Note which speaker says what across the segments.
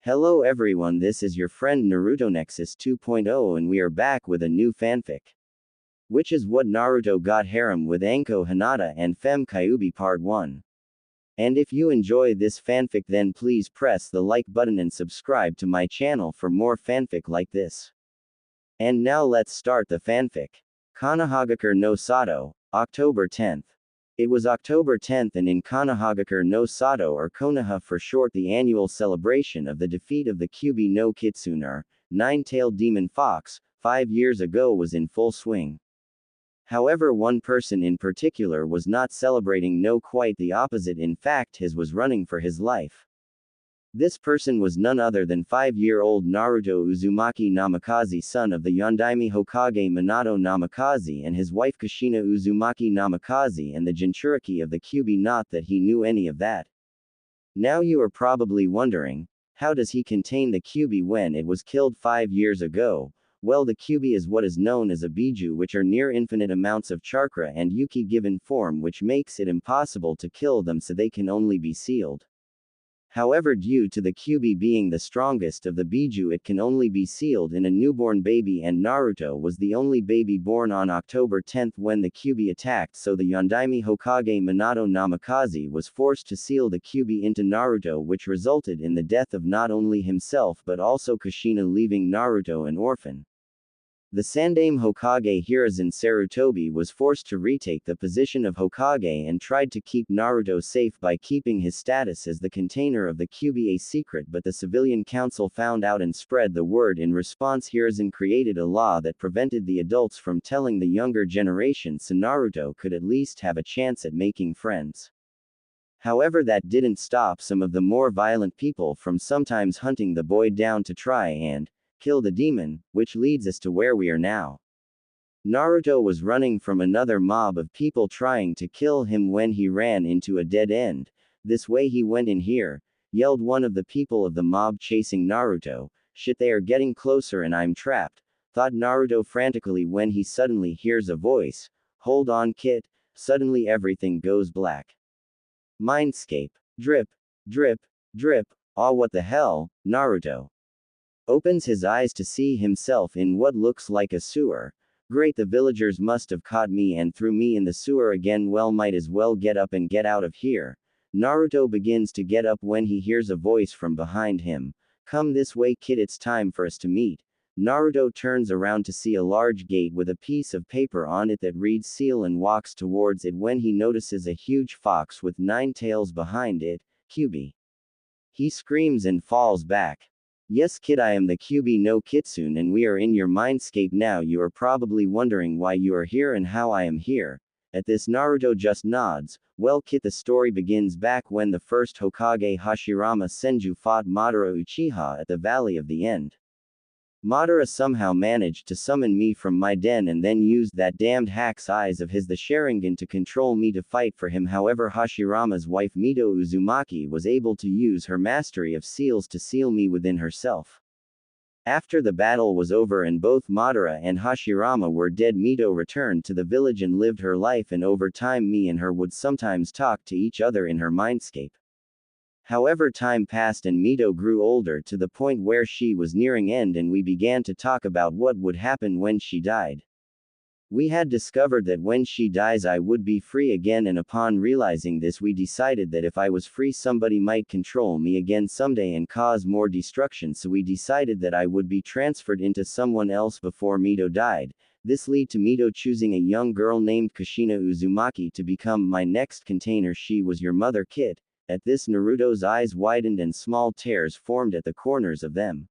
Speaker 1: Hello everyone, this is your friend Naruto Nexus 2.0 and we are back with a new fanfic. Which is what Naruto got Harem with Anko, Hinata and Fem Kyuubi Part 1. And if you enjoy this fanfic then please press the like button and subscribe to my channel for more fanfic like this. And now let's start the fanfic. Konohagakure no Sato, October 10th. It was October 10th and in Konohagakure no Sato or Konoha for short the annual celebration of the defeat of the Kyuubi no Kitsune or nine-tailed demon fox, 5 years ago was in full swing. However, one person in particular was not celebrating, no, quite the opposite, in fact his was running for his life. This person was none other than 5-year-old Naruto Uzumaki Namikaze, son of the Yondaime Hokage Minato Namikaze and his wife Kushina Uzumaki Namikaze, and the Jinchuriki of the Kyuubi. Not that he knew any of that. Now you are probably wondering, how does he contain the Kyuubi when it was killed 5 years ago? Well, the Kyuubi is what is known as a biju, which are near infinite amounts of chakra and yuki given form, which makes it impossible to kill them, so they can only be sealed. However, due to the Kyuubi being the strongest of the biju, it can only be sealed in a newborn baby, and Naruto was the only baby born on October 10th when the Kyuubi attacked, so the Yondaime Hokage Minato Namikaze was forced to seal the Kyuubi into Naruto, which resulted in the death of not only himself but also Kushina, leaving Naruto an orphan. The Sandaime Hokage Hiruzen Sarutobi was forced to retake the position of Hokage and tried to keep Naruto safe by keeping his status as the container of the Kyuubi a secret, but the civilian council found out and spread the word. In response, Hiruzen created a law that prevented the adults from telling the younger generation, so Naruto could at least have a chance at making friends. However, that didn't stop some of the more violent people from sometimes hunting the boy down to try and kill the demon, which leads us to where we are now. Naruto was running from another mob of people trying to kill him when he ran into a dead end. "This way he went in here," yelled one of the people of the mob chasing Naruto. "Shit, they are getting closer and I'm trapped," thought Naruto frantically when he suddenly hears a voice. "Hold on, kid." Suddenly everything goes black. Mindscape. Drip. Drip. Drip. Ah, what the hell? Naruto opens his eyes to see himself in what looks like a sewer. Great, the villagers must have caught me and threw me in the sewer again. Well, might as well get up and get out of here. Naruto begins to get up when he hears a voice from behind him. "Come this way, kid, it's time for us to meet." Naruto turns around to see a large gate with a piece of paper on it that reads seal and walks towards it when he notices a huge fox with 9 tails behind it. Kyuubi. He screams and falls back. "Yes, kid, I am the Kyuubi no Kitsune and we are in your mindscape now. You are probably wondering why you are here and how I am here." At this, Naruto just nods. "Well, kid, the story begins back when the first Hokage Hashirama Senju fought Madara Uchiha at the Valley of the End. Madara somehow managed to summon me from my den and then used that damned hack's eyes of his, the Sharingan, to control me to fight for him. However, Hashirama's wife Mito Uzumaki was able to use her mastery of seals to seal me within herself. After the battle was over and both Madara and Hashirama were dead, Mito returned to the village and lived her life, and over time me and her would sometimes talk to each other in her mindscape. However, time passed and Mito grew older to the point where she was nearing end, and we began to talk about what would happen when she died. We had discovered that when she dies I would be free again, and upon realizing this we decided that if I was free somebody might control me again someday and cause more destruction, so we decided that I would be transferred into someone else before Mito died. This led to Mito choosing a young girl named Kushina Uzumaki to become my next container. "She was your mother, kid?" At this, Naruto's eyes widened and small tears formed at the corners of them.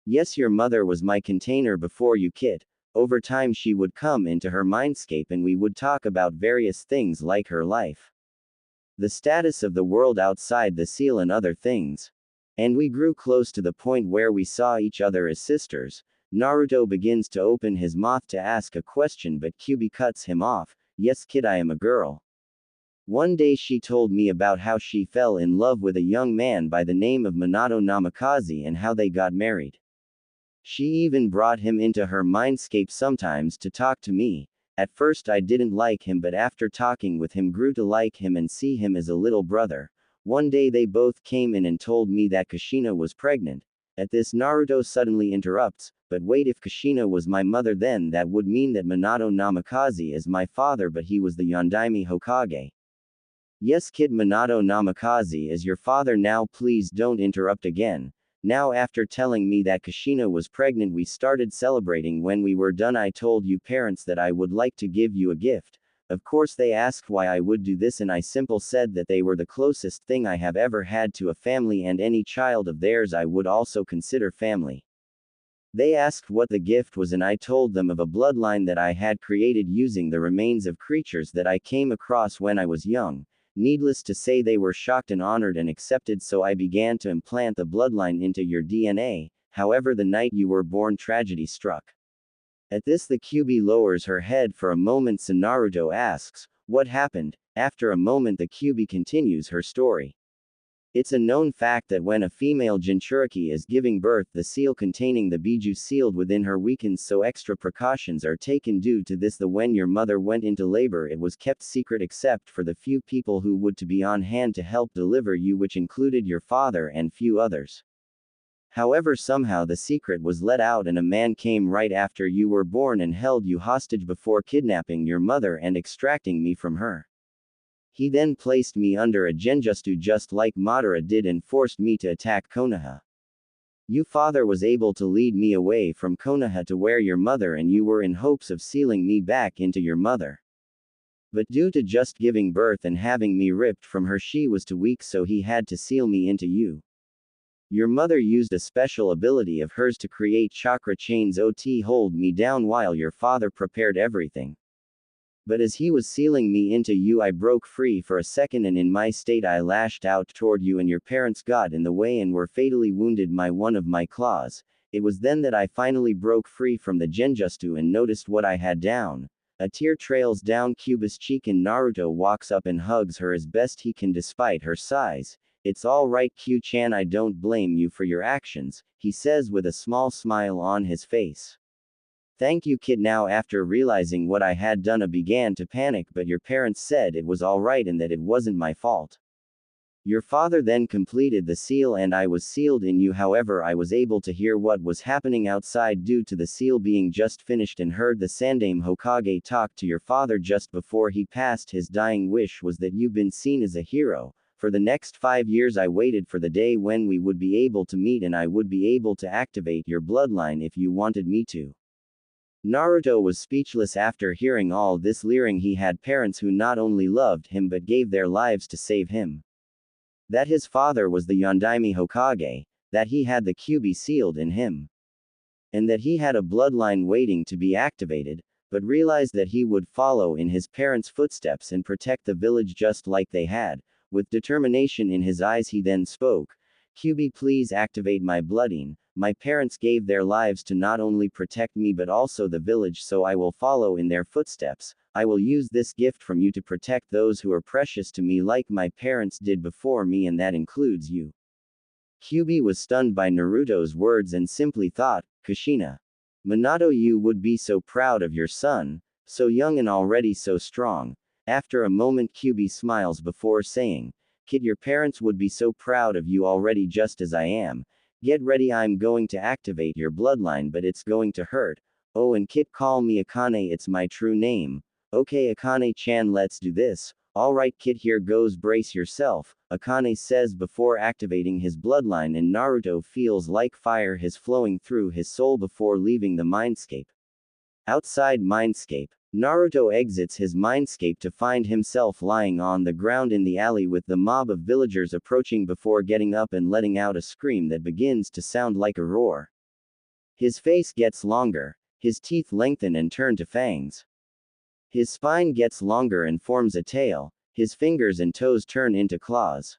Speaker 1: "Yes, your mother was my container before you, kid. Over time she would come into her mindscape and we would talk about various things like her life, the status of the world outside the seal and other things. And we grew close to the point where we saw each other as sisters." Naruto begins to open his mouth to ask a question, but Kyuubi cuts him off. "Yes, kid, I am a girl. One day she told me about how she fell in love with a young man by the name of Minato Namikaze and how they got married. She even brought him into her mindscape sometimes to talk to me. At first I didn't like him, but after talking with him grew to like him and see him as a little brother. One day they both came in and told me that Kushina was pregnant. At this Naruto suddenly interrupts, but wait, if Kushina was my mother then that would mean that Minato Namikaze is my father, but he was the Yondaime Hokage. Yes kid, Minato Namikaze is your father now, please don't interrupt again. Now after telling me that Kushina was pregnant we started celebrating. When we were done I told you parents that I would like to give you a gift. Of course they asked why I would do this and I simple said that they were the closest thing I have ever had to a family and any child of theirs I would also consider family. They asked what the gift was and I told them of a bloodline that I had created using the remains of creatures that I came across when I was young. Needless to say they were shocked and honored and accepted, so I began to implant the bloodline into your DNA. However, the night you were born tragedy struck. At this the Kyuubi lowers her head for a moment so Naruto asks, what happened? After a moment the Kyuubi continues her story. It's a known fact that when a female Jinchuriki is giving birth the seal containing the biju sealed within her weakens, so extra precautions are taken due to this. When your mother went into labor it was kept secret except for the few people who would to be on hand to help deliver you, which included your father and few others. However, somehow the secret was let out and a man came right after you were born and held you hostage before kidnapping your mother and extracting me from her. He then placed me under a genjutsu just like Madara did and forced me to attack Konoha. Your father was able to lead me away from Konoha to where your mother and you were in hopes of sealing me back into your mother. But due to just giving birth and having me ripped from her she was too weak, so he had to seal me into you. Your mother used a special ability of hers to create chakra chains to hold me down while your father prepared everything. But as he was sealing me into you I broke free for a second and in my state I lashed out toward you and your parents got in the way and were fatally wounded by one of my claws. It was then that I finally broke free from the genjutsu and noticed what I had down. A tear trails down Kyuubi's cheek and Naruto walks up and hugs her as best he can despite her size. It's alright Kyu-chan, I don't blame you for your actions, he says with a small smile on his face. Thank you kid. Now after realizing what I had done I began to panic, but your parents said it was alright and that it wasn't my fault. Your father then completed the seal and I was sealed in you. However, I was able to hear what was happening outside due to the seal being just finished and heard the Sandaime Hokage talk to your father just before he passed. His dying wish was that you've been seen as a hero. For the next 5 years I waited for the day when we would be able to meet and I would be able to activate your bloodline if you wanted me to. Naruto was speechless after hearing all this, leering he had parents who not only loved him but gave their lives to save him. That his father was the Yondaime Hokage, that he had the Kyuubi sealed in him. And that he had a bloodline waiting to be activated, but realized that he would follow in his parents' footsteps and protect the village just like they had. With determination in his eyes he then spoke, Kyuubi, please activate my bloodline. My parents gave their lives to not only protect me but also the village, so I will follow in their footsteps. I will use this gift from you to protect those who are precious to me like my parents did before me, and that includes you. Kyuubi was stunned by Naruto's words and simply thought, Kushina. Minato, you would be so proud of your son, so young and already so strong. After a moment Kyuubi smiles before saying, kid, your parents would be so proud of you already just as I am. Get ready, I'm going to activate your bloodline, but it's going to hurt. Oh, and kid, call me Akane, it's my true name. Okay Akane-chan, let's do this. Alright kid, here goes, brace yourself, Akane says before activating his bloodline, and Naruto feels like fire is flowing through his soul before leaving the mindscape. Outside mindscape, Naruto exits his mindscape to find himself lying on the ground in the alley with the mob of villagers approaching before getting up and letting out a scream that begins to sound like a roar. His face gets longer, his teeth lengthen and turn to fangs. His spine gets longer and forms a tail, his fingers and toes turn into claws.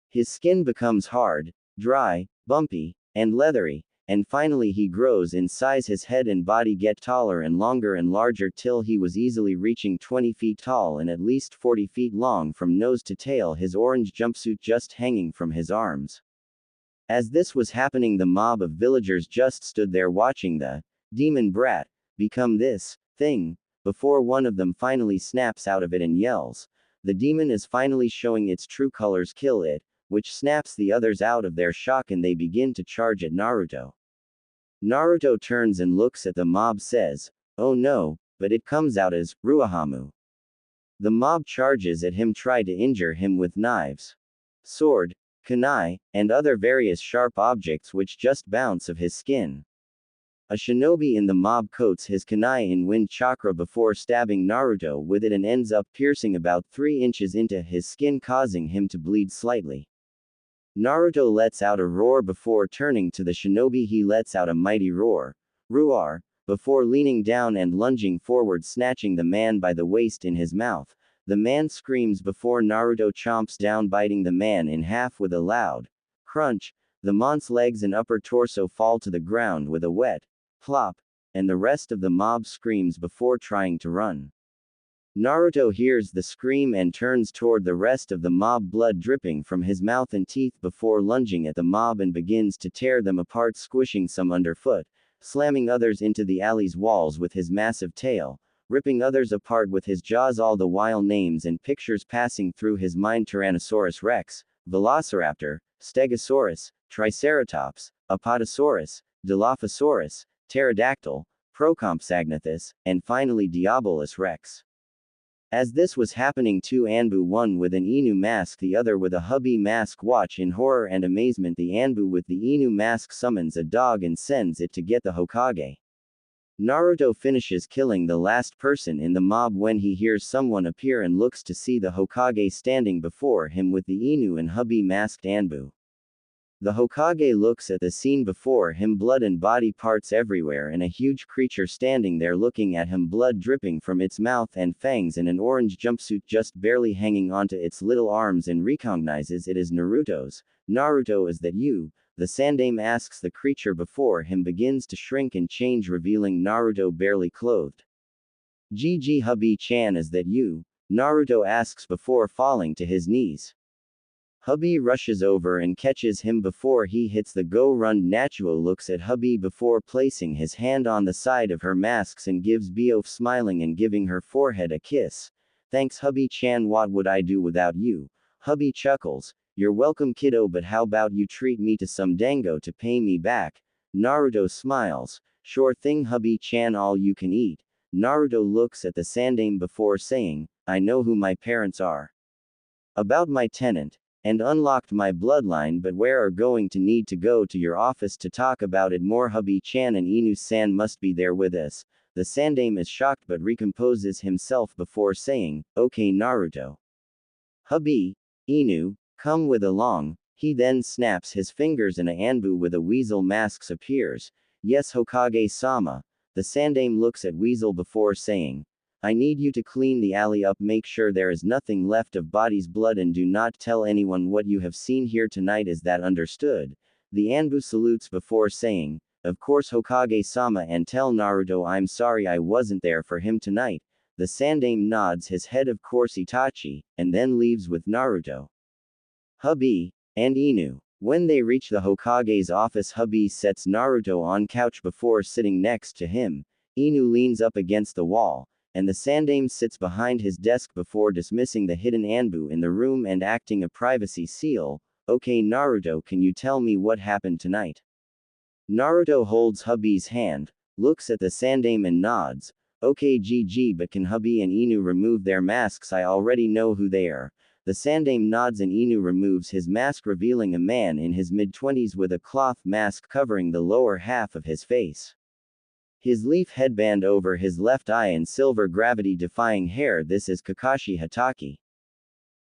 Speaker 1: His skin becomes hard, dry, bumpy, and leathery, and finally he grows in size. His head and body get taller and larger till he was easily reaching 20 feet tall and at least 40 feet long from nose to tail, his orange jumpsuit just hanging from his arms. As this was happening, the mob of villagers just stood there watching the demon brat become this thing, before one of them finally snaps out of it and yells, The demon is finally showing its true colors. Kill it, which snaps the others out of their shock and they begin to charge at Naruto. Naruto turns and looks at the mob, says, "Oh no," but it comes out as Ruahamu. The mob charges at him, try to injure him with knives, sword, kunai, and other various sharp objects which just bounce off his skin. A shinobi in the mob coats his kunai in wind chakra before stabbing Naruto with it and ends up piercing about 3 inches into his skin, causing him to bleed slightly. Naruto lets out a roar before turning to the shinobi. He lets out a mighty roar, ruar, before leaning down and lunging forward, snatching the man by the waist in his mouth. The man screams before Naruto chomps down, biting the man in half with a loud crunch. The mon's legs and upper torso fall to the ground with a wet plop, and the rest of the mob screams before trying to run. Naruto hears the scream and turns toward the rest of the mob, blood dripping from his mouth and teeth, before lunging at the mob and begins to tear them apart, squishing some underfoot, slamming others into the alley's walls with his massive tail, ripping others apart with his jaws, all the while names and pictures passing through his mind: Tyrannosaurus Rex, Velociraptor, Stegosaurus, Triceratops, Apatosaurus, Dilophosaurus, Pterodactyl, Procompsognathus, and finally Diabolus Rex. As this was happening, two Anbu, one with an Inu mask, the other with a hubby mask, watch in horror and amazement. The Anbu with the Inu mask summons a dog and sends it to get the Hokage. Naruto finishes killing the last person in the mob when he hears someone appear and looks to see the Hokage standing before him with the Inu and hubby masked Anbu. The Hokage looks at the scene before him, blood and body parts everywhere, and a huge creature standing there looking at him, blood dripping from its mouth and fangs, in an orange jumpsuit just barely hanging onto its little arms, and recognizes it as Naruto's. "Naruto, is that you?" the Sandaime asks the creature before him begins to shrink and change, revealing Naruto barely clothed. "GG hubby-chan, is that you?" Naruto asks before falling to his knees. Hubby rushes over and catches him before he hits the go-run. Nachuo looks at hubby before placing his hand on the side of her masks and gives Biof, smiling and giving her forehead a kiss. "Thanks hubby-chan, what would I do without you?" Hubby chuckles. "You're welcome kiddo, but how about you treat me to some dango to pay me back?" Naruto smiles. "Sure thing hubby-chan, all you can eat." Naruto looks at the Sandaime before saying, "I know who my parents are. About my tenant. And unlocked my bloodline, but where are going to need to go to your office to talk about it more. Hubby-chan and Inu-san must be there with us." The Sandaime is shocked but recomposes himself before saying, "Okay Naruto. Hubby, Inu, come with along." He then snaps his fingers and a Anbu with a weasel mask appears. "Yes Hokage-sama." The Sandaime looks at Weasel before saying, "I need you to clean the alley up, make sure there is nothing left of body's blood, and do not tell anyone what you have seen here tonight. Is that understood?" The Anbu salutes before saying, "Of course Hokage-sama, and tell Naruto I'm sorry I wasn't there for him tonight." The Sandaime nods his head, "Of course Itachi," and then leaves with Naruto, hubby, and Inu. When they reach the Hokage's office, hubby sets Naruto on couch before sitting next to him. Inu leans up against the wall, and the Sandaime sits behind his desk before dismissing the hidden Anbu in the room and acting a privacy seal. "Okay Naruto, can you tell me what happened tonight?" Naruto holds hubby's hand, looks at the Sandaime and nods. "Okay GG, but can hubby and Inu remove their masks? I already know who they are." The Sandaime nods and Inu removes his mask, revealing a man in his mid-20s with a cloth mask covering the lower half of his face. His leaf headband over his left eye and silver gravity-defying hair. This is Kakashi Hatake.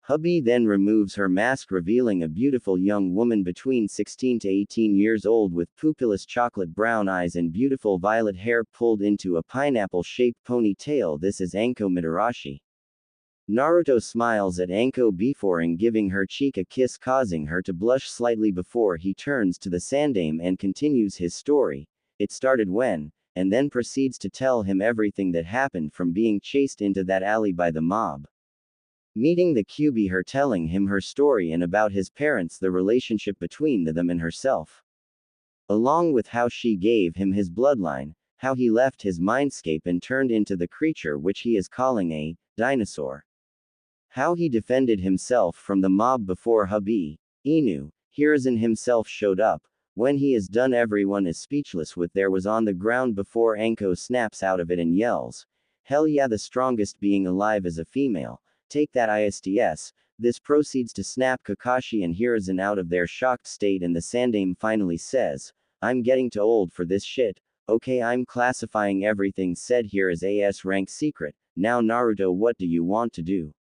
Speaker 1: Hubby then removes her mask, revealing a beautiful young woman between 16 to 18 years old with pupilless chocolate brown eyes and beautiful violet hair pulled into a pineapple-shaped ponytail. This is Anko Mitarashi. Naruto smiles at Anko before giving her cheek a kiss, causing her to blush slightly before he turns to the Sandaime and continues his story. "It started when," and then proceeds to tell him everything that happened from being chased into that alley by the mob, meeting the Kyuubi, her telling him her story and about his parents, the relationship between them and herself, along with how she gave him his bloodline, how he left his mindscape and turned into the creature which he is calling a dinosaur, How he defended himself from the mob before hubby Inu Hiruzen himself showed up. When he is done, everyone is speechless with there was on the ground before Anko snaps out of it and yells, "Hell yeah, the strongest being alive is a female. Take that ISTS." This proceeds to snap Kakashi and Hiruzen out of their shocked state, and the Sandame finally says, "I'm getting too old for this shit. Okay, I'm classifying everything said here as AS rank secret. Now Naruto, what do you want to do?"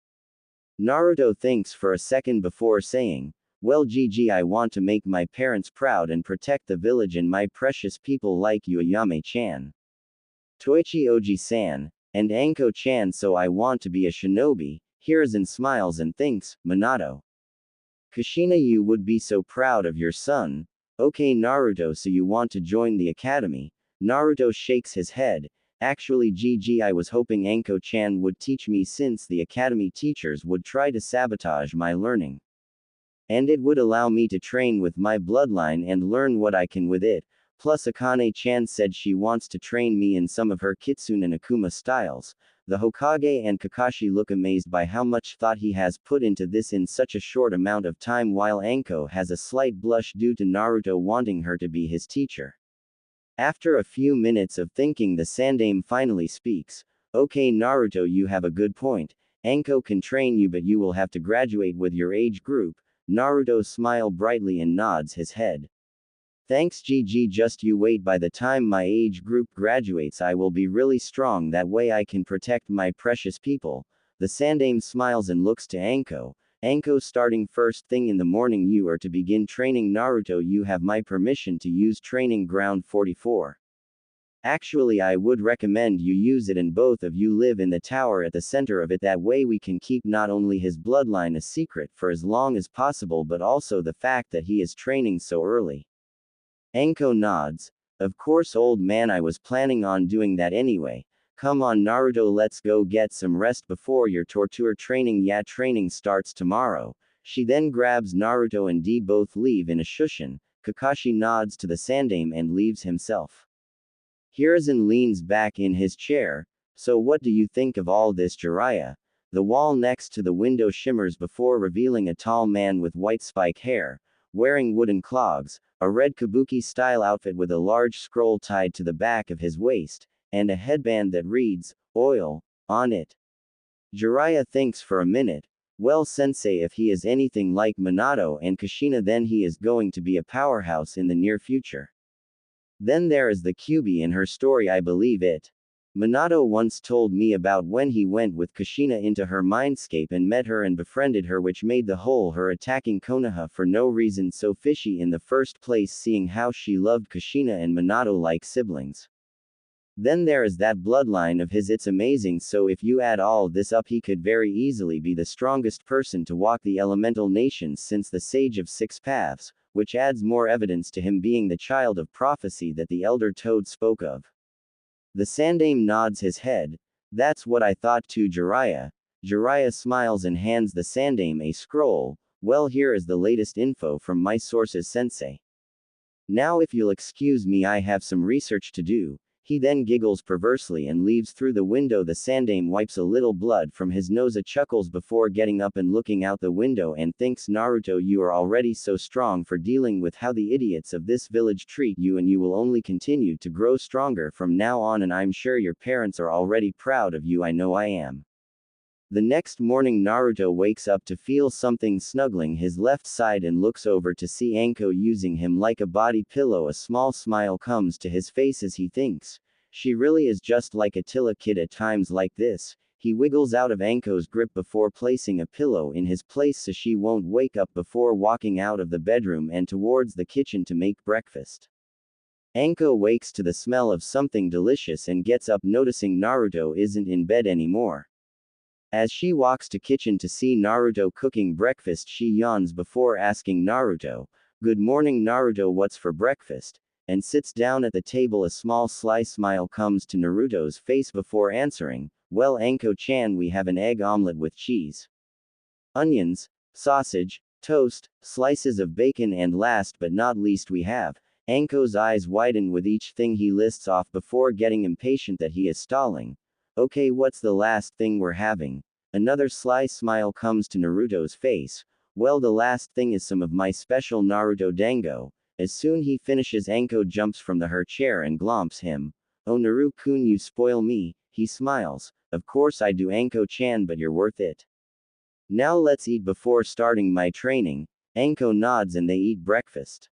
Speaker 1: Naruto thinks for a second before saying, "Well, GG, I want to make my parents proud and protect the village and my precious people like you, Ayame-chan, Toichi Oji-san, and Anko-chan, so I want to be a shinobi." Hiruzen smiles and thinks, "Minato, Kushina, you would be so proud of your son." "Okay Naruto, so you want to join the academy?" Naruto shakes his head. "Actually GG, I was hoping Anko-chan would teach me, since the academy teachers would try to sabotage my learning. And it would allow me to train with my bloodline and learn what I can with it. Plus Akane-chan said she wants to train me in some of her Kitsune and Akuma styles." The Hokage and Kakashi look amazed by how much thought he has put into this in such a short amount of time, while Anko has a slight blush due to Naruto wanting her to be his teacher. After a few minutes of thinking, the Sandame finally speaks. "Okay Naruto, you have a good point. Anko can train you, but you will have to graduate with your age group." Naruto smiles brightly and nods his head. "Thanks GG, just you wait, by the time my age group graduates I will be really strong, that way I can protect my precious people." The Sandame smiles and looks to Anko. "Anko, starting first thing in the morning you are to begin training Naruto. You have my permission to use training ground 44. Actually I would recommend you use it and both of you live in the tower at the center of it, that way we can keep not only his bloodline a secret for as long as possible, but also the fact that he is training so early." Anko nods. "Of course old man, I was planning on doing that anyway. Come on Naruto, let's go get some rest before your torture training." "Yeah, training starts tomorrow." She then grabs Naruto and D both leave in a shushin. Kakashi nods to the Sandame and leaves himself. Hiruzen leans back in his chair. "So what do you think of all this, Jiraiya?" The wall next to the window shimmers before revealing a tall man with white spike hair, wearing wooden clogs, a red kabuki-style outfit with a large scroll tied to the back of his waist, and a headband that reads, "Oil," on it. Jiraiya thinks for a minute. "Well sensei, if he is anything like Minato and Kushina, then he is going to be a powerhouse in the near future. Then there is the Kyuubi in her story, I believe it. Minato once told me about when he went with Kushina into her mindscape and met her and befriended her, which made the whole her attacking Konoha for no reason so fishy in the first place, seeing how she loved Kushina and Minato like siblings. Then there is that bloodline of his, it's amazing. So if you add all this up, he could very easily be the strongest person to walk the elemental nations since the Sage of Six Paths, which adds more evidence to him being the child of prophecy that the Elder Toad spoke of." The Sandame nods his head. "That's what I thought too, Jiraiya." Jiraiya smiles and hands the Sandame a scroll. "Well, here is the latest info from my sources, sensei. Now if you'll excuse me, I have some research to do." He then giggles perversely and leaves through the window. The Sandame wipes a little blood from his nose, chuckles before getting up and looking out the window and thinks, "Naruto, you are already so strong for dealing with how the idiots of this village treat you, and you will only continue to grow stronger from now on, and I'm sure your parents are already proud of you. I know I am." The next morning Naruto wakes up to feel something snuggling his left side and looks over to see Anko using him like a body pillow. A small smile comes to his face as he thinks, "She really is just like Attila kid at times like this." He wiggles out of Anko's grip before placing a pillow in his place so she won't wake up before walking out of the bedroom and towards the kitchen to make breakfast. Anko wakes to the smell of something delicious and gets up, noticing Naruto isn't in bed anymore. As she walks to kitchen to see Naruto cooking breakfast, she yawns before asking Naruto, "Good morning Naruto, what's for breakfast?" and sits down at the table. A small sly smile comes to Naruto's face before answering, "Well Anko-chan, we have an egg omelette with cheese, onions, sausage, toast, slices of bacon, and last but not least we have." Anko's eyes widen with each thing he lists off before getting impatient that he is stalling. "Okay, what's the last thing we're having?" Another sly smile comes to Naruto's face. Well, the last thing is some of my special Naruto dango. As soon he finishes, Anko jumps from her chair and glomps him. Oh Naru-kun, you spoil me, he smiles. Of course I do, Anko-chan, but you're worth it. Now let's eat before starting my training. Anko nods and they eat breakfast.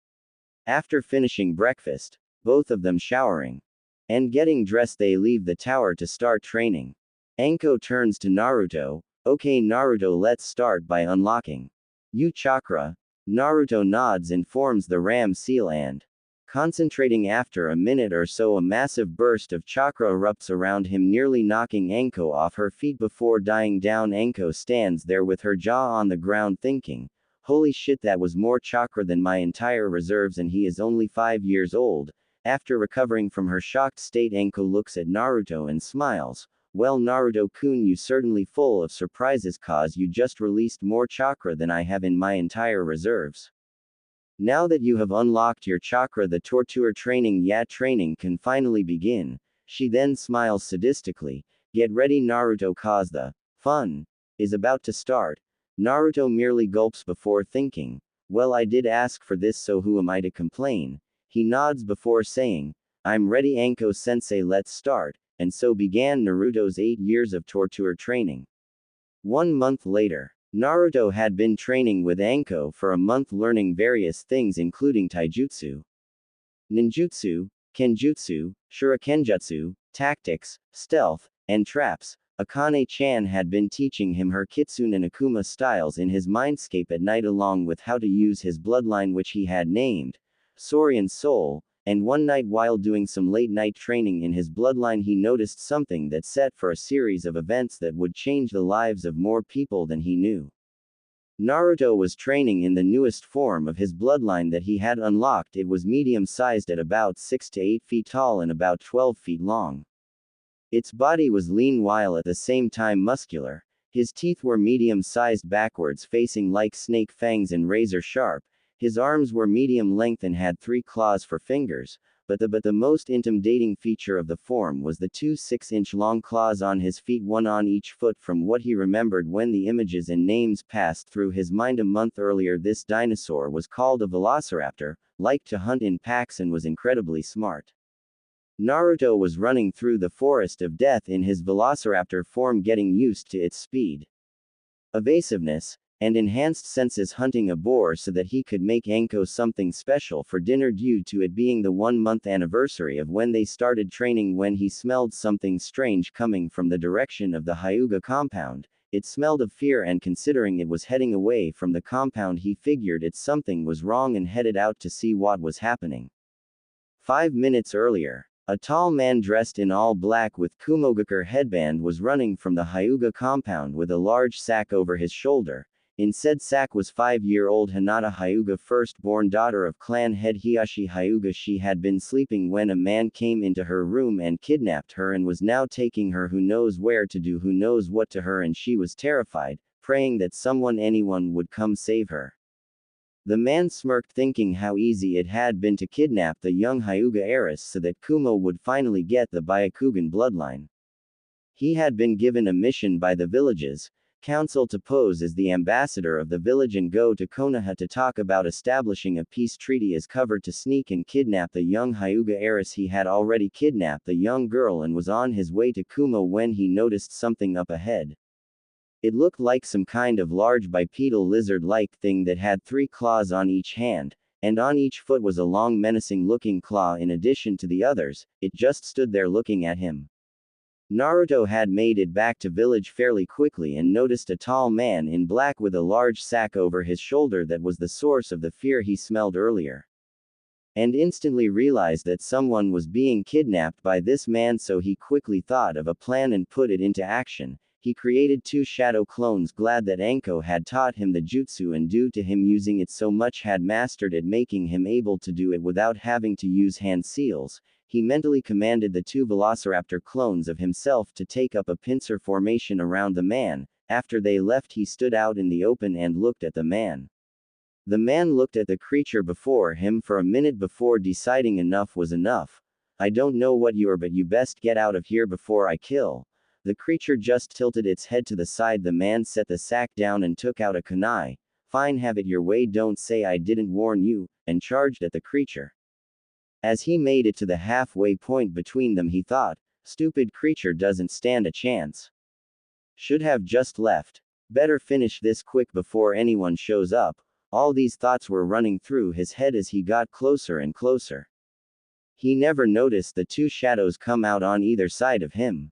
Speaker 1: After finishing breakfast, both of them showering and getting dressed, they leave the tower to start training. Anko turns to Naruto. Okay Naruto, let's start by unlocking U chakra. Naruto nods and forms the Ram seal and concentrating. After a minute or so, a massive burst of chakra erupts around him, nearly knocking Anko off her feet before dying down. Anko stands there with her jaw on the ground thinking, holy shit, that was more chakra than my entire reserves, and he is only 5 years old. After recovering from her shocked state, Anko looks at Naruto and smiles. Well Naruto-kun, you certainly full of surprises, cause you just released more chakra than I have in my entire reserves. Now that you have unlocked your chakra, the torture training can finally begin. She then smiles sadistically. Get ready Naruto, cause the fun is about to start. Naruto merely gulps before thinking, well, I did ask for this, so who am I to complain? He nods before saying, I'm ready Anko-sensei, let's start. And so began Naruto's 8 years of torture training. 1 month later, Naruto had been training with Anko for a month, learning various things including taijutsu, ninjutsu, kenjutsu, shurikenjutsu, tactics, stealth, and traps. Akane-chan had been teaching him her kitsune and akuma styles in his mindscape at night, along with how to use his bloodline, which he had named Saurian Soul. And one night, while doing some late-night training in his bloodline, he noticed something that set for a series of events that would change the lives of more people than he knew. Naruto was training in the newest form of his bloodline that he had unlocked. It was medium-sized at about 6 to 8 feet tall and about 12 feet long. Its body was lean while at the same time muscular. His teeth were medium-sized backwards facing like snake fangs and razor-sharp. His arms were medium length and had 3 claws for fingers, but the most intimidating feature of the form was the 2 6-inch long claws on his feet, one on each foot. From what he remembered when the images and names passed through his mind a month earlier, this dinosaur was called a velociraptor, liked to hunt in packs, and was incredibly smart. Naruto was running through the forest of death in his velociraptor form, getting used to its speed, evasiveness, and enhanced senses, hunting a boar so that he could make Anko something special for dinner due to it being the 1-month anniversary of when they started training. When he smelled something strange coming from the direction of the Hyuga compound, it smelled of fear, and considering it was heading away from the compound, he figured it something was wrong and headed out to see what was happening. 5 minutes earlier, a tall man dressed in all black with Kumogakure headband was running from the Hyuga compound with a large sack over his shoulder. In said sack was 5-year-old Hinata, Hyuga firstborn daughter of clan head Hiyashi Hyuga. She had been sleeping when a man came into her room and kidnapped her and was now taking her who knows where to do who knows what to her, and she was terrified, praying that anyone would come save her. The man smirked, thinking how easy it had been to kidnap the young Hyuga heiress so that Kumo would finally get the Byakugan bloodline. He had been given a mission by the village's council to pose as the ambassador of the village and go to Konoha to talk about establishing a peace treaty as cover to sneak and kidnap the young Hyuga heiress. He had already kidnapped the young girl and was on his way to Kumo when he noticed something up ahead. It looked like some kind of large bipedal lizard-like thing that had 3 claws on each hand, and on each foot was a long menacing-looking claw in addition to the others. It just stood there looking at him. Naruto had made it back to village fairly quickly and noticed a tall man in black with a large sack over his shoulder that was the source of the fear he smelled earlier. And instantly realized that someone was being kidnapped by this man, so he quickly thought of a plan and put it into action. He created 2 shadow clones, glad that Anko had taught him the jutsu, and due to him using it so much had mastered it, making him able to do it without having to use hand seals. He mentally commanded the 2 velociraptor clones of himself to take up a pincer formation around the man. After they left, he stood out in the open and looked at the man. The man looked at the creature before him for a minute before deciding enough was enough. I don't know what you are, but you best get out of here before I kill. The creature just tilted its head to the side. The man set the sack down and took out a kunai. Fine, have it your way, don't say I didn't warn you, and charged at the creature. As he made it to the halfway point between them, he thought, stupid creature doesn't stand a chance. Should have just left. Better finish this quick before anyone shows up. All these thoughts were running through his head as he got closer and closer. He never noticed the two shadows come out on either side of him.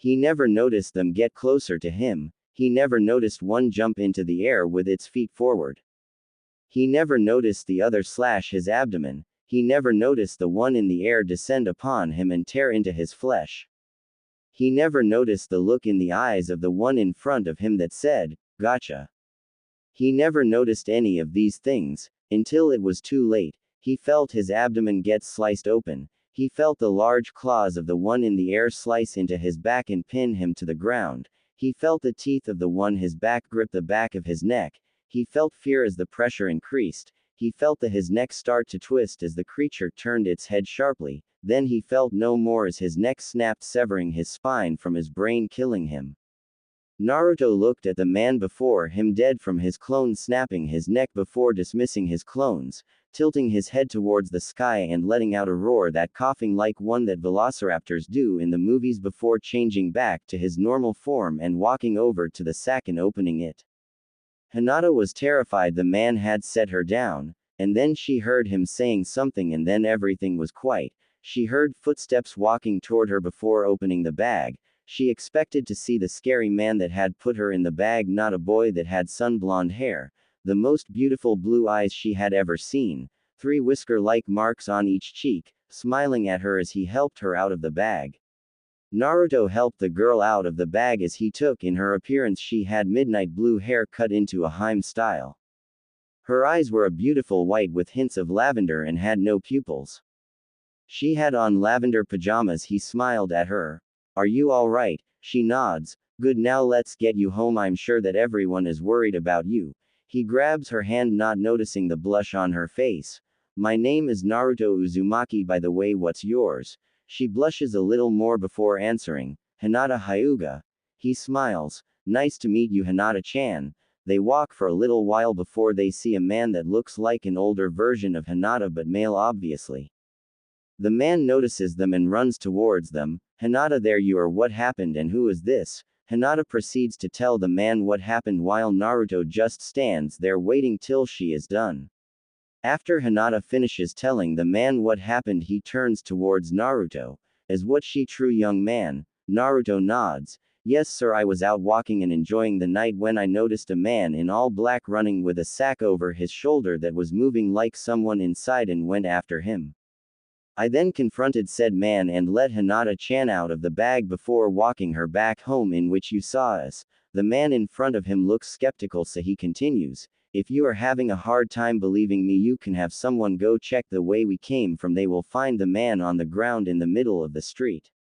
Speaker 1: He never noticed them get closer to him. He never noticed one jump into the air with its feet forward. He never noticed the other slash his abdomen. He never noticed the one in the air descend upon him and tear into his flesh. He never noticed the look in the eyes of the one in front of him that said, "Gotcha." He never noticed any of these things, until it was too late. He felt his abdomen get sliced open. He felt the large claws of the one in the air slice into his back and pin him to the ground. He felt the teeth of the one his back grip the back of his neck. He felt fear as the pressure increased. He felt his neck start to twist as the creature turned its head sharply. Then he felt no more as his neck snapped, severing his spine from his brain, killing him. Naruto looked at the man before him, dead from his clone, snapping his neck before dismissing his clones, tilting his head towards the sky and letting out a roar, that coughing like one that velociraptors do in the movies, before changing back to his normal form and walking over to the sack and opening it. Hinata was terrified. The man had set her down, and then she heard him saying something, and then everything was quiet. She heard footsteps walking toward her before opening the bag. She expected to see the scary man that had put her in the bag, not a boy that had sun-blonde hair, the most beautiful blue eyes she had ever seen, 3 whisker-like marks on each cheek, smiling at her as he helped her out of the bag. Naruto helped the girl out of the bag as he took in her appearance. She had midnight blue hair cut into a Harem style. Her eyes were a beautiful white with hints of lavender and had no pupils. She had on lavender pajamas. He smiled at her. "Are you all right?" She nods. "Good, now let's get you home. I'm sure that everyone is worried about you." He grabs her hand, not noticing the blush on her face. "My name is Naruto Uzumaki, by the way, what's yours?" She blushes a little more before answering, "Hinata Hyuga." He smiles. "Nice to meet you, Hinata-chan." They walk for a little while before they see a man that looks like an older version of Hinata, but male obviously. The man notices them and runs towards them. "Hinata, there you are. What happened and who is this?" Hinata proceeds to tell the man what happened while Naruto just stands there waiting till she is done. After Hinata finishes telling the man what happened, he turns towards Naruto. "Is what she true, young man?" Naruto nods. "Yes sir, I was out walking and enjoying the night when I noticed a man in all black running with a sack over his shoulder that was moving like someone inside, and went after him. I then confronted said man and let Hinata-chan out of the bag before walking her back home, in which you saw us." The man in front of him looks skeptical, so he continues, "If you are having a hard time believing me, you can have someone go check the way we came from. They will find the man on the ground in the middle of the street.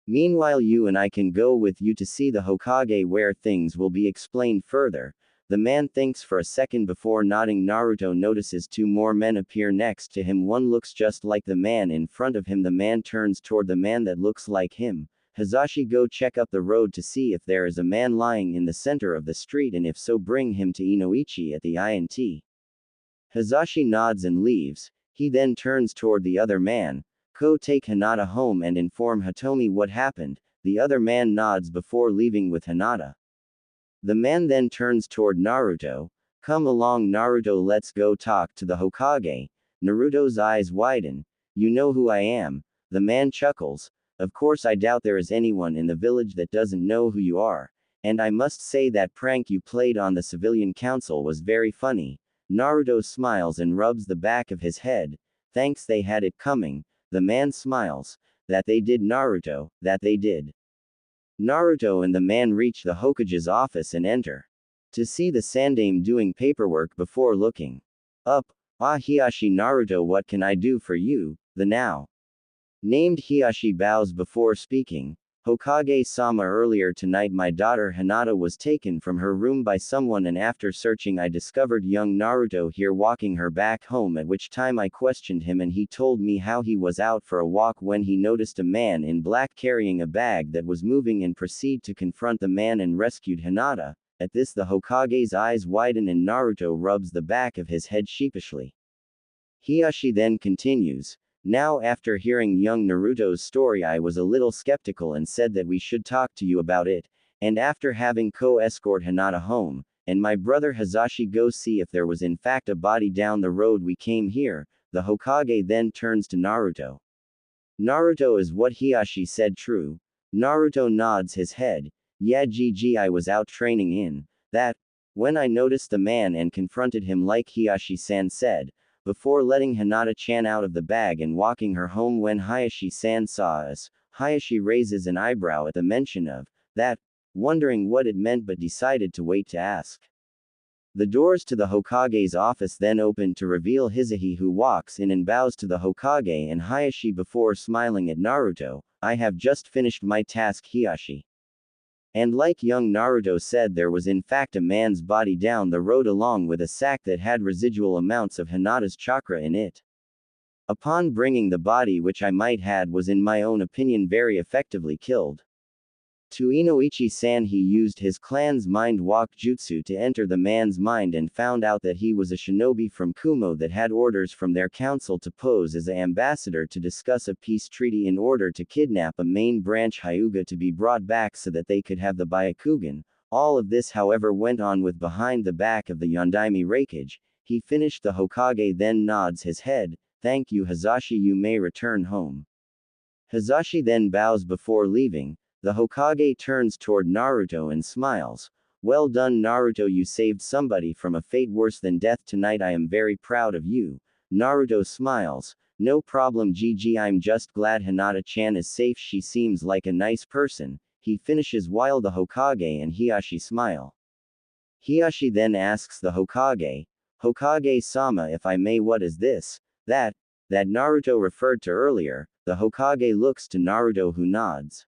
Speaker 1: Meanwhile, you and I can go with you to see the Hokage, where things will be explained further." The man thinks for a second before nodding. Naruto notices 2 more men appear next to him. One looks just like the man in front of him. The man turns toward the man that looks like him. "Hazashi, go check up the road to see if there is a man lying in the center of the street, and if so, bring him to Inoichi at the INT." Hazashi nods and leaves. He then turns toward the other man. "Go take Hinata home and inform Hitomi what happened." The other man nods before leaving with Hinata. The man then turns toward Naruto. "Come along, Naruto, let's go talk to the Hokage." Naruto's eyes widen. "You know who I am?" The man chuckles. "Of course, I doubt there is anyone in the village that doesn't know who you are. And I must say that prank you played on the civilian council was very funny." Naruto smiles and rubs the back of his head. "Thanks, they had it coming." The man smiles. "That they did, Naruto, that they did." Naruto and the man reach the Hokage's office and enter. To see the Sandame doing paperwork before looking up. "Ah, Hiashi, Naruto, what can I do for you?" The now named Hiashi bows before speaking. Hokage-sama, earlier tonight my daughter Hinata was taken from her room by someone, and after searching I discovered young Naruto here walking her back home, at which time I questioned him and he told me how he was out for a walk when he noticed a man in black carrying a bag that was moving and proceeded to confront the man and rescued Hinata. At this the Hokage's eyes widen and Naruto rubs the back of his head sheepishly. Hiashi then continues. Now, after hearing young Naruto's story, I was a little skeptical and said that we should talk to you about it, and after having escort Hinata home, and my brother Hizashi go see if there was in fact a body down the road we came here, the Hokage then turns to Naruto. Naruto, is what Hiashi said true? Naruto nods his head. Yeah, GG, I was out training in that when I noticed the man and confronted him like Hiashi-san said, before letting Hinata-chan out of the bag and walking her home. When Hayashi-san saw us, Hayashi raises an eyebrow at the mention of that, wondering what it meant but decided to wait to ask. The doors to the Hokage's office then open to reveal Hizahi, who walks in and bows to the Hokage and Hayashi before smiling at Naruto. I have just finished my task, Hiashi. And like young Naruto said, there was in fact a man's body down the road along with a sack that had residual amounts of Hinata's chakra in it. Upon bringing the body, which I might had was in my own opinion very effectively killed. To Inoichi-san, he used his clan's mind walk jutsu to enter the man's mind and found out that he was a shinobi from Kumo that had orders from their council to pose as an ambassador to discuss a peace treaty in order to kidnap a main branch Hyuga to be brought back so that they could have the Byakugan. All of this, however, went on with behind the back of the Yondaime Raikage. He finished. The Hokage then nods his head. Thank you, Hizashi, you may return home. Hizashi then bows before leaving. The Hokage turns toward Naruto and smiles. Well done, Naruto, you saved somebody from a fate worse than death tonight. I am very proud of you. Naruto smiles. No problem, GG, I'm just glad Hinata-chan is safe, she seems like a nice person. He finishes while the Hokage and Hiashi smile. Hiashi then asks the Hokage, Hokage-sama, if I may, what is this? That Naruto referred to earlier. The Hokage looks to Naruto, who nods.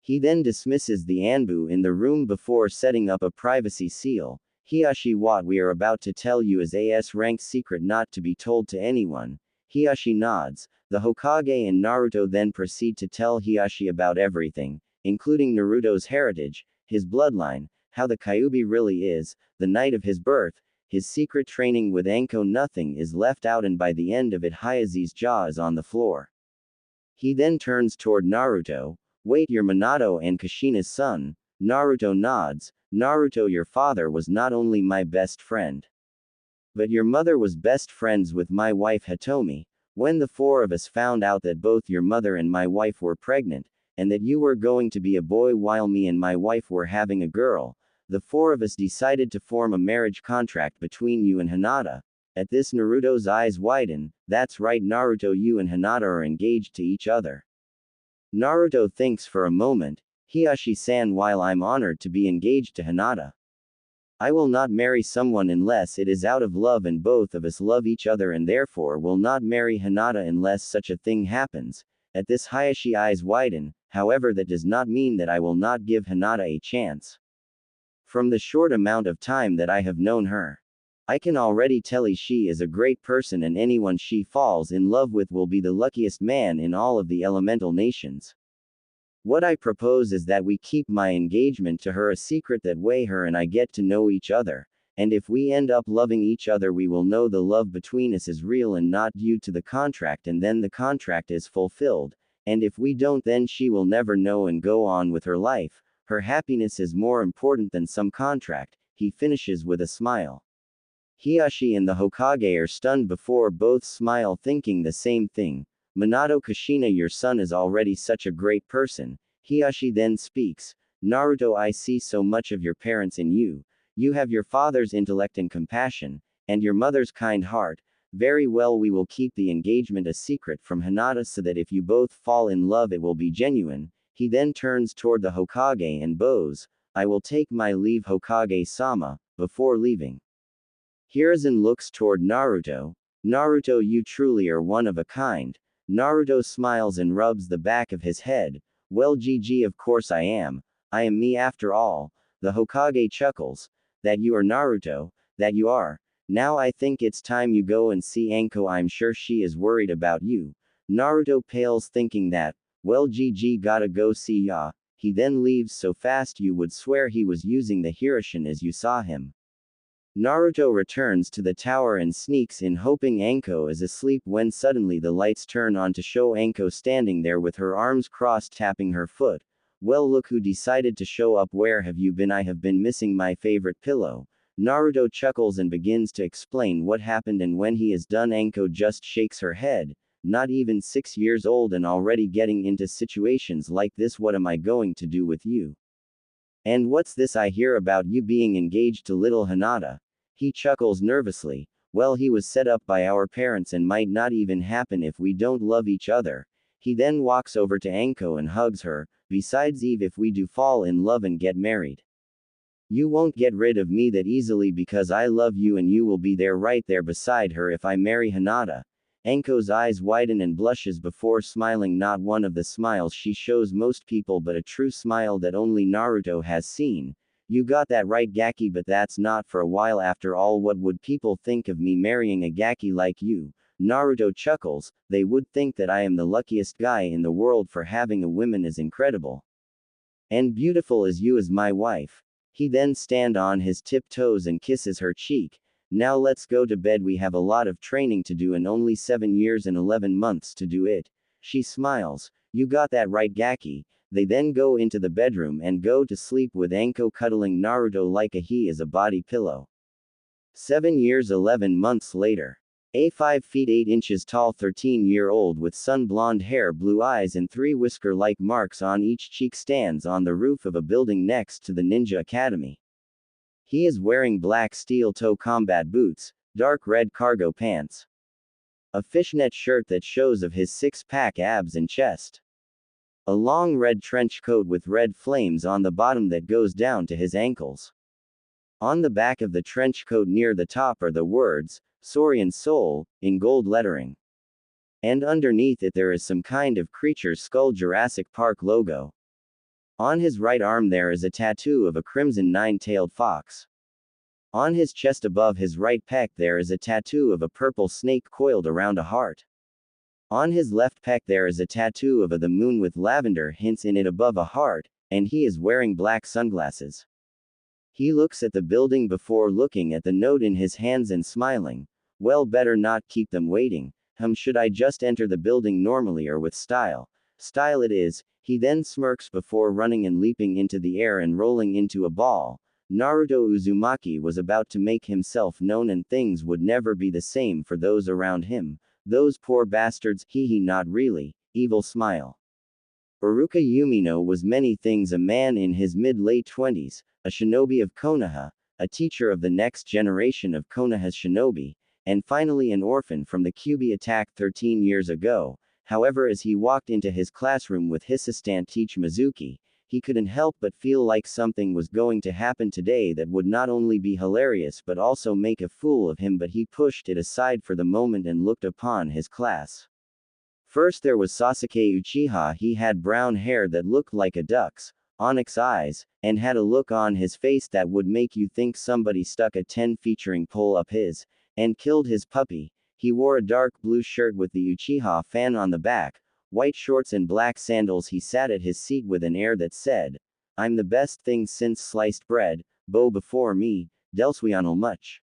Speaker 1: He then dismisses the Anbu in the room before setting up a privacy seal. Hiashi, what we are about to tell you is a S-rank secret not to be told to anyone. Hiashi nods. The Hokage and Naruto then proceed to tell Hiashi about everything, including Naruto's heritage, his bloodline, how the Kyuubi really is, the night of his birth, his secret training with Anko. Nothing is left out, and by the end of it Hayazi's jaw is on the floor. He then turns toward Naruto. Wait, you're Minato and Kushina's son? Naruto nods. Naruto, your father was not only my best friend, but your mother was best friends with my wife Hitomi. When the four of us found out that both your mother and my wife were pregnant, and that you were going to be a boy while me and my wife were having a girl, the four of us decided to form a marriage contract between you and Hinata. At this Naruto's eyes widen. That's right, Naruto, you and Hinata are engaged to each other. Naruto thinks for a moment. Hiashi-san, while I'm honored to be engaged to Hinata, I will not marry someone unless it is out of love, and both of us love each other and therefore will not marry Hinata unless such a thing happens. At this Hiashi eyes widen. However, that does not mean that I will not give Hinata a chance. From the short amount of time that I have known her, I can already tell she is a great person, and anyone she falls in love with will be the luckiest man in all of the elemental nations. What I propose is that we keep my engagement to her a secret, that way her and I get to know each other, and if we end up loving each other we will know the love between us is real and not due to the contract, and then the contract is fulfilled, and if we don't, then she will never know and go on with her life. Her happiness is more important than some contract. He finishes with a smile. Hiashi and the Hokage are stunned before both smile, thinking the same thing. Minato, Kushina, your son is already such a great person. Hiashi then speaks. Naruto, I see so much of your parents in you. You have your father's intellect and compassion, and your mother's kind heart. Very well, we will keep the engagement a secret from Hinata so that if you both fall in love it will be genuine. He then turns toward the Hokage and bows. I will take my leave, Hokage-sama. Before leaving, Hiruzen looks toward Naruto. Naruto, you truly are one of a kind. Naruto smiles and rubs the back of his head. Well GG, of course I am. I am me after all. The Hokage chuckles. That you are Naruto, that you are. Now I think it's time you go and see Anko, I'm sure she is worried about you. Naruto pales thinking that, well GG gotta go see ya. He then leaves so fast you would swear he was using the Hiroshina as you saw him. Naruto returns to the tower and sneaks in hoping Anko is asleep when suddenly the lights turn on to show Anko standing there with her arms crossed tapping her foot. Well look who decided to show up, where have you been? I have been missing my favorite pillow. Naruto chuckles and begins to explain what happened, and when he is done Anko just shakes her head. Not even 6 years old and already getting into situations like this, what am I going to do with you? And what's this I hear about you being engaged to little Hinata? He chuckles nervously. Well, he was set up by our parents and might not even happen if we don't love each other. He then walks over to Anko and hugs her. Besides, Eve, if we do fall in love and get married, you won't get rid of me that easily because I love you and you will be there right there beside her if I marry Hinata. Anko's eyes widen and blushes before smiling, not one of the smiles she shows most people but a true smile that only Naruto has seen. You got that right Gaki, but that's not for a while. After all, what would people think of me marrying a Gaki like you? Naruto chuckles. They would think that I am the luckiest guy in the world for having a woman as incredible and beautiful as you as my wife. He then stands on his tiptoes and kisses her cheek. Now let's go to bed, we have a lot of training to do and only 7 years and 11 months to do it. She smiles. You got that right Gaki. They then go into the bedroom and go to sleep with Anko cuddling Naruto like he is a body pillow. 7 years 11 months later. A 5 feet 8 inches tall 13-year-old with sun-blonde hair, blue eyes and 3 whisker-like marks on each cheek stands on the roof of a building next to the Ninja Academy. He is wearing black steel-toe combat boots, dark red cargo pants, a fishnet shirt that shows of his six-pack abs and chest, a long red trench coat with red flames on the bottom that goes down to his ankles. On the back of the trench coat near the top are the words, Saurian Soul, in gold lettering. And underneath it there is some kind of creature's skull, Jurassic Park logo. On his right arm there is a tattoo of a crimson nine-tailed fox. On his chest above his right pec there is a tattoo of a purple snake coiled around a heart. On his left pec there is a tattoo of the moon with lavender hints in it above a heart, and he is wearing black sunglasses. He looks at the building before looking at the note in his hands and smiling. Well, better not keep them waiting. Should I just enter the building normally or with style? Style it is. He then smirks before running and leaping into the air and rolling into a ball. Naruto Uzumaki was about to make himself known and things would never be the same for those around him. Those poor bastards, hee not really. Evil smile. Iruka Yumino was many things: a man in his mid-late 20s, a shinobi of Konoha, a teacher of the next generation of Konoha's shinobi, and finally an orphan from the Kyuubi attack 13 years ago. However, as he walked into his classroom with his assistant teacher Mizuki, he couldn't help but feel like something was going to happen today that would not only be hilarious but also make a fool of him, but he pushed it aside for the moment and looked upon his class. First there was Sasuke Uchiha. He had brown hair that looked like a duck's, onyx eyes, and had a look on his face that would make you think somebody stuck a 10 featuring pole up his and killed his puppy. He wore a dark blue shirt with the Uchiha fan on the back, white shorts and black sandals. He sat at his seat with an air that said, I'm the best thing since sliced bread, bow before me, Delsuianal much.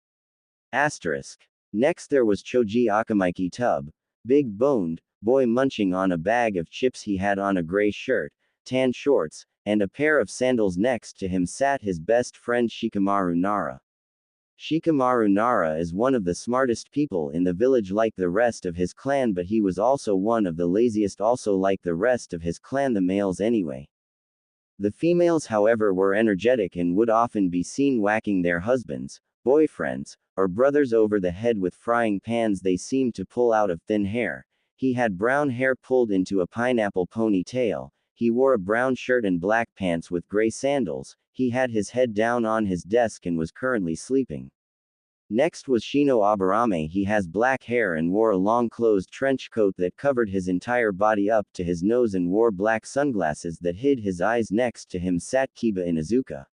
Speaker 1: Asterisk. Next there was Choji Akamaiki Tub, big boned boy munching on a bag of chips. He had on a gray shirt, tan shorts, and a pair of sandals. Next to him sat his best friend Shikamaru Nara. Shikamaru Nara is one of the smartest people in the village like the rest of his clan, but he was also one of the laziest, also like the rest of his clan, the males anyway. The females, however, were energetic and would often be seen whacking their husbands, boyfriends, or brothers over the head with frying pans they seemed to pull out of thin hair. He had brown hair pulled into a pineapple ponytail. He wore a brown shirt and black pants with gray sandals. He had his head down on his desk and was currently sleeping. Next was Shino Aburame. He has black hair and wore a long closed trench coat that covered his entire body up to his nose and wore black sunglasses that hid his eyes. Next to him sat Kiba Inuzuka.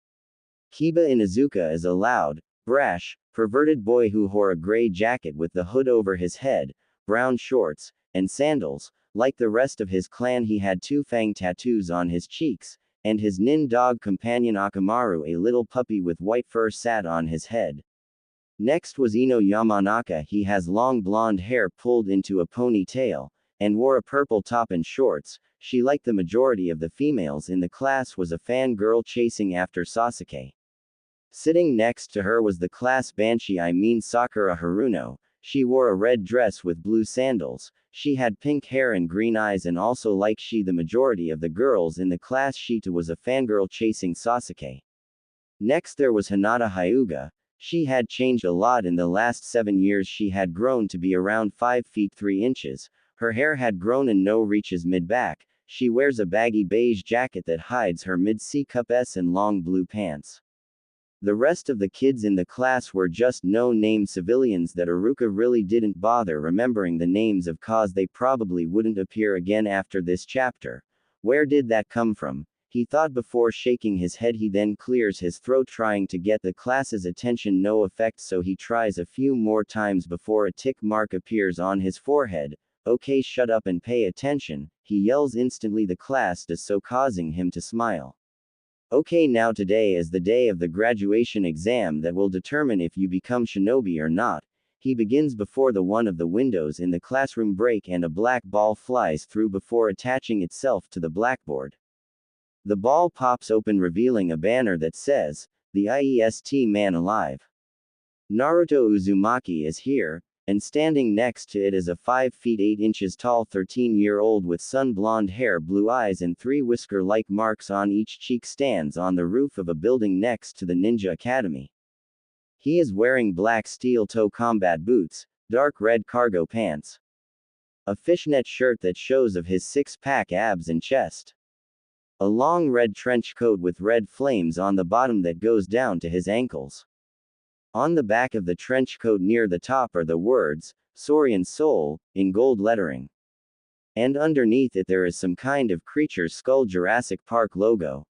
Speaker 1: Kiba Inuzuka is a loud, brash, perverted boy who wore a gray jacket with the hood over his head, brown shorts, and sandals. Like the rest of his clan, he had two fang tattoos on his cheeks, and his nin dog companion Akamaru, a little puppy with white fur, sat on his head. Next was Ino Yamanaka. He has long blonde hair pulled into a ponytail, and wore a purple top and shorts. She, like the majority of the females in the class, was a fangirl chasing after Sasuke. Sitting next to her was the class banshee, Sakura Haruno. She wore a red dress with blue sandals. She had pink hair and green eyes, and also, like the majority of the girls in the class, Shita was a fangirl chasing Sasuke. Next there was Hinata Hyuga. She had changed a lot in the last 7 years. She had grown to be around 5 feet 3 inches. Her hair had grown and no reaches mid-back. She wears a baggy beige jacket that hides her mid-C cup S and long blue pants. The rest of the kids in the class were just no-name civilians that Iruka really didn't bother remembering the names of, cause they probably wouldn't appear again after this chapter. Where did that come from? He thought before shaking his head. He then clears his throat, trying to get the class's attention. No effect, so he tries a few more times before a tick mark appears on his forehead. Okay, shut up and pay attention, he yells. Instantly the class does so, causing him to smile. Okay, now today is the day of the graduation exam that will determine if you become shinobi or not. He begins before the one of the windows in the classroom break, and a black ball flies through before attaching itself to the blackboard. The ball pops open, revealing a banner that says, "The IEST Man Alive." Naruto Uzumaki is here, and standing next to it is a 5 feet 8 inches tall 13-year-old with sun-blonde hair, blue eyes, and 3 whisker-like marks on each cheek. Stands on the roof of a building next to the Ninja Academy. He is wearing black steel-toe combat boots, dark red cargo pants, a fishnet shirt that shows of his six-pack abs and chest, a long red trench coat with red flames on the bottom that goes down to his ankles. On the back of the trench coat near the top are the words, "Saurian Soul," in gold lettering. And underneath it there is some kind of creature's skull, Jurassic Park logo.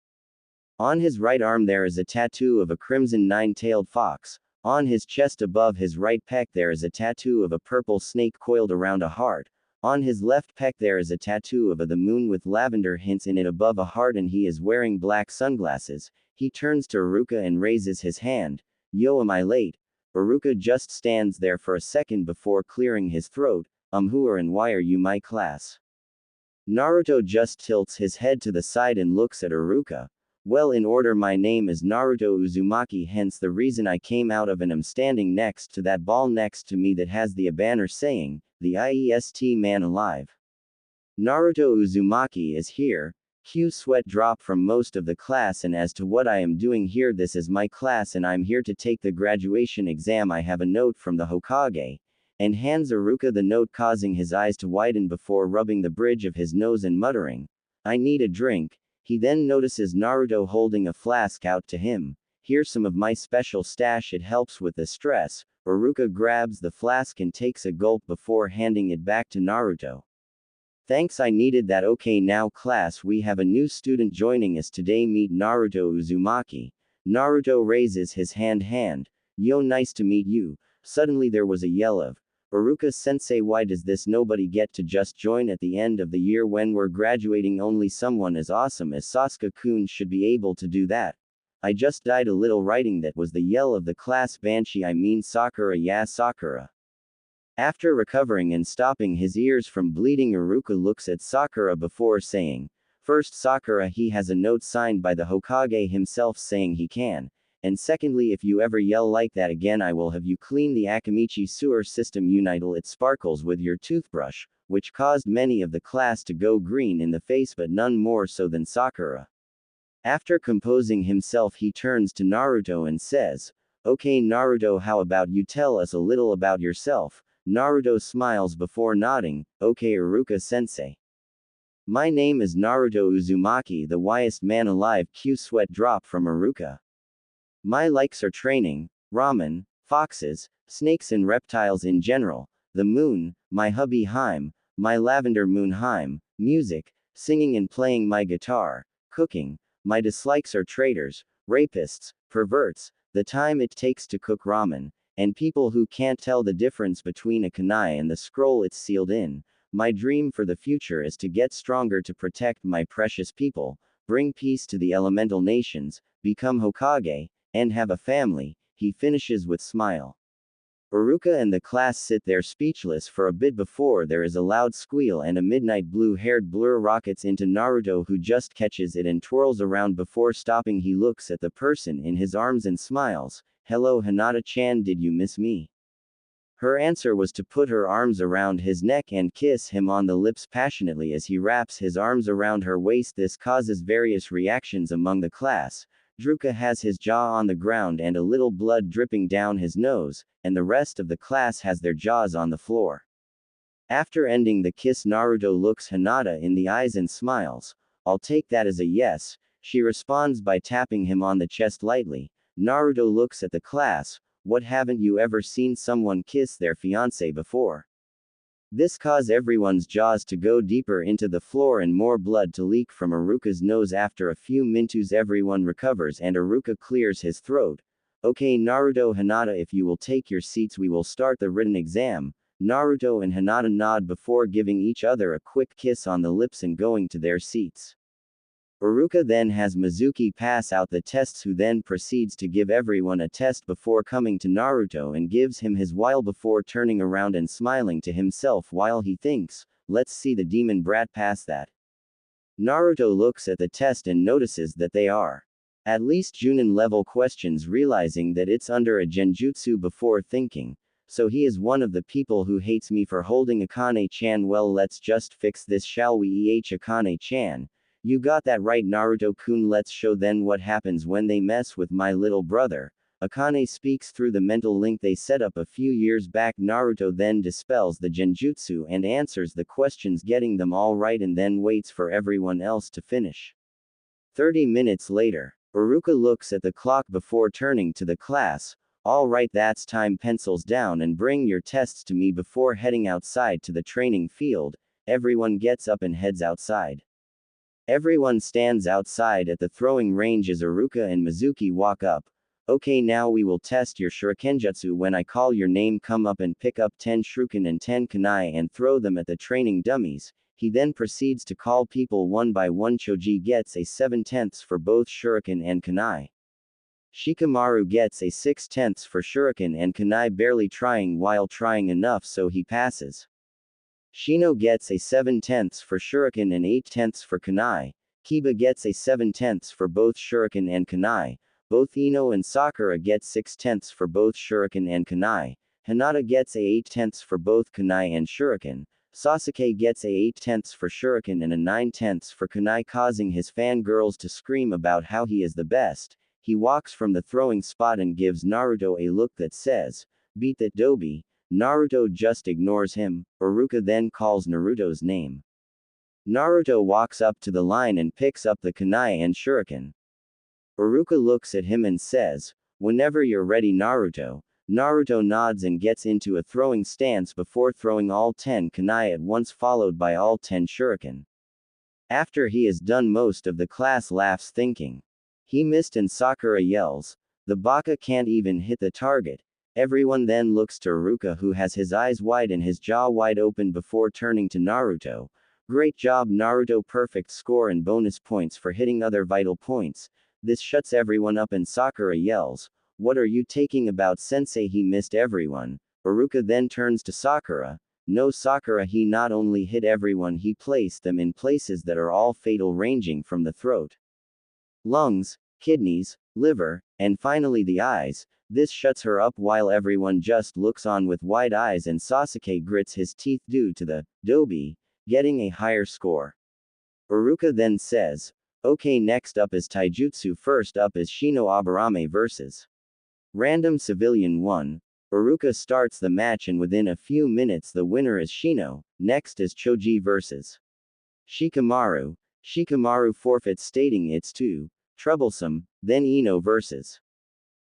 Speaker 1: On his right arm there is a tattoo of a crimson nine-tailed fox. On his chest above his right pec there is a tattoo of a purple snake coiled around a heart. On his left pec there is a tattoo of the moon with lavender hints in it above a heart, and he is wearing black sunglasses. He turns to Iruka and raises his hand. Yo, am I late? Iruka just stands there for a second before clearing his throat. Who are and why are you my class? Naruto just tilts his head to the side and looks at Iruka. Well, in order, my name is Naruto Uzumaki, hence the reason I came out of, and am standing next to that ball next to me that has the banner saying, "The IEST Man Alive." Naruto Uzumaki is here. Cue sweat drop from most of the class. And as to what I am doing here, this is my class and I'm here to take the graduation exam. I have a note from the Hokage, and hands Iruka the note, causing his eyes to widen before rubbing the bridge of his nose and muttering, "I need a drink." He then notices Naruto holding a flask out to him. "Here's some of my special stash, it helps with the stress." Iruka grabs the flask and takes a gulp before handing it back to Naruto. "Thanks, I needed that. Okay, now class, we have a new student joining us today. Meet Naruto Uzumaki." Naruto raises his hand. "Yo, nice to meet you." Suddenly there was a yell of, "Iruka-sensei, why does this nobody get to just join at the end of the year when we're graduating? Only someone as awesome as Sasuke-kun should be able to do that." "I just died a little writing that," was the yell of the class banshee. Sakura, yeah, Sakura. After recovering and stopping his ears from bleeding, Iruka looks at Sakura before saying, "First, Sakura, he has a note signed by the Hokage himself saying he can. And secondly, if you ever yell like that again, I will have you clean the Akamichi sewer system. Until it sparkles with your toothbrush," which caused many of the class to go green in the face, but none more so than Sakura. After composing himself, he turns to Naruto and says, "Okay, Naruto, how about you tell us a little about yourself?" Naruto smiles before nodding. "Okay, Iruka-sensei. My name is Naruto Uzumaki, the wiest man alive." Cue sweat drop from Iruka. "My likes are training, ramen, foxes, snakes and reptiles in general, the moon, my hubby Heim, my lavender moon Heim, music, singing and playing my guitar, cooking, my dislikes are traitors, rapists, perverts, the time it takes to cook ramen, and people who can't tell the difference between a kunai and the scroll it's sealed in. My dream for the future is to get stronger to protect my precious people, bring peace to the elemental nations, become Hokage, and have a family, he finishes with smile. Iruka and the class sit there speechless for a bit before there is a loud squeal and a midnight blue-haired blur rockets into Naruto, who just catches it and twirls around before stopping. He looks at the person in his arms and smiles. Hello Hinata-chan, did you miss me? Her answer was to put her arms around his neck and kiss him on the lips passionately as he wraps his arms around her waist. This causes various reactions among the class. Druka has his jaw on the ground and a little blood dripping down his nose, and the rest of the class has their jaws on the floor. After ending the kiss, Naruto looks Hinata in the eyes and smiles. I'll take that as a yes, she responds by tapping him on the chest lightly. Naruto looks at the class. What, haven't you ever seen someone kiss their fiancé before? This causes everyone's jaws to go deeper into the floor and more blood to leak from Iruka's nose. After a few minutes everyone recovers and Iruka clears his throat. Okay Naruto, Hinata, if you will take your seats we will start the written exam. Naruto and Hinata nod before giving each other a quick kiss on the lips and going to their seats. Iruka then has Mizuki pass out the tests, who then proceeds to give everyone a test before coming to Naruto and gives him his while before turning around and smiling to himself while he thinks, let's see the demon brat pass that. Naruto looks at the test and notices that they are at least Junin level questions, realizing that it's under a genjutsu before thinking, so he is one of the people who hates me for holding Akane-chan. Well, let's just fix this, shall we? Akane-chan. You got that right Naruto-kun, let's show then what happens when they mess with my little brother. Akane speaks through the mental link they set up a few years back. Naruto then dispels the genjutsu and answers the questions, getting them all right, and then waits for everyone else to finish. 30 minutes later, Iruka looks at the clock before turning to the class. All right, that's time, pencils down and bring your tests to me before heading outside to the training field. Everyone gets up and heads outside. Everyone stands outside at the throwing range as Iruka and Mizuki walk up. Okay, now we will test your shurikenjutsu. When I call your name, come up and pick up 10 shuriken and 10 kunai and throw them at the training dummies. He then proceeds to call people one by one. Choji gets a 7/10 for both shuriken and kunai. Shikamaru gets a 6/10 for shuriken and kunai, barely trying while trying enough so he passes. Shino gets a 7/10 for shuriken and 8/10 for kunai. Kiba gets a 7/10 for both shuriken and kunai. Both Ino and Sakura get 6/10 for both shuriken and kunai. Hinata gets a 8/10 for both kunai and shuriken. Sasuke gets a 8/10 for shuriken and a 9/10 for kunai, causing his fangirls to scream about how he is the best. He walks from the throwing spot and gives Naruto a look that says, beat that doby. Naruto just ignores him. Iruka then calls Naruto's name. Naruto walks up to the line and picks up the kunai and shuriken. Iruka looks at him and says, whenever you're ready Naruto. Naruto nods and gets into a throwing stance before throwing all 10 kunai at once, followed by all 10 shuriken. After he is done, most of the class laughs, thinking he missed, and Sakura yells, the baka can't even hit the target. Everyone then looks to Iruka, who has his eyes wide and his jaw wide open before turning to Naruto. Great job Naruto, perfect score and bonus points for hitting other vital points. This shuts everyone up and Sakura yells, what are you taking about, sensei? He missed everyone. Iruka then turns to Sakura. No Sakura, he not only hit everyone, he placed them in places that are all fatal, ranging from the throat, lungs, kidneys, liver, and finally the eyes. This shuts her up while everyone just looks on with wide eyes, and Sasuke grits his teeth due to the doby getting a higher score. Iruka then says, okay, next up is taijutsu. First up is Shino Aburame vs. Random Civilian 1. Iruka starts the match and within a few minutes the winner is Shino. Next is Choji vs. Shikamaru. Shikamaru forfeits, stating it's too troublesome. Then Ino vs.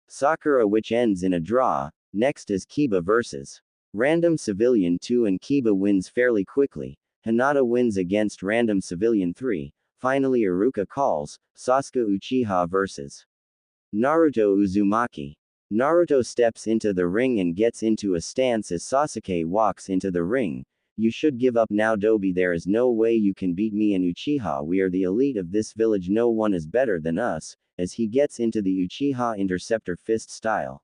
Speaker 1: Sakura, which ends in a draw. Next is Kiba vs. Random Civilian 2 and Kiba wins fairly quickly. Hinata wins against Random Civilian 3. Finally Iruka calls, Sasuke Uchiha vs. Naruto Uzumaki. Naruto steps into the ring and gets into a stance as Sasuke walks into the ring. You should give up now, Dobi. There is no way you can beat me and Uchiha. We are the elite of this village. No one is better than us, as he gets into the Uchiha Interceptor fist style.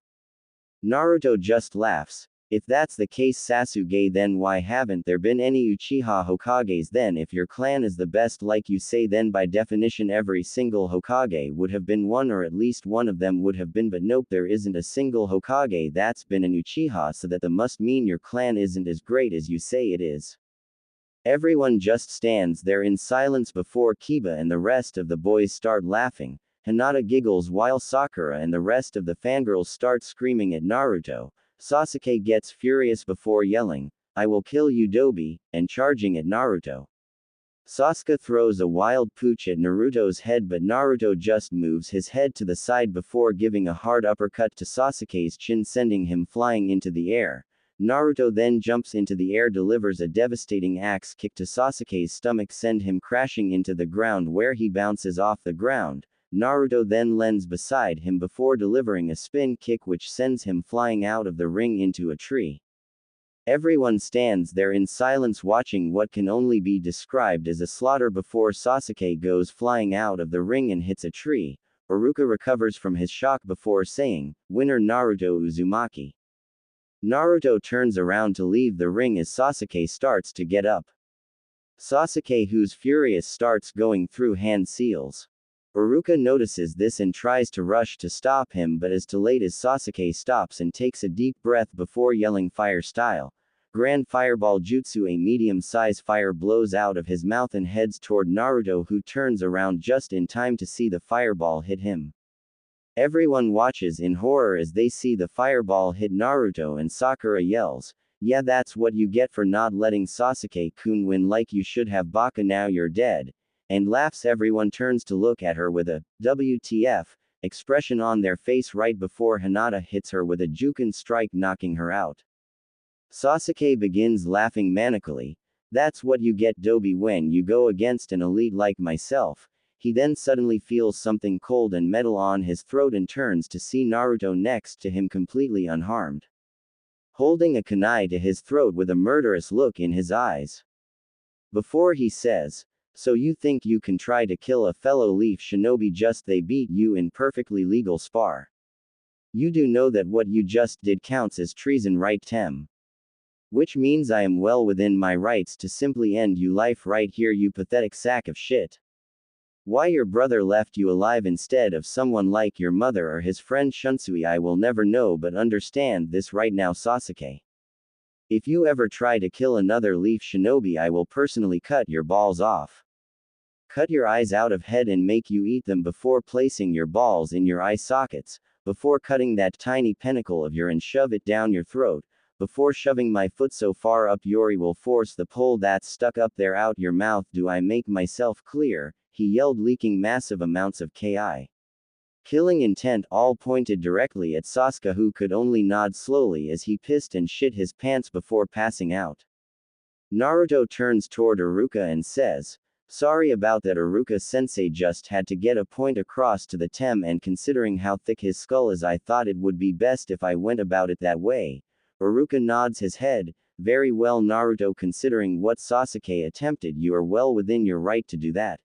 Speaker 1: Naruto just laughs. If that's the case, Sasuke, then why haven't there been any Uchiha Hokages then? If your clan is the best like you say, then by definition every single Hokage would have been one, or at least one of them would have been, but nope, there isn't a single Hokage that's been an Uchiha, so that must mean your clan isn't as great as you say it is. Everyone just stands there in silence before Kiba and the rest of the boys start laughing. Hinata giggles while Sakura and the rest of the fangirls start screaming at Naruto. Sasuke gets furious before yelling, "I will kill you, Dobi," and charging at Naruto. Sasuke throws a wild pooch at Naruto's head, but Naruto just moves his head to the side before giving a hard uppercut to Sasuke's chin, sending him flying into the air. Naruto then jumps into the air, delivers a devastating axe kick to Sasuke's stomach, send him crashing into the ground where he bounces off the ground. Naruto then lands beside him before delivering a spin kick which sends him flying out of the ring into a tree. Everyone stands there in silence watching what can only be described as a slaughter before Sasuke goes flying out of the ring and hits a tree. Iruka recovers from his shock before saying, "Winner Naruto Uzumaki." Naruto turns around to leave the ring as Sasuke starts to get up. Sasuke, who's furious, starts going through hand seals. Iruka notices this and tries to rush to stop him, but is too late as Sasuke stops and takes a deep breath before yelling fire style. Grand Fireball Jutsu. A medium-size fire blows out of his mouth and heads toward Naruto, who turns around just in time to see the fireball hit him. Everyone watches in horror as they see the fireball hit Naruto, and Sakura yells, "Yeah, that's what you get for not letting Sasuke-kun win, like you should have, Baka, now you're dead," and laughs. Everyone turns to look at her with a "WTF" expression on their face right before Hinata hits her with a Juken strike, knocking her out. Sasuke begins laughing manically. "That's what you get, Dobi, when you go against an elite like myself." He then suddenly feels something cold and metal on his throat and turns to see Naruto next to him, completely unharmed, holding a kunai to his throat with a murderous look in his eyes. Before he says, "So you think you can try to kill a fellow Leaf Shinobi just they beat you in perfectly legal spar? You do know that what you just did counts as treason, right, Tem? Which means I am well within my rights to simply end you life right here, you pathetic sack of shit. Why your brother left you alive instead of someone like your mother or his friend Shunsui, I will never know, but understand this right now, Sasuke. If you ever try to kill another Leaf Shinobi, I will personally cut your balls off. Cut your eyes out of head and make you eat them before placing your balls in your eye sockets, before cutting that tiny pentacle of yours and shove it down your throat, before shoving my foot so far up your will force the pole that's stuck up there out your mouth. Do I make myself clear?" he yelled, leaking massive amounts of ki. Killing intent, all pointed directly at Sasuke, who could only nod slowly as he pissed and shit his pants before passing out. Naruto turns toward Iruka and says, "Sorry about that, Iruka-sensei, just had to get a point across to the Tem, and considering how thick his skull is, I thought it would be best if I went about it that way." Iruka nods his head. "Very well, Naruto, considering what Sasuke attempted, you are well within your right to do that.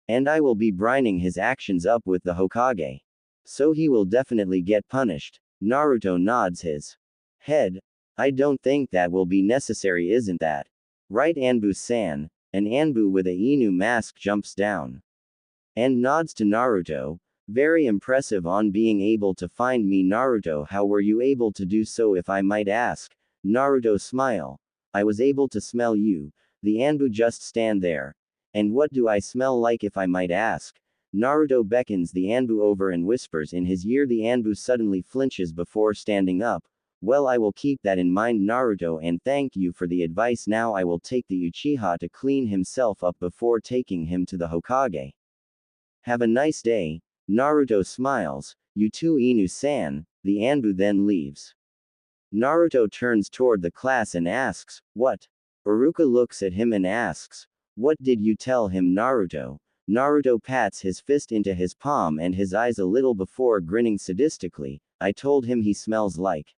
Speaker 1: And I will be brining his actions up with the Hokage. So he will definitely get punished." Naruto nods his head. "I don't think that will be necessary, isn't that right, Anbu-san?" An Anbu with a Inu mask jumps down and nods to Naruto. "Very impressive on being able to find me, Naruto. How were you able to do so, if I might ask?" Naruto smile. "I was able to smell you." The Anbu just stand there. "And what do I smell like, if I might ask?" Naruto beckons the Anbu over and whispers in his ear. The Anbu suddenly flinches before standing up. "Well, I will keep that in mind, Naruto, and thank you for the advice. Now I will take the Uchiha to clean himself up before taking him to the Hokage. Have a nice day." Naruto smiles. "You too, Inu-san." The Anbu then leaves. Naruto turns toward the class and asks, "What?" Iruka looks at him and asks, "What did you tell him, Naruto?" Naruto pats his fist into his palm and his eyes a little before grinning sadistically. "I told him he smells like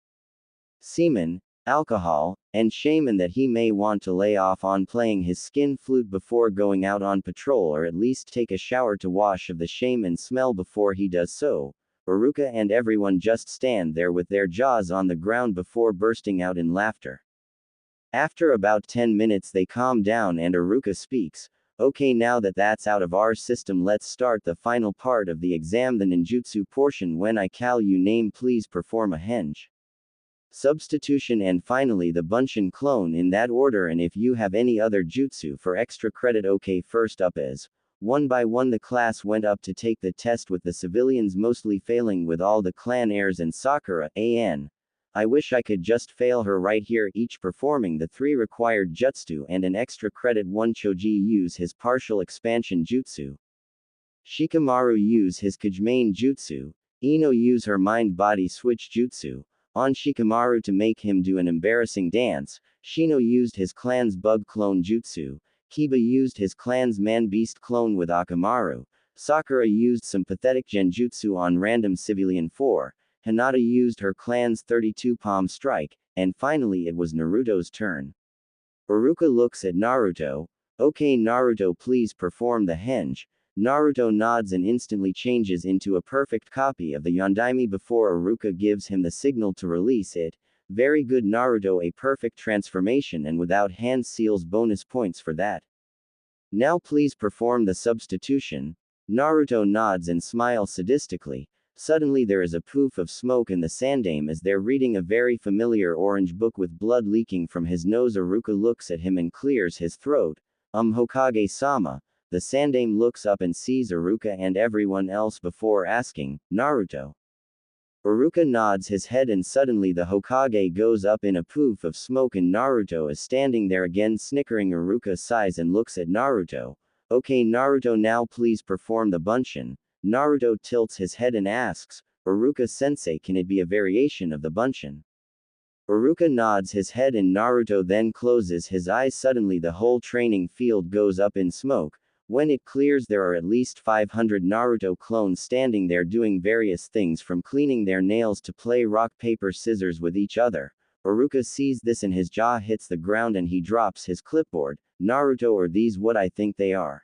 Speaker 1: semen, alcohol, and shame, and that he may want to lay off on playing his skin flute before going out on patrol, or at least take a shower to wash of the shame and smell before he does so." Iruka and everyone just stand there with their jaws on the ground before bursting out in laughter. After about 10 minutes they calm down and Iruka speaks. "Okay, now that that's out of our system, let's start the final part of the exam, the ninjutsu portion. When I call you name, please perform a henge, substitution, and finally the Bunshin clone, in that order, and if you have any other jutsu for extra credit." Okay, first up is, one by one the class went up to take the test, with the civilians mostly failing, with all the clan heirs and Sakura, I wish I could just fail her right here, each performing the 3 required jutsu and an extra credit. 1 Choji use his partial expansion jutsu. Shikamaru use his Kajimane jutsu. Ino use her mind-body switch jutsu on Shikamaru to make him do an embarrassing dance. Shino used his clan's bug clone jutsu. Kiba used his clan's man-beast clone with Akamaru. Sakura used some pathetic genjutsu on random civilian 4. Hinata used her clan's 32 palm strike, and finally it was Naruto's turn. Iruka looks at Naruto. "Okay, Naruto, please perform the henge." Naruto nods and instantly changes into a perfect copy of the Yondaime before Iruka gives him the signal to release it. "Very good, Naruto, a perfect transformation, and without hand seals, bonus points for that. Now please perform the substitution." Naruto nods and smiles sadistically. Suddenly there is a poof of smoke in the sandame as they're reading a very familiar orange book with blood leaking from his nose. Iruka looks at him and clears his throat. Hokage-sama." The sandame looks up and sees Iruka and everyone else before asking, "Naruto?" Iruka nods his head and suddenly the Hokage goes up in a poof of smoke and Naruto is standing there again snickering. Iruka sighs and looks at Naruto. "Okay, Naruto, now please perform the Bunshin." Naruto tilts his head and asks, "Iruka-sensei, can it be a variation of the Bunshin?" Iruka nods his head and Naruto then closes his eyes. Suddenly the whole training field goes up in smoke. When it clears, there are at least 500 Naruto clones standing there doing various things, from cleaning their nails to play rock paper scissors with each other. Iruka sees this and his jaw hits the ground and he drops his clipboard. "Naruto, are these what I think they are?"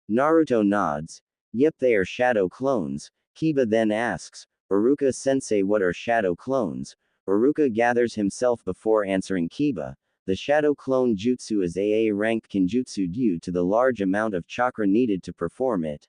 Speaker 1: Naruto nods. "Yep, they are shadow clones." Kiba then asks, "Iruka-sensei, what are shadow clones?" Iruka gathers himself before answering Kiba. "The shadow clone jutsu is AA ranked kinjutsu due to the large amount of chakra needed to perform it.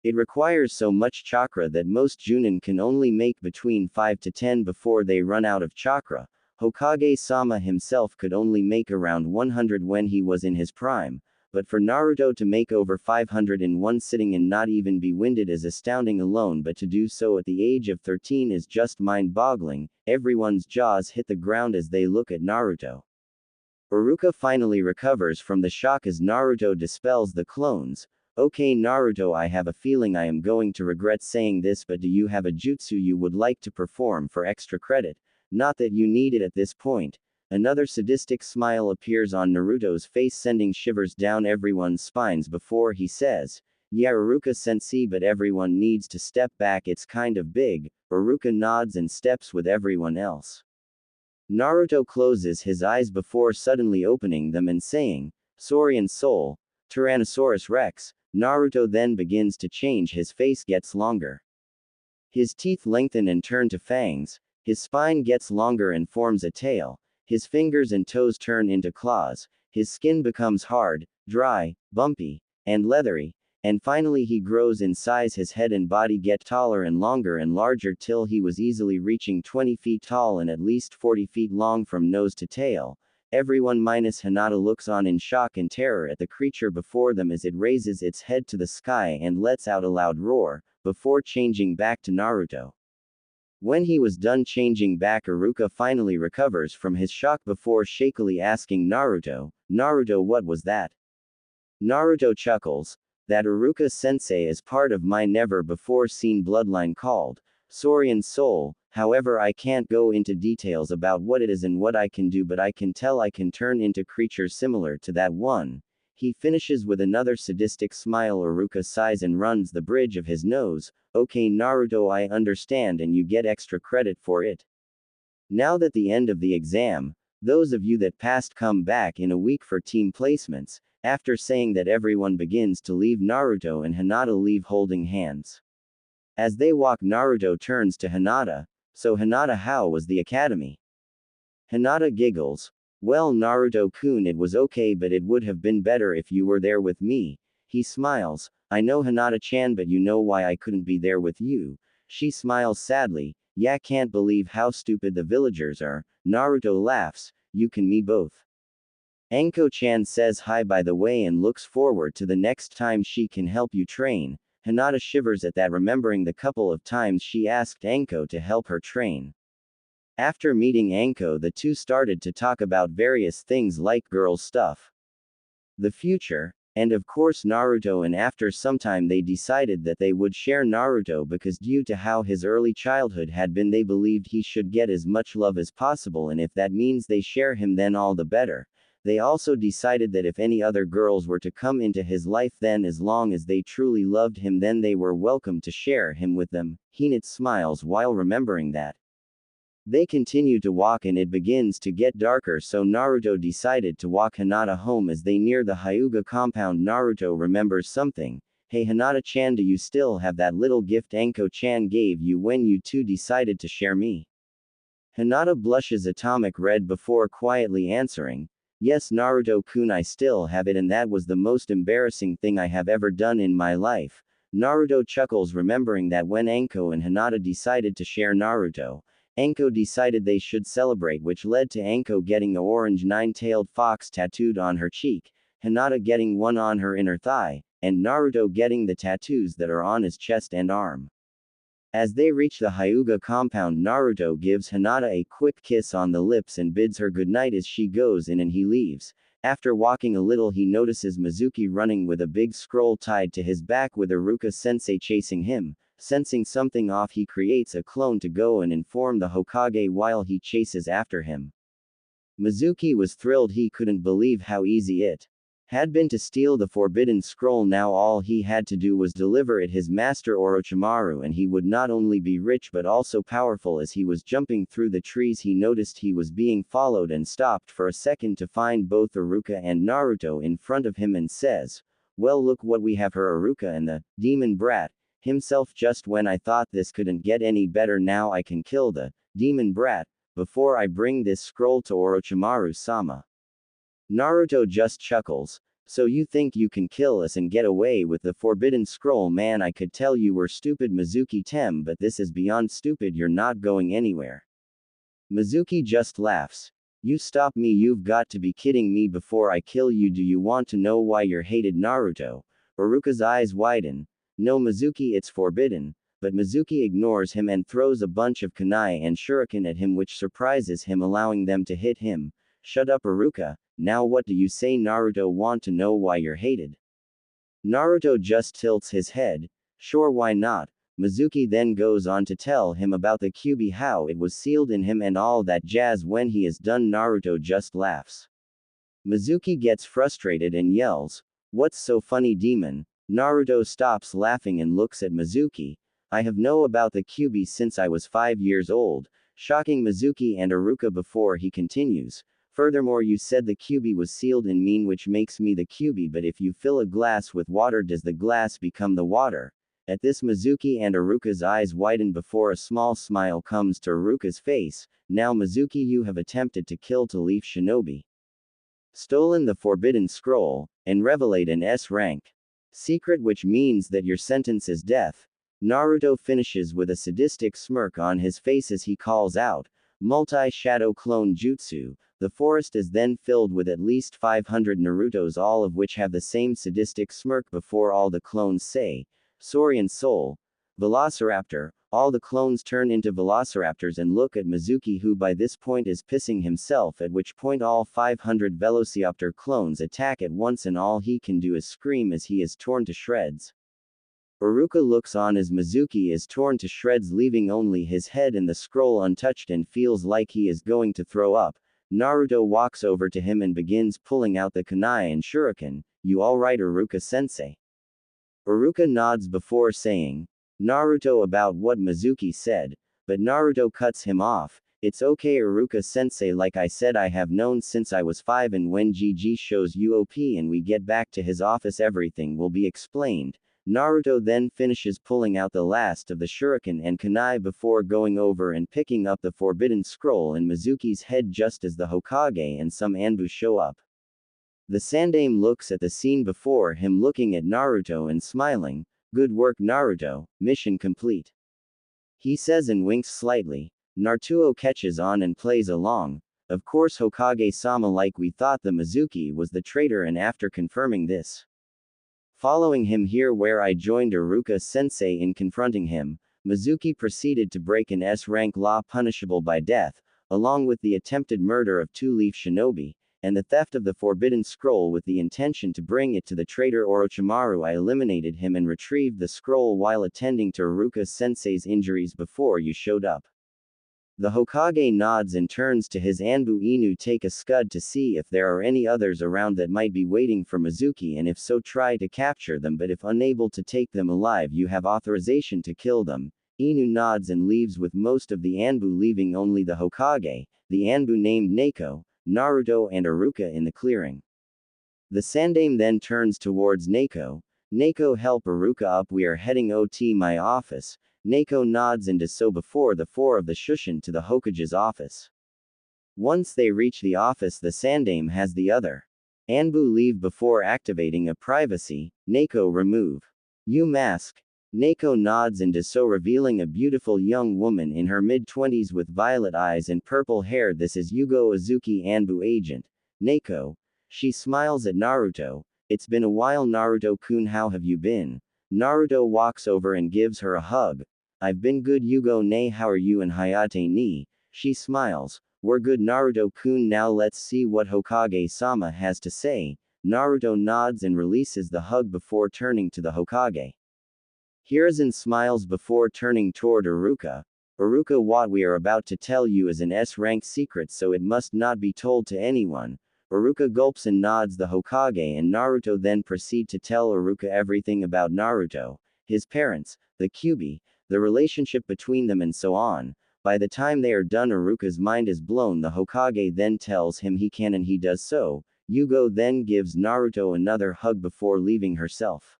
Speaker 1: It requires so much chakra that most Junin can only make between 5 to 10 before they run out of chakra. Hokage-sama himself could only make around 100 when he was in his prime. But for Naruto to make over 500 in one sitting and not even be winded is astounding alone, but to do so at the age of 13 is just mind-boggling." Everyone's jaws hit the ground as they look at Naruto. Iruka finally recovers from the shock as Naruto dispels the clones. "Okay, Naruto, I have a feeling I am going to regret saying this, but do you have a jutsu you would like to perform for extra credit? Not that you need it at this point." Another sadistic smile appears on Naruto's face, sending shivers down everyone's spines before he says, "Yeah, Iruka-sensei, but everyone needs to step back, it's kind of big." Iruka nods and steps with everyone else. Naruto closes his eyes before suddenly opening them and saying, "Saurian Soul, Tyrannosaurus Rex." Naruto then begins to change, his face gets longer. His teeth lengthen and turn to fangs, his spine gets longer and forms a tail. His fingers and toes turn into claws, his skin becomes hard, dry, bumpy, and leathery, and finally he grows in size. His head and body get taller and longer and larger till he was easily reaching 20 feet tall and at least 40 feet long from nose to tail. Everyone minus Hinata looks on in shock and terror at the creature before them as it raises its head to the sky and lets out a loud roar, before changing back to Naruto. When he was done changing back, Iruka finally recovers from his shock before shakily asking Naruto, "Naruto, what was that?" Naruto chuckles. "That Iruka-sensei is part of my never-before-seen bloodline called Saurian Soul, However, I can't go into details about what it is and what I can do, but I can tell I can turn into creatures similar to that one. He finishes with another sadistic smile. Iruka sighs and runs the bridge of his nose. Okay, Naruto, I understand, and you get extra credit for it. Now that the end of the exam, those of you that passed come back in a week for team placements. After saying that, everyone begins to leave. Naruto and Hinata leave holding hands. As they walk, Naruto turns to Hinata. So Hinata, how was the academy? Hinata giggles. Well, Naruto-kun, it was okay, but it would have been better if you were there with me. He smiles. I know, Hinata-chan, but you know why I couldn't be there with you. She smiles sadly. Yeah, can't believe how stupid the villagers are. Naruto laughs. You can me both. Anko-chan says hi by the way and looks forward to the next time she can help you train. Hinata shivers at that, remembering the couple of times she asked Anko to help her train. After meeting Anko, the two started to talk about various things like girl stuff, the future, and of course Naruto, and after some time they decided that they would share Naruto because due to how his early childhood had been, they believed he should get as much love as possible, and if that means they share him, then all the better. They also decided that if any other girls were to come into his life, then as long as they truly loved him, then they were welcome to share him with them. Hinata smiles while remembering that. They continue to walk and it begins to get darker, so Naruto decided to walk Hinata home. As they near the Hyuga compound, Naruto remembers something. Hey Hinata-chan, do you still have that little gift Anko-chan gave you when you two decided to share me? Hinata blushes atomic red before quietly answering. Yes, Naruto-kun, I still have it, and that was the most embarrassing thing I have ever done in my life. Naruto chuckles, remembering that when Anko and Hinata decided to share Naruto, Anko decided they should celebrate, which led to Anko getting a orange nine-tailed fox tattooed on her cheek, Hinata getting one on her inner thigh, and Naruto getting the tattoos that are on his chest and arm. As they reach the Hyuga compound, Naruto gives Hinata a quick kiss on the lips and bids her goodnight as she goes in and he leaves. After walking a little, he notices Mizuki running with a big scroll tied to his back with Iruka-sensei chasing him. Sensing something off, he creates a clone to go and inform the Hokage while he chases after him. Mizuki was thrilled. He couldn't believe how easy it had been to steal the forbidden scroll. Now all he had to do was deliver it his master Orochimaru, and he would not only be rich but also powerful. As he was jumping through the trees, he noticed he was being followed and stopped for a second to find both Iruka and Naruto in front of him and says, well, look what we have here. Iruka and the demon brat himself. Just when I thought this couldn't get any better, now I can kill the demon brat before I bring this scroll to Orochimaru-sama. Naruto just chuckles. So you think you can kill us and get away with the forbidden scroll? Man, I could tell you were stupid, Mizuki-tem, but this is beyond stupid. You're not going anywhere. Mizuki just laughs. You stop me, you've got to be kidding me. Before I kill you, do you want to know why you're hated? Naruto. Iruka's eyes widen. No, Mizuki, it's forbidden. But Mizuki ignores him and throws a bunch of kunai and shuriken at him, which surprises him, allowing them to hit him. Shut up, Iruka. Now what do you say? Naruto, want to know why you're hated? Naruto just tilts his head. Sure, why not? Mizuki then goes on to tell him about the Kyuubi, how it was sealed in him and all that jazz. When he is done, Naruto just laughs. Mizuki gets frustrated and yells, what's so funny, demon? Naruto stops laughing and looks at Mizuki. I have known about the Kyuubi since I was 5 years old, shocking Mizuki and Iruka before he continues. Furthermore, you said the Kyuubi was sealed in mean, which makes me the Kyuubi, but if you fill a glass with water, does the glass become the water? At this, Mizuki and Iruka's eyes widen before a small smile comes to Iruka's face. Now Mizuki, you have attempted to kill to Leaf Shinobi, stolen the forbidden scroll, and revelate an S rank secret, which means that your sentence is death. Naruto finishes with a sadistic smirk on his face as he calls out, multi-shadow clone jutsu. The forest is then filled with at least 500 Narutos, all of which have the same sadistic smirk before all the clones say, Saurian Soul, Velociraptor. All the clones turn into Velociraptors and look at Mizuki, who by this point is pissing himself, at which point all 500 Velociraptor clones attack at once and all he can do is scream as he is torn to shreds. Iruka looks on as Mizuki is torn to shreds, leaving only his head and the scroll untouched, and feels like he is going to throw up. Naruto walks over to him and begins pulling out the kunai and shuriken. You alright, Iruka-sensei? Iruka nods before saying, Naruto, about what Mizuki said, but Naruto cuts him off. It's okay, Iruka-sensei, like I said, I have known since I was 5, and when GG shows UOP and we get back to his office everything will be explained. Naruto then finishes pulling out the last of the shuriken and kunai before going over and picking up the forbidden scroll in Mizuki's head just as the Hokage and some Anbu show up. The Sandaime looks at the scene before him, looking at Naruto and smiling. Good work, Naruto, mission complete, he says and winks slightly. Naruto catches on and plays along. Of course, Hokage-sama, like we thought the Mizuki was the traitor, and after confirming this, following him here where I joined Iruka-sensei in confronting him, Mizuki proceeded to break an S-rank law punishable by death, along with the attempted murder of two-leaf shinobi, and the theft of the forbidden scroll with the intention to bring it to the traitor Orochimaru. I eliminated him and retrieved the scroll while attending to Iruka-sensei's injuries before you showed up. The Hokage nods and turns to his Anbu Inu. Take a scud to see if there are any others around that might be waiting for Mizuki, and if so, try to capture them, but if unable to take them alive, you have authorization to kill them. Inu nods and leaves with most of the Anbu, leaving only the Hokage, the Anbu named Neko, Naruto and Iruka in the clearing. The Sandaime then turns towards Neko. Neko, help Iruka up, we are heading OT my office. Neko nods and does so before the four of the Shushin to the Hokage's office. Once they reach the office, the Sandaime has the other Anbu leave before activating a privacy. Neko, remove you mask. Neko nods and does so, revealing a beautiful young woman in her mid-20s with violet eyes and purple hair. This is Yugo Azuki, Anbu agent. Neko. She smiles at Naruto. It's been a while, Naruto-kun, how have you been? Naruto walks over and gives her a hug. I've been good, Yugo ne, how are you and Hayate ni? She smiles. We're good, Naruto-kun, now let's see what Hokage-sama has to say. Naruto nods and releases the hug before turning to the Hokage. Hiruzen smiles before turning toward Iruka. Iruka, what we are about to tell you is an S-rank secret, so it must not be told to anyone. Iruka gulps and nods the Hokage, and Naruto then proceed to tell Iruka everything about Naruto, his parents, the Kyuubi, the relationship between them, and so on. By the time they are done, Iruka's mind is blown. The Hokage then tells him he can, and he does so. Yugo then gives Naruto another hug before leaving herself.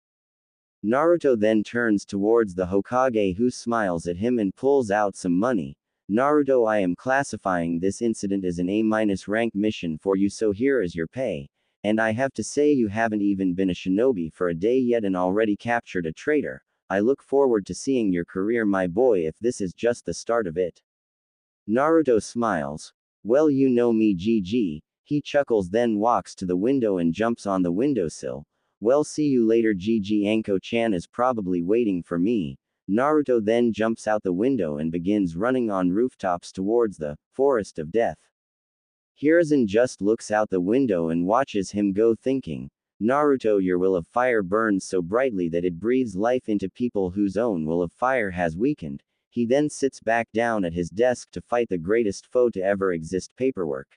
Speaker 1: Naruto then turns towards the Hokage, who smiles at him and pulls out some money. Naruto, I am classifying this incident as an A- rank mission for you, so here is your pay. And I have to say, you haven't even been a shinobi for a day yet and already captured a traitor. I look forward to seeing your career, my boy, if this is just the start of it. Naruto smiles. Well, you know me, GG. He chuckles, then walks to the window and jumps on the windowsill. Well, see you later, GG. Anko-chan is probably waiting for me. Naruto then jumps out the window and begins running on rooftops towards the forest of death. Hiruzen just looks out the window and watches him go, thinking, Naruto, your will of fire burns so brightly that it breathes life into people whose own will of fire has weakened. He then sits back down at his desk to fight the greatest foe to ever exist, paperwork.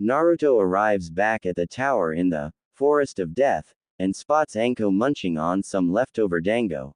Speaker 1: Naruto arrives back at the tower in the forest of death and spots Anko munching on some leftover dango.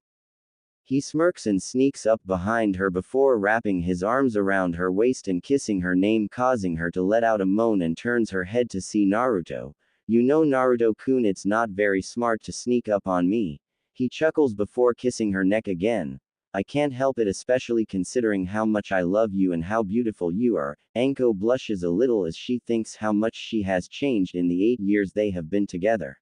Speaker 1: He smirks and sneaks up behind her before wrapping his arms around her waist and kissing her name, causing her to let out a moan, and turns her head to see Naruto. You know, Naruto-kun, it's not very smart to sneak up on me. He chuckles before kissing her neck again. I can't help it, especially considering how much I love you and how beautiful you are. Anko blushes a little as she thinks how much she has changed in the 8 years they have been together.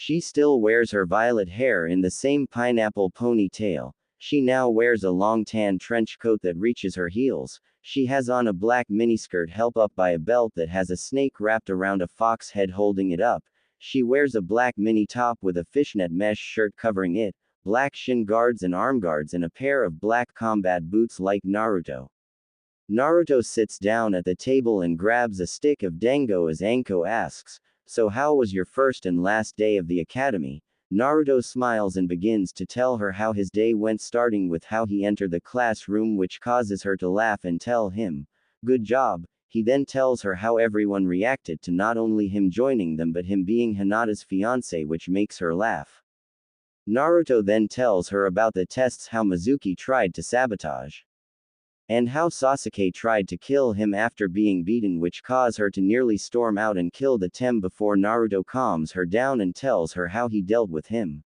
Speaker 1: She still wears her violet hair in the same pineapple ponytail. She now wears a long tan trench coat that reaches her heels. She has on a black miniskirt held up by a belt that has a snake wrapped around a fox head holding it up. She wears a black mini top with a fishnet mesh shirt covering it, black shin guards and arm guards, and a pair of black combat boots like Naruto. Naruto sits down at the table and grabs a stick of dango as Anko asks, so how was your first and last day of the academy? Naruto smiles and begins to tell her how his day went, starting with how he entered the classroom, which causes her to laugh and tell him, "Good job." He then tells her how everyone reacted to not only him joining them but him being Hinata's fiancé, which makes her laugh. Naruto then tells her about the tests, how Mizuki tried to sabotage, and how Sasuke tried to kill him after being beaten, which caused her to nearly storm out and kill the Tem before Naruto calms her down and tells her how he dealt with him.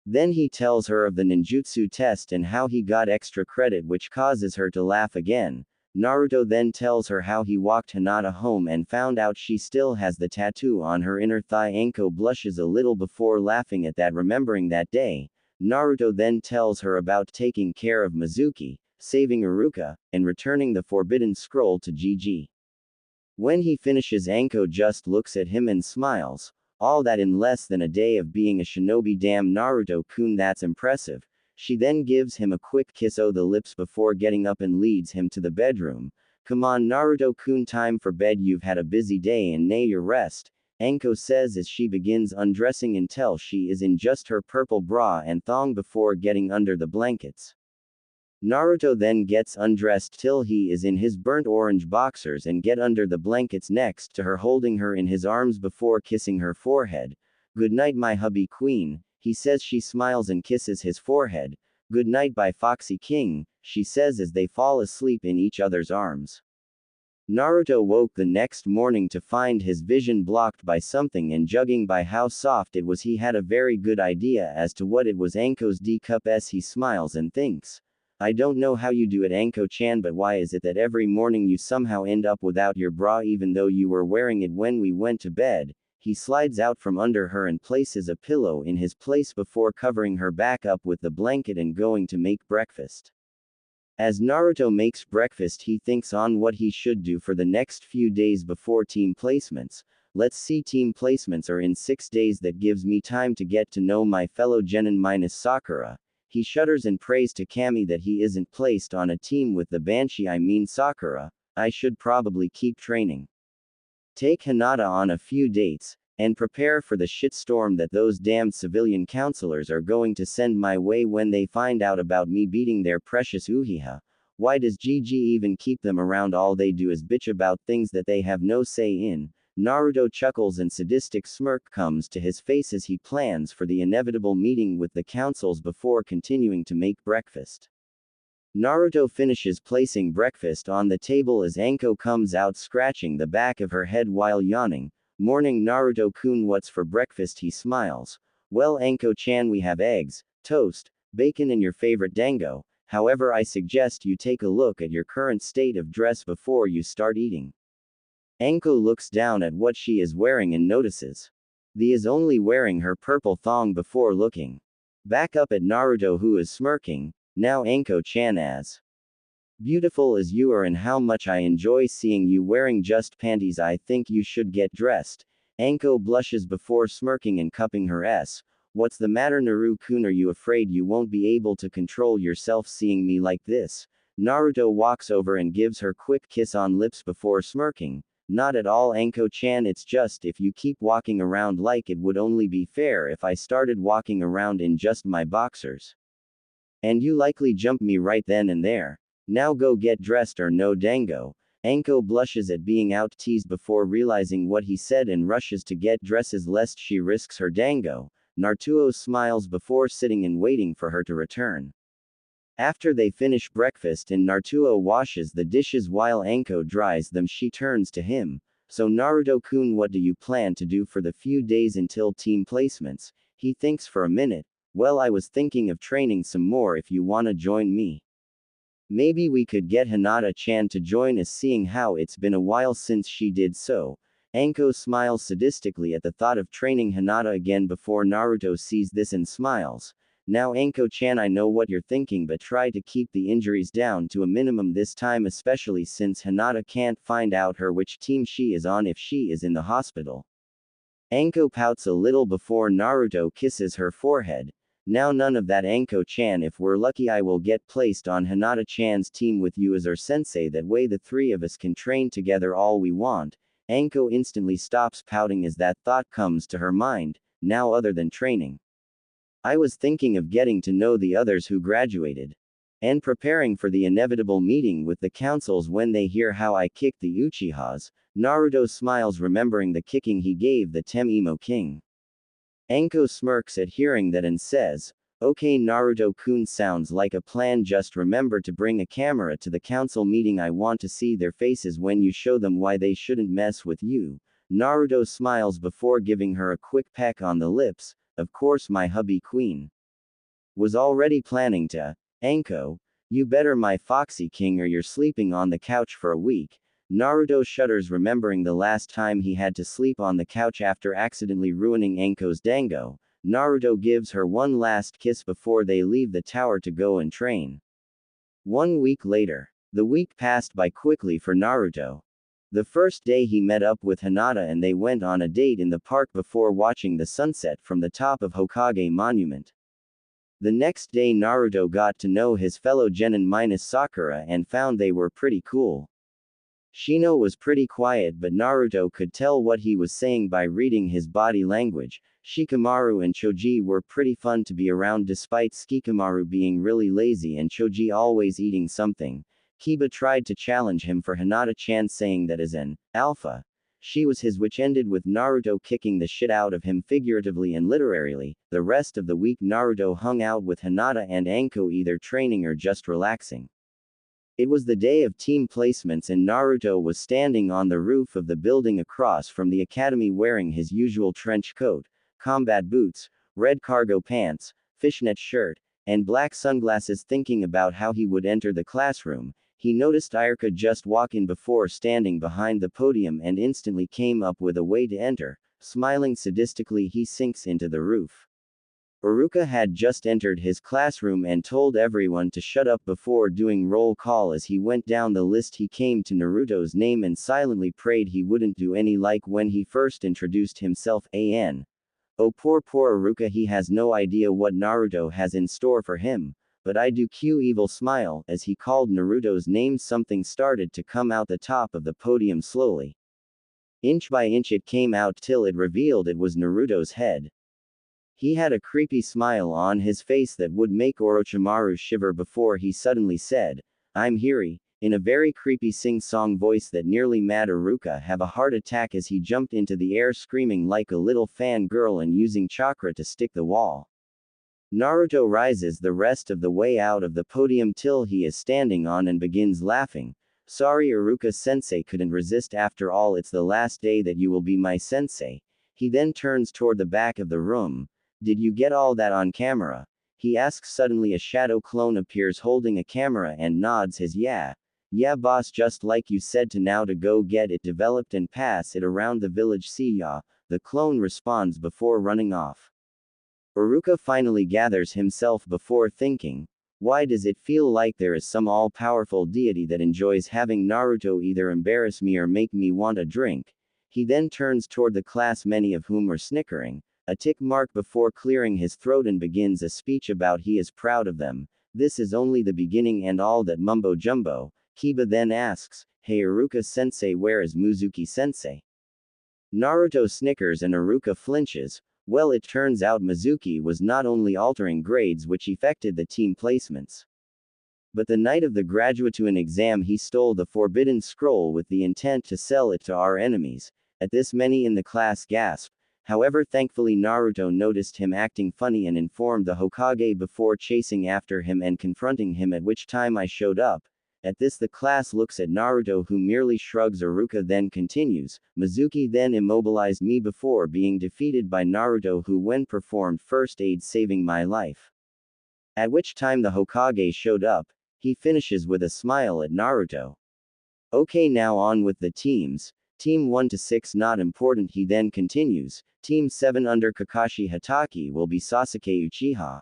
Speaker 1: Then he tells her of the ninjutsu test and how he got extra credit, which causes her to laugh again. Naruto then tells her how he walked Hinata home and found out she still has the tattoo on her inner thigh. Anko blushes a little before laughing at that, remembering that day. Naruto then tells her about taking care of Mizuki, saving Iruka, and returning the forbidden scroll to Gigi. When he finishes, Anko just looks at him and smiles. All that in less than a day of being a shinobi. Damn Naruto-kun, that's impressive. She then gives him a quick kiss on the lips before getting up and leads him to the bedroom. Come on Naruto-kun, time for bed, you've had a busy day and need your rest, Anko says as she begins undressing until she is in just her purple bra and thong before getting under the blankets. Naruto then gets undressed till he is in his burnt orange boxers and get under the blankets next to her, holding her in his arms before kissing her forehead. Good night my hubby queen, he says. She smiles and kisses his forehead. Good night by Foxy King, she says as they fall asleep in each other's arms. Naruto woke the next morning to find his vision blocked by something, and judging by how soft it was, he had a very good idea as to what it was. Anko's D cup s. He smiles and thinks, I don't know how you do it, Anko-chan, but why is it that every morning you somehow end up without your bra even though you were wearing it when we went to bed? He slides out from under her and places a pillow in his place before covering her back up with the blanket and going to make breakfast. As Naruto makes breakfast, he thinks on what he should do for the next few days before team placements. Let's see, team placements are in 6 days. That gives me time to get to know my fellow genin minus Sakura. He shudders and prays to Kami that he isn't placed on a team with the Banshee, I mean Sakura. I should probably keep training, take Hinata on a few dates, and prepare for the shitstorm that those damned civilian counselors are going to send my way when they find out about me beating their precious Uchiha. Why does Gigi even keep them around? All they do is bitch about things that they have no say in. Naruto chuckles and sadistic smirk comes to his face as he plans for the inevitable meeting with the councils before continuing to make breakfast. Naruto finishes placing breakfast on the table as Anko comes out, scratching the back of her head while yawning. Morning Naruto-kun, what's for breakfast? He smiles. Well Anko-chan, we have eggs, toast, bacon and your favorite dango. However, I suggest you take a look at your current state of dress before you start eating. Anko looks down at what she is wearing and notices the is only wearing her purple thong before looking back up at Naruto, who is smirking. Now Anko-chan, as beautiful as you are and how much I enjoy seeing you wearing just panties, I think you should get dressed. Anko blushes before smirking and cupping her s. What's the matter Naru-kun, are you afraid you won't be able to control yourself seeing me like this? Naruto walks over and gives her quick kiss on lips before smirking. Not at all Anko-chan, it's just if you keep walking around like it would only be fair if I started walking around in just my boxers. And you likely jump me right then and there. Now go get dressed or no dango. Anko blushes at being out-teased before realizing what he said and rushes to get dresses lest she risks her dango. Naruto smiles before sitting and waiting for her to return. After they finish breakfast and Naruto washes the dishes while Anko dries them, she turns to him. So Naruto-kun, what do you plan to do for the few days until team placements? He thinks for a minute. Well, I was thinking of training some more if you wanna join me. Maybe we could get Hinata-chan to join us, seeing how it's been a while since she did so. Anko smiles sadistically at the thought of training Hinata again before Naruto sees this and smiles. Now Anko-chan, I know what you're thinking, but try to keep the injuries down to a minimum this time, especially since Hinata can't find out which team she is on if she is in the hospital. Anko pouts a little before Naruto kisses her forehead. Now none of that Anko-chan, if we're lucky I will get placed on Hinata-chan's team with you as our sensei, that way the three of us can train together all we want. Anko instantly stops pouting as that thought comes to her mind. Now other than training, I was thinking of getting to know the others who graduated. And preparing for the inevitable meeting with the councils when they hear how I kicked the Uchihas. Naruto smiles remembering the kicking he gave the Tem-Emo king. Anko smirks at hearing that and says, "Okay Naruto-kun, sounds like a plan, just remember to bring a camera to the council meeting. I want to see their faces when you show them why they shouldn't mess with you." Naruto smiles before giving her a quick peck on the lips. "Of course my hubby queen. Was already planning to." "Anko, you better my foxy king or you're sleeping on the couch for a week." Naruto shudders remembering the last time he had to sleep on the couch after accidentally ruining Anko's dango. Naruto gives her one last kiss before they leave the tower to go and train. 1 week later. The week passed by quickly for Naruto. The first day he met up with Hinata and they went on a date in the park before watching the sunset from the top of Hokage Monument. The next day Naruto got to know his fellow genin minus Sakura and found they were pretty cool. Shino was pretty quiet but Naruto could tell what he was saying by reading his body language. Shikamaru and Choji were pretty fun to be around despite Shikamaru being really lazy and Choji always eating something. Kiba tried to challenge him for Hinata-chan saying that as an alpha, she was his, which ended with Naruto kicking the shit out of him figuratively and literally. The rest of the week Naruto hung out with Hinata and Anko either training or just relaxing. It was the day of team placements and Naruto was standing on the roof of the building across from the academy wearing his usual trench coat, combat boots, red cargo pants, fishnet shirt, and black sunglasses thinking about how he would enter the classroom. He noticed Iruka just walk in before standing behind the podium and instantly came up with a way to enter. Smiling sadistically he sinks into the roof. Iruka had just entered his classroom and told everyone to shut up before doing roll call. As he went down the list he came to Naruto's name and silently prayed he wouldn't do any like when he first introduced himself. Oh poor Iruka, he has no idea what Naruto has in store for him. But I do. Cue evil smile. As he called Naruto's name something started to come out the top of the podium slowly. Inch by inch it came out till it revealed it was Naruto's head. He had a creepy smile on his face that would make Orochimaru shiver before he suddenly said, "I'm Hiri," in a very creepy sing-song voice that nearly made Iruka have a heart attack as he jumped into the air screaming like a little fangirl and using chakra to stick the wall. Naruto rises the rest of the way out of the podium till he is standing on and begins laughing. "Sorry Iruka-sensei, couldn't resist, after all it's the last day that you will be my sensei." He then turns toward the back of the room. "Did you get all that on camera?" he asks. Suddenly a shadow clone appears holding a camera and nods his "Yeah boss, just like you said to now to go get it developed and pass it around the village. See ya," the clone responds before running off. Iruka finally gathers himself before thinking, why does it feel like there is some all-powerful deity that enjoys having Naruto either embarrass me or make me want a drink? He then turns toward the class, many of whom are snickering, a tick mark before clearing his throat, and begins a speech about he is proud of them. This is only the beginning and all that mumbo jumbo. Kiba then asks, "Hey Iruka-sensei, where is Mizuki-sensei?" Naruto snickers and Iruka flinches. Well, it turns out Mizuki was not only altering grades which affected the team placements, but the night of the graduation exam he stole the forbidden scroll with the intent to sell it to our enemies. At this many in the class gasped. However, thankfully Naruto noticed him acting funny and informed the Hokage before chasing after him and confronting him, at which time I showed up. At this the class looks at Naruto, who merely shrugs. Iruka then continues, "Mizuki then immobilized me before being defeated by Naruto, who when performed first aid saving my life." At which time the Hokage showed up. He finishes with a smile at Naruto. "Okay, now on with the teams. Team 1 to 6 not important." He then continues, "Team 7 under Kakashi Hatake will be Sasuke Uchiha,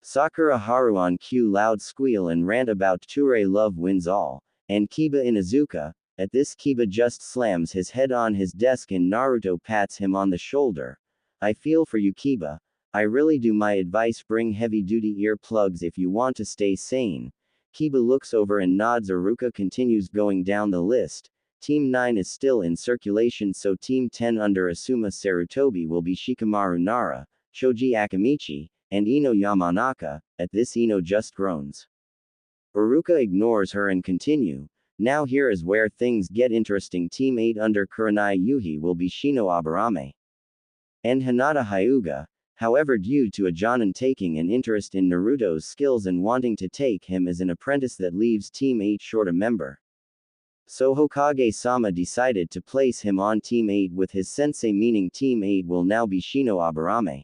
Speaker 1: Sakura Haruon Q loud squeal and rant about Ture love wins all, and Kiba Inuzuka." At this Kiba just slams his head on his desk and Naruto pats him on the shoulder. "I feel for you, Kiba. I really do. My advice, bring heavy-duty earplugs if you want to stay sane." Kiba looks over and nods. Iruka continues going down the list. Team 9 is still in circulation, so Team 10 under Asuma Sarutobi will be Shikamaru Nara, Choji Akamichi, and Ino Yamanaka. At this Ino just groans. Uruka ignores her and continue. Now here is where things get interesting. Team 8 under Kurenai Yuhi will be Shino Aburame and Hinata Hyuga. However, due to a Jonin taking an interest in Naruto's skills and wanting to take him as an apprentice, that leaves Team 8 short a member. So Hokage-sama decided to place him on Team 8 with his sensei, meaning Team 8 will now be Shino Aburame,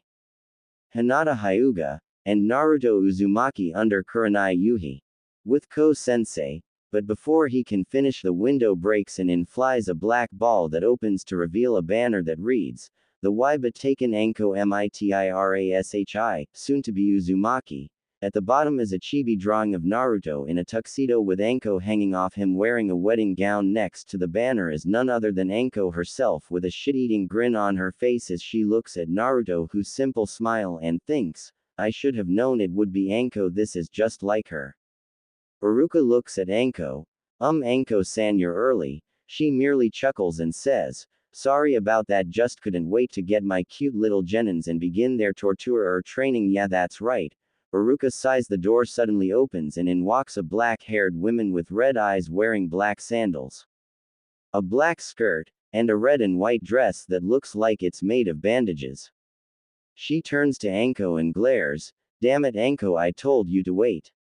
Speaker 1: Hinata Hyuga, and Naruto Uzumaki under Kurenai Yuhi, with Ko-sensei. But before he can finish, the window breaks and in flies a black ball that opens to reveal a banner that reads, "The Waiba taken Anko Mitirashi, soon to be Uzumaki." At the bottom is a chibi drawing of Naruto in a tuxedo with Anko hanging off him wearing a wedding gown. Next to the banner is none other than Anko herself, with a shit-eating grin on her face as she looks at Naruto, whose simple smile, and thinks, "I should have known it would be Anko, this is just like her." Uruka looks at Anko. Anko-san, you're early." She merely chuckles and says, "Sorry about that, just couldn't wait to get my cute little genins and begin their torture or training." "Yeah, that's right." Uruka sighs. The door suddenly opens and in walks a black-haired woman with red eyes wearing black sandals, a black skirt, and a red and white dress that looks like it's made of bandages. She turns to Anko and glares, "Damn it, Anko, I told you to wait.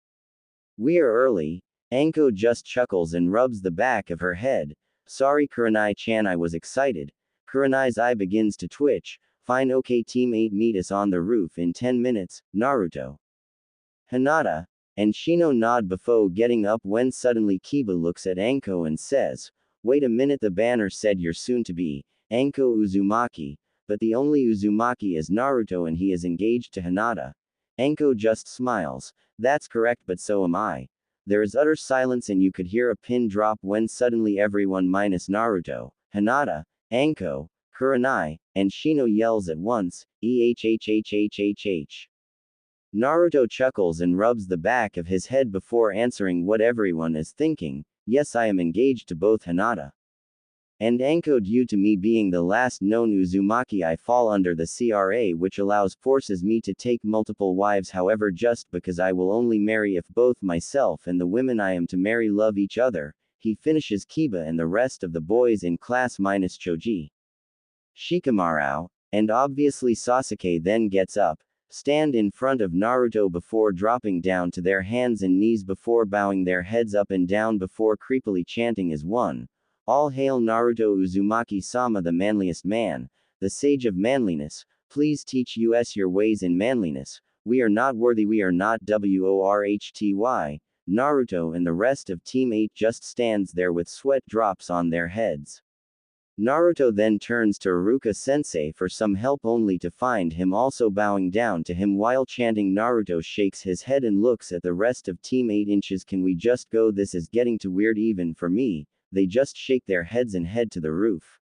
Speaker 1: We're early." Anko just chuckles and rubs the back of her head. "Sorry Kurenai-chan, I was excited." Kurenai's eye begins to twitch. "Fine, okay, Team 8 meet us on the roof in 10 minutes, Naruto, Hinata, and Shino nod before getting up when suddenly Kiba looks at Anko and says, "Wait a minute, the banner said you're soon to be Anko Uzumaki, but the only Uzumaki is Naruto and he is engaged to Hinata." Anko just smiles. "That's correct, but so am I." There is utter silence and you could hear a pin drop when suddenly everyone minus Naruto, Hinata, Anko, Kurenai, and Shino yells at once, "EHHHHHH." Naruto chuckles and rubs the back of his head before answering what everyone is thinking, "Yes, I am engaged to both Hinata and Anko. Due to me being the last known Uzumaki, I fall under the CRA, which forces me to take multiple wives. However, just because I will only marry if both myself and the women I am to marry love each other." He finishes Kiba and the rest of the boys in class minus Choji, Shikamaru, and obviously Sasuke then gets up, stand in front of Naruto before dropping down to their hands and knees before bowing their heads up and down before creepily chanting as one, "All hail Naruto Uzumaki-sama, the manliest man, the sage of manliness. Please teach us your ways in manliness. We are not worthy, we are not worthy." Naruto and the rest of Team 8 just stands there with sweat drops on their heads. Naruto then turns to Iruka-sensei for some help, only to find him also bowing down to him while chanting. Naruto shakes his head and looks at the rest of Team 8 inches. "Can we just go? This is getting too weird even for me." They just shake their heads and head to the roof.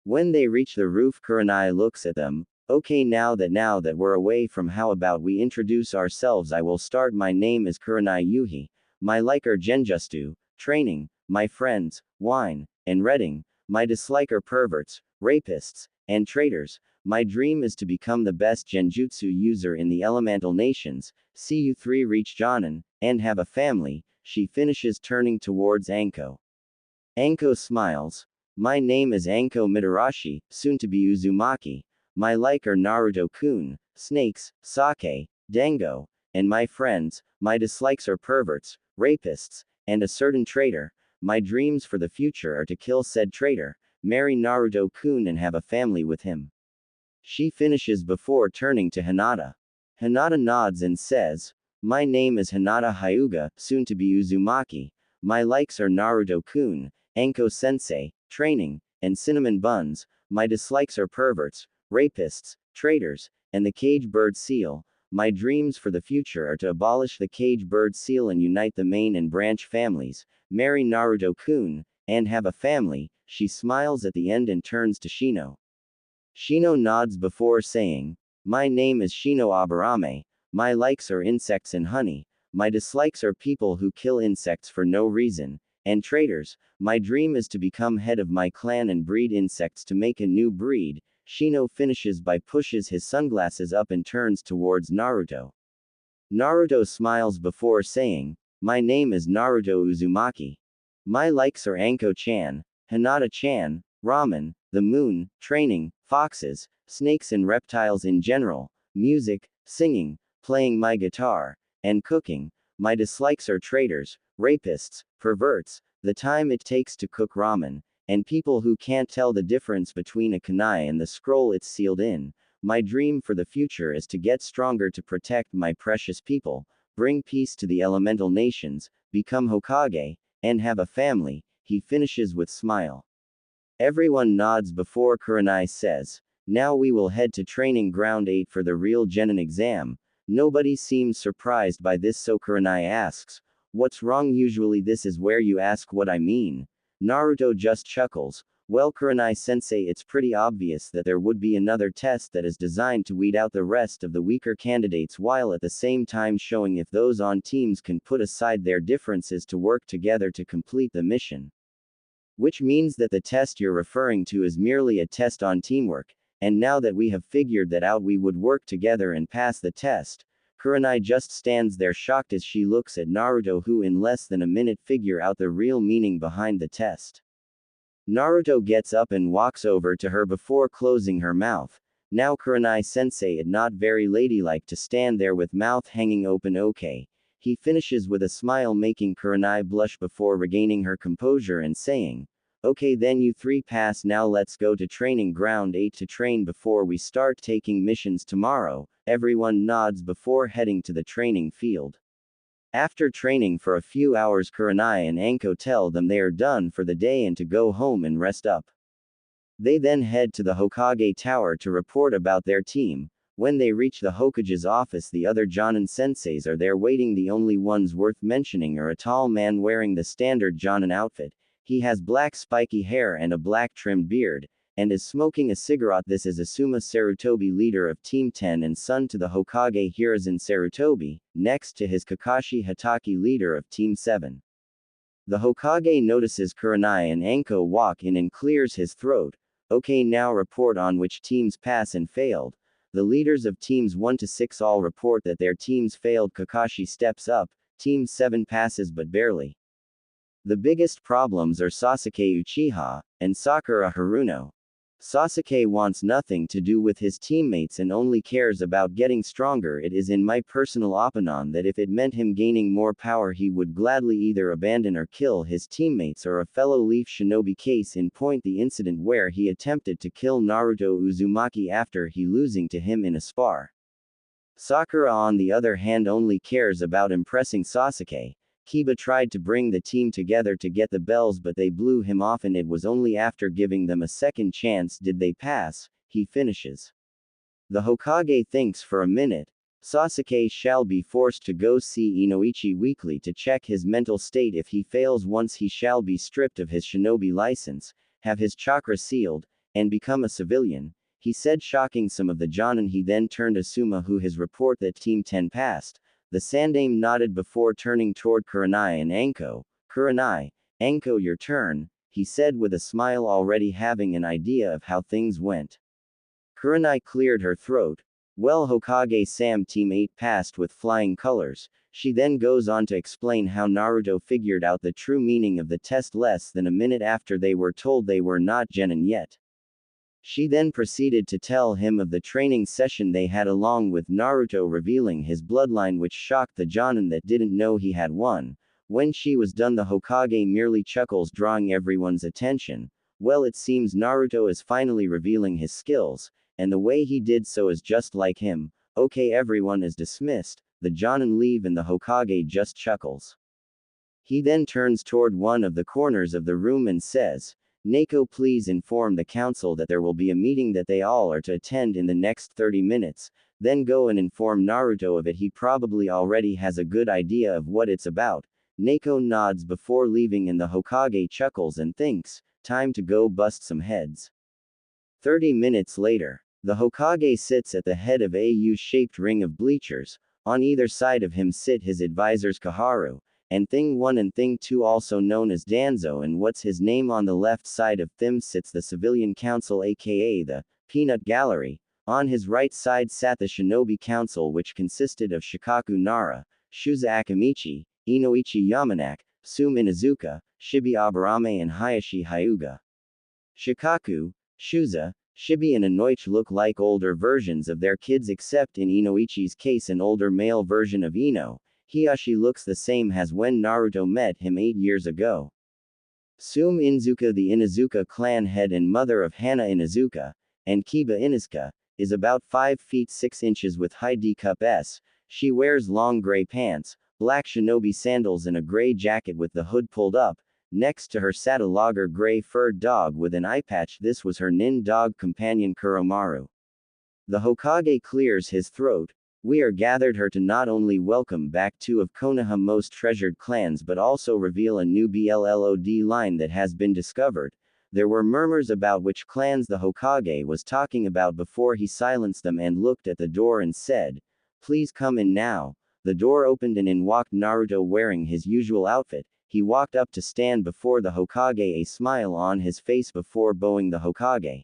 Speaker 1: When they reach the roof, Kurenai looks at them. "Okay, now that we're away from, how about we introduce ourselves? I will start. My name is Kurenai Yuhi. My like are genjutsu, training, my friends, wine, and reading. My dislike are perverts, rapists, and traitors. My dream is to become the best genjutsu user in the elemental nations, see you three reach Jonin, and have a family." She finishes, turning towards Anko. Anko smiles. "My name is Anko Mitarashi, soon to be Uzumaki. My like are Naruto-kun, snakes, sake, dango, and my friends. My dislikes are perverts, rapists, and a certain traitor. My dreams for the future are to kill said traitor, marry Naruto-kun and have a family with him." She finishes before turning to Hinata. Hinata nods and says, "My name is Hinata Hyuga, soon to be Uzumaki. My likes are Naruto-kun, Anko-sensei, training, and cinnamon buns. My dislikes are perverts, rapists, traitors, and the cage bird seal. My dreams for the future are to abolish the cage bird seal and unite the main and branch families, marry Naruto-kun, and have a family." She smiles at the end and turns to Shino. Shino nods before saying, "My name is Shino Aburame. My likes are insects and honey. My dislikes are people who kill insects for no reason, and traitors. My dream is to become head of my clan and breed insects to make a new breed." Shino finishes by pushes his sunglasses up and turns towards Naruto. Naruto smiles before saying, "My name is Naruto Uzumaki. My likes are Anko-chan, Hinata-chan, ramen, the moon, training, foxes, snakes and reptiles in general, music, singing, playing my guitar, and cooking. My dislikes are traitors, rapists, perverts, the time it takes to cook ramen, and people who can't tell the difference between a kunai and the scroll it's sealed in. My dream for the future is to get stronger to protect my precious people, bring peace to the elemental nations, become Hokage, and have a family," he finishes with smile. Everyone nods before Kurenai says, "Now we will head to training ground 8 for the real Genin exam." Nobody seems surprised by this, so Kurenai asks, "What's wrong? Usually this is where you ask what I mean." Naruto just chuckles, "Well, Kurenai-sensei, it's pretty obvious that there would be another test that is designed to weed out the rest of the weaker candidates while at the same time showing if those on teams can put aside their differences to work together to complete the mission. Which means that the test you're referring to is merely a test on teamwork, and now that we have figured that out we would work together and pass the test." Kurenai just stands there shocked as she looks at Naruto, who in less than a minute figure out the real meaning behind the test. Naruto gets up and walks over to her before closing her mouth. "Now Kurenai-sensei, it's not very ladylike to stand there with mouth hanging open, okay?" He finishes with a smile, making Kurenai blush before regaining her composure and saying, "Okay then, you three pass. Now let's go to training ground 8 to train before we start taking missions tomorrow." Everyone nods before heading to the training field. After training for a few hours, Kurenai and Anko tell them they are done for the day and to go home and rest up. They then head to the Hokage Tower to report about their team. When they reach the Hokage's office, the other Jonin senseis are there waiting. The only ones worth mentioning are a tall man wearing the standard Jonin outfit. He has black spiky hair and a black trimmed beard, and is smoking a cigarette. This is Asuma Sarutobi, leader of Team 10 and son to the Hokage Hiruzen Sarutobi, next to his Kakashi Hatake, leader of Team 7. The Hokage notices Kurenai and Anko walk in and clears his throat. "Okay, now report on which teams pass and failed." The leaders of teams 1 to 6 all report that their teams failed. Kakashi steps up, Team 7 passes but barely. The biggest problems are Sasuke Uchiha, and Sakura Haruno. Sasuke wants nothing to do with his teammates and only cares about getting stronger. It is in my personal opinion that if it meant him gaining more power, he would gladly either abandon or kill his teammates or a fellow Leaf Shinobi. Case in point, the incident where he attempted to kill Naruto Uzumaki after he losing to him in a spar. Sakura, on the other hand, only cares about impressing Sasuke. Kiba tried to bring the team together to get the bells, but they blew him off, and it was only after giving them a second chance did they pass, he finishes. The Hokage thinks for a minute. Sasuke shall be forced to go see Inoichi weekly to check his mental state. If he fails once, he shall be stripped of his shinobi license, have his chakra sealed, and become a civilian, he said, shocking some of the Jonin. He then turned Asuma, who his report that Team 10 passed. The Sandaime nodded before turning toward Kurenai and Anko. "Kurenai, Anko, your turn," he said with a smile, already having an idea of how things went. Kurenai cleared her throat. "Well, Hokage-sama, Team 8 passed with flying colors." She then goes on to explain how Naruto figured out the true meaning of the test less than a minute after they were told they were not genin yet. She then proceeded to tell him of the training session they had along with Naruto, revealing his bloodline, which shocked the Jonin that didn't know he had one. When she was done, the Hokage merely chuckles, drawing everyone's attention. Well, it seems Naruto is finally revealing his skills, and the way he did so is just like him. Okay, everyone is dismissed, the Jonin leave and the Hokage just chuckles. He then turns toward one of the corners of the room and says, "Neko, please inform the council that there will be a meeting that they all are to attend in the next 30 minutes, then go and inform Naruto of it. He probably already has a good idea of what it's about." Neko nods before leaving, and the Hokage chuckles and thinks, time to go bust some heads. 30 minutes later, the Hokage sits at the head of a U-shaped ring of bleachers. On either side of him sit his advisors Kaharu, and Thing 1 and Thing 2, also known as Danzo and what's his name. On the left side of them sits the Civilian Council, aka the peanut gallery. On his right side sat the shinobi council, which consisted of Shikaku Nara, Shuza Akamichi, Inoichi Yamanaka, Sum Inazuka, Shibi Aburame, and Hayashi Hyuga. Shikaku, Shuza, Shibi, and Inoichi look like older versions of their kids, except in Inoichi's case an older male version of Ino. Hiyashi looks the same as when Naruto met him 8 years ago. Sum Inuzuka, the Inuzuka clan head and mother of Hana Inuzuka, and Kiba Inuzuka, is about 5 feet 6 inches with high D cup S. She wears long gray pants, black shinobi sandals, and a gray jacket with the hood pulled up. Next to her sat a lager gray furred dog with an eye patch. This was her nin dog companion Kuromaru. The Hokage clears his throat. We are gathered here to not only welcome back 2 of Konoha's most treasured clans but also reveal a new blood line that has been discovered. There were murmurs about which clans the Hokage was talking about before he silenced them and looked at the door and said, "Please come in now." The door opened and in walked Naruto wearing his usual outfit. He walked up to stand before the Hokage, a smile on his face before bowing the Hokage.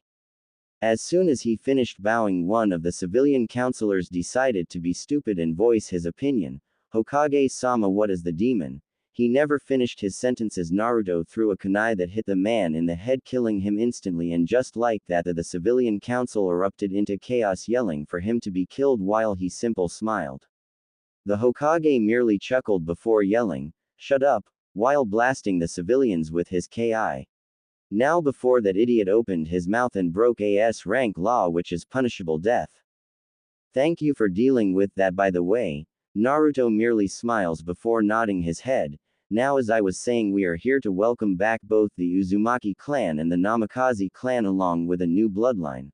Speaker 1: As soon as he finished bowing, one of the civilian counselors decided to be stupid and voice his opinion. "Hokage-sama, what is the demon?" He never finished his sentences. Naruto threw a kunai that hit the man in the head, killing him instantly, and just like that the civilian council erupted into chaos, yelling for him to be killed while he simply smiled. The Hokage merely chuckled before yelling, "Shut up," while blasting the civilians with his ki. Now before that idiot opened his mouth and broke a S-rank law, which is punishable death. "Thank you for dealing with that, by the way." Naruto merely smiles before nodding his head. "Now, as I was saying, we are here to welcome back both the Uzumaki clan and the Namikaze clan along with a new bloodline.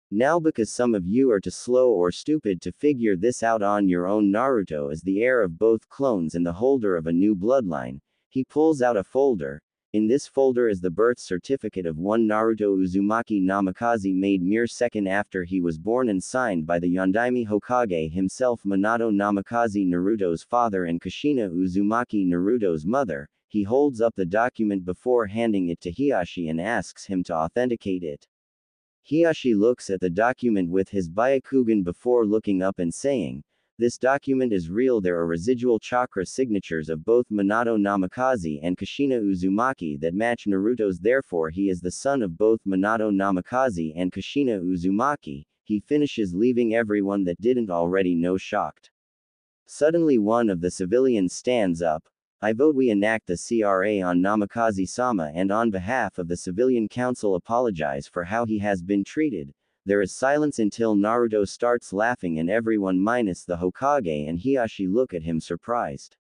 Speaker 1: Now, because some of you are too slow or stupid to figure this out on your own, Naruto is the heir of both clones and the holder of a new bloodline." He pulls out a folder. In this folder is the birth certificate of one Naruto Uzumaki Namikaze, made mere second after he was born and signed by the Yondaime Hokage himself, Minato Namikaze, Naruto's father, and Kushina Uzumaki, Naruto's mother. He holds up the document before handing it to Hiyashi and asks him to authenticate it. Hiyashi looks at the document with his Byakugan before looking up and saying, "This document is real. There are residual chakra signatures of both Minato Namikaze and Kushina Uzumaki that match Naruto's, therefore he is the son of both Minato Namikaze and Kushina Uzumaki." He finishes, leaving everyone that didn't already know shocked. Suddenly one of the civilians stands up. "I vote we enact the CRA on Namikaze-sama and on behalf of the civilian council apologize for how he has been treated." There is silence until Naruto starts laughing and everyone minus the Hokage and Hiyashi look at him surprised.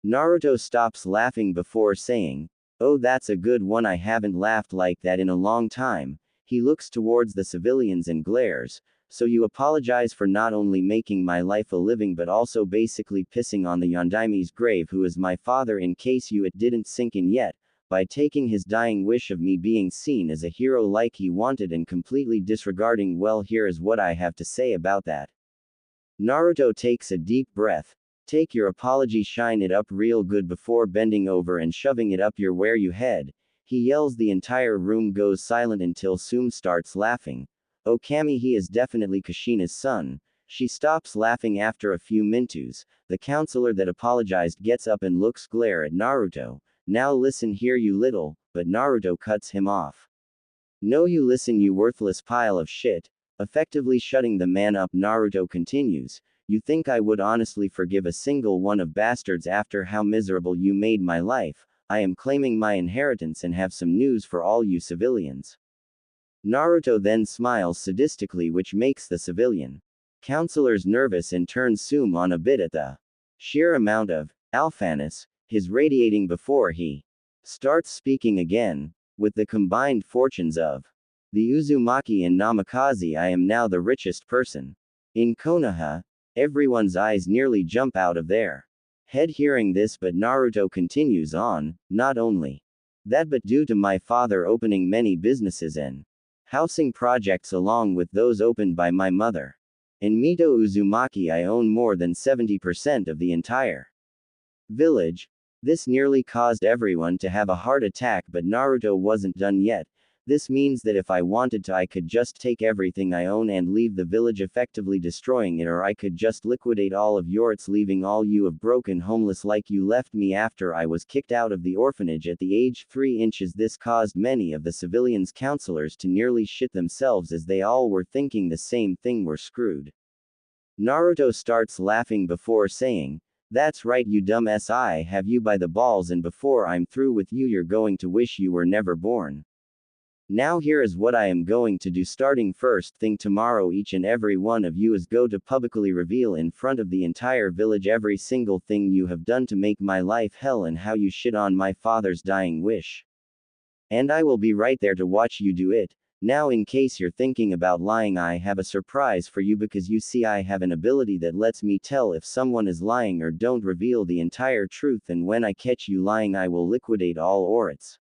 Speaker 1: Naruto stops laughing before saying, "Oh, that's a good one. I haven't laughed like that in a long time." He looks towards the civilians and glares. "So you apologize for not only making my life a living but also basically pissing on the Yondaime's grave, who is my father, in case it didn't sink in yet, by taking his dying wish of me being seen as a hero like he wanted and completely disregarding. Well, here is what I have to say about that." Naruto takes a deep breath. "Take your apology, shine it up real good before bending over and shoving it up your where you head." He yells. The entire room goes silent until Sum starts laughing. "Oh, Kami, he is definitely Kushina's son." She stops laughing after a few minutes. The counselor that apologized gets up and looks glare at Naruto. "Now listen here, you little," but Naruto cuts him off. "No, you listen, you worthless pile of shit." Effectively shutting the man up, Naruto continues, "You think I would honestly forgive a single one of bastards after how miserable you made my life? I am claiming my inheritance and have some news for all you civilians." Naruto then smiles sadistically, which makes the civilian counselors nervous and turns Sum on a bit at the sheer amount of alphaness his radiating before he starts speaking again. "With the combined fortunes of the Uzumaki and Namikaze, I am now the richest person in Konoha." Everyone's eyes nearly jump out of their head hearing this, but Naruto continues on, "Not only that, but due to my father opening many businesses and housing projects along with those opened by my mother and Mito Uzumaki, I own more than 70% of the entire village." This nearly caused everyone to have a heart attack, but Naruto wasn't done yet. This means that if I wanted to, I could just take everything I own and leave the village, effectively destroying it, or I could just liquidate all of yours, leaving all you of broken homeless like you left me after I was kicked out of the orphanage at the age 3 inches. This caused many of the civilians' counselors to nearly shit themselves, as they all were thinking the same thing: we're screwed. Naruto starts laughing before saying, "That's right, you dumb s, I have you by the balls, and before I'm through with you, you're going to wish you were never born. Now here is what I am going to do. Starting first thing tomorrow, each and every one of you is go to publicly reveal in front of the entire village every single thing you have done to make my life hell and how you shit on my father's dying wish. And I will be right there to watch you do it. Now, in case you're thinking about lying, I have a surprise for you, because you see, I have an ability that lets me tell if someone is lying or don't reveal the entire truth, and when I catch you lying, I will liquidate all orits.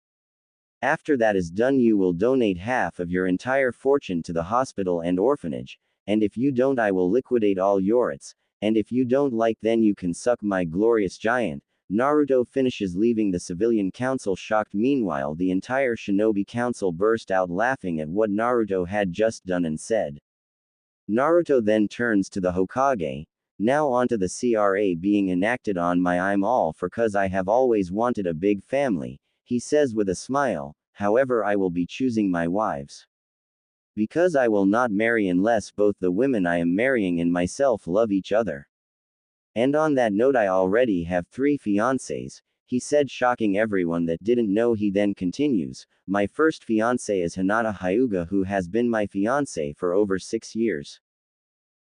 Speaker 1: After that is done, you will donate half of your entire fortune to the hospital and orphanage, and if you don't, I will liquidate all yorits, and if you don't like, then you can suck my glorious giant." Naruto finishes leaving the civilian council shocked. Meanwhile, the entire shinobi council burst out laughing at what Naruto had just done and said. Naruto then turns to the Hokage. "Now onto the CRA being enacted on my I'm all for, cause I have always wanted a big family," he says with a smile. "However, I will be choosing my wives. Because I will not marry unless both the women I am marrying and myself love each other. And on that note, I already have 3 fiancés," he said, shocking everyone that didn't know. He then continues, "My first fiancé is Hinata Hyuga, who has been my fiancé for over 6 years.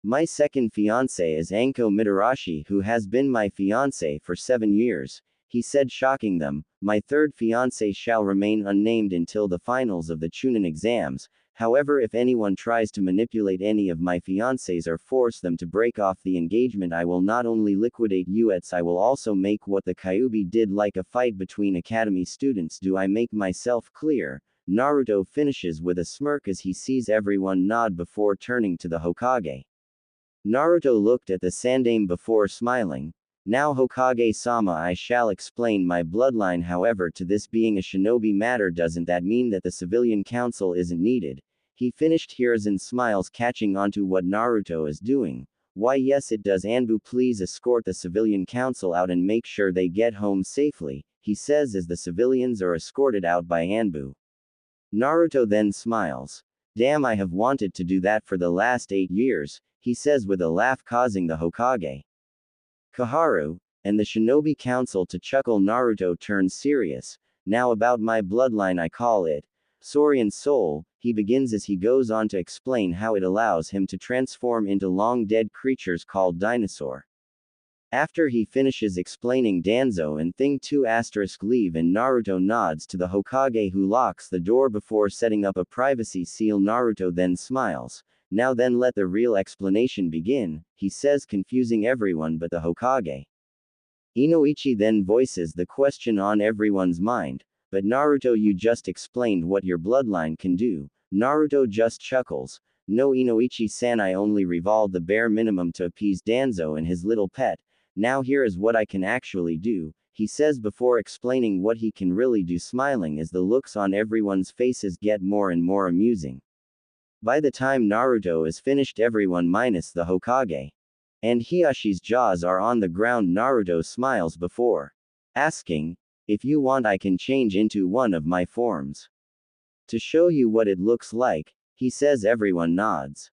Speaker 1: My second fiancé is Anko Mitarashi, who has been my fiancé for 7 years," he said, shocking them. "My third fiancé shall remain unnamed until the finals of the Chunin exams. However, if anyone tries to manipulate any of my fiancés or force them to break off the engagement, I will not only liquidate youets, I will also make what the Kyuubi did, like a fight between academy students. Do I make myself clear?" Naruto finishes with a smirk as he sees everyone nod before turning to the Hokage. Naruto looked at the Sandaime before smiling. "Now, Hokage-sama, I shall explain my bloodline. However, to this being a shinobi matter, doesn't that mean that the civilian council isn't needed?" He finished. Hiruzen smiles, catching onto what Naruto is doing. "Why, yes it does. Anbu, please escort the civilian council out and make sure they get home safely," he says as the civilians are escorted out by Anbu. Naruto then smiles. "Damn, I have wanted to do that for the last 8 years, he says with a laugh, causing the Hokage, Kaharu, and the shinobi council to chuckle. Naruto turns serious. "Now about my bloodline, I call it Saurian Soul," he begins as he goes on to explain how it allows him to transform into long-dead creatures called dinosaur. After he finishes explaining, Danzo and Thing 2 leave and Naruto nods to the Hokage, who locks the door before setting up a privacy seal. Naruto then smiles. "Now then, let the real explanation begin," he says, confusing everyone but the Hokage. Inoichi then voices the question on everyone's mind. "But Naruto, you just explained what your bloodline can do." Naruto just chuckles. "No, Inoichi-san, I only revolved the bare minimum to appease Danzo and his little pet. Now here is what I can actually do," he says before explaining what he can really do, smiling as the looks on everyone's faces get more and more amusing. By the time Naruto is finished, everyone minus the Hokage and Hiyashi's jaws are on the ground. Naruto smiles before asking, "If you want, I can change into one of my forms to show you what it looks like," he says. Everyone nods.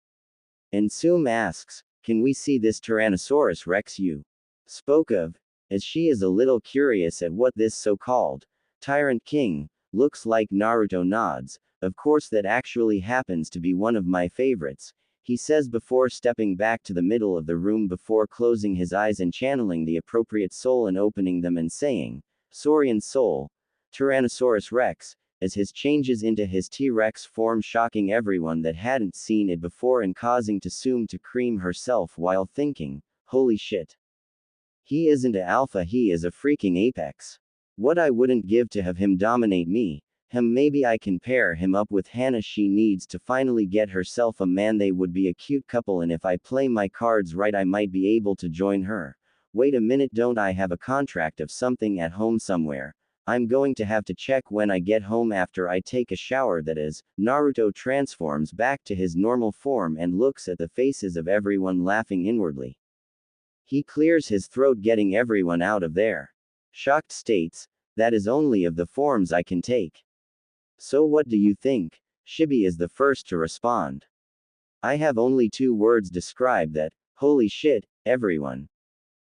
Speaker 1: And Sum asks, "Can we see this Tyrannosaurus Rex you spoke of?" as she is a little curious at what this so-called Tyrant King looks like. Naruto nods. "Of course, that actually happens to be one of my favorites," he says before stepping back to the middle of the room before closing his eyes and channeling the appropriate soul and opening them and saying, "Saurian Soul, Tyrannosaurus Rex," as his changes into his T-Rex form, shocking everyone that hadn't seen it before and causing Sum to cream herself while thinking, "Holy shit. He isn't a alpha, he is a freaking apex. What I wouldn't give to have him dominate me. Maybe I can pair him up with Hana. She needs to finally get herself a man. They would be a cute couple, and if I play my cards right, I might be able to join her. Wait a minute, don't I have a contract of something at home somewhere? I'm going to have to check when I get home after I take a shower. That is, Naruto transforms back to his normal form and looks at the faces of everyone laughing inwardly. He clears his throat, getting everyone out of there. Shocked states, that is only of the forms I can take. So what do you think? Chibi is the first to respond. I have only 2 words describe that. Holy shit, everyone.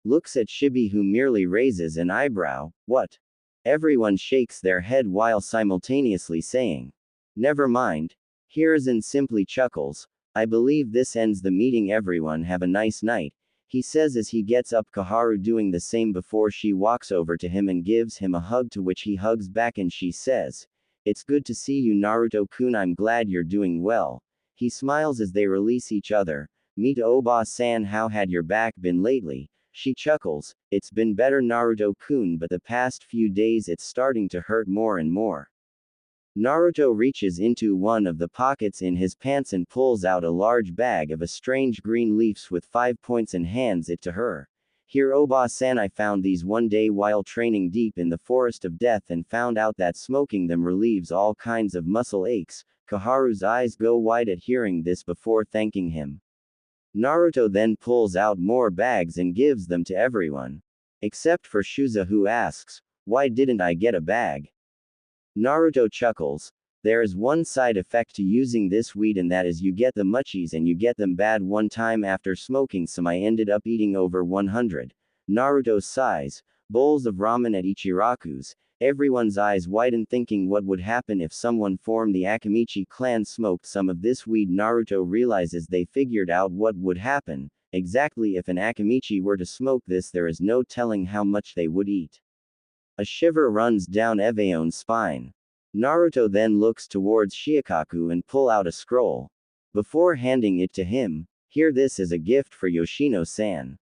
Speaker 1: Looks at Chibi, who merely raises an eyebrow. What? Everyone shakes their head while simultaneously saying, never mind. Hiruzen simply chuckles. I believe this ends the meeting. Everyone have a nice night, he says as he gets up, Koharu doing the same before she walks over to him and gives him a hug, to which he hugs back, and she says, it's good to see you, Naruto-kun, I'm glad you're doing well. He smiles as they release each other. Meet Oba-san, how had your back been lately? She chuckles, it's been better, Naruto-kun, but the past few days it's starting to hurt more and more. Naruto reaches into one of the pockets in his pants and pulls out a large bag of a strange green leaves with 5 points and hands it to her. Here, Oba-san, I found these one day while training deep in the forest of death and found out that smoking them relieves all kinds of muscle aches. Koharu's eyes go wide at hearing this before thanking him. Naruto then pulls out more bags and gives them to everyone. Except for Shuza, who asks, why didn't I get a bag? Naruto chuckles, there is one side effect to using this weed, and that is you get the munchies and you get them bad. One time after smoking some I ended up eating over 100. Naruto sighs, bowls of ramen at Ichiraku's. Everyone's eyes widen, thinking what would happen if someone from the Akamichi clan smoked some of this weed. Naruto realizes they figured out what would happen. Exactly, if an Akamichi were to smoke this, there is no telling how much they would eat. A shiver runs down Eveon's spine. Naruto then looks towards Shiikaku and pull out a scroll. Before handing it to him, here, this is a gift for Yoshino-san.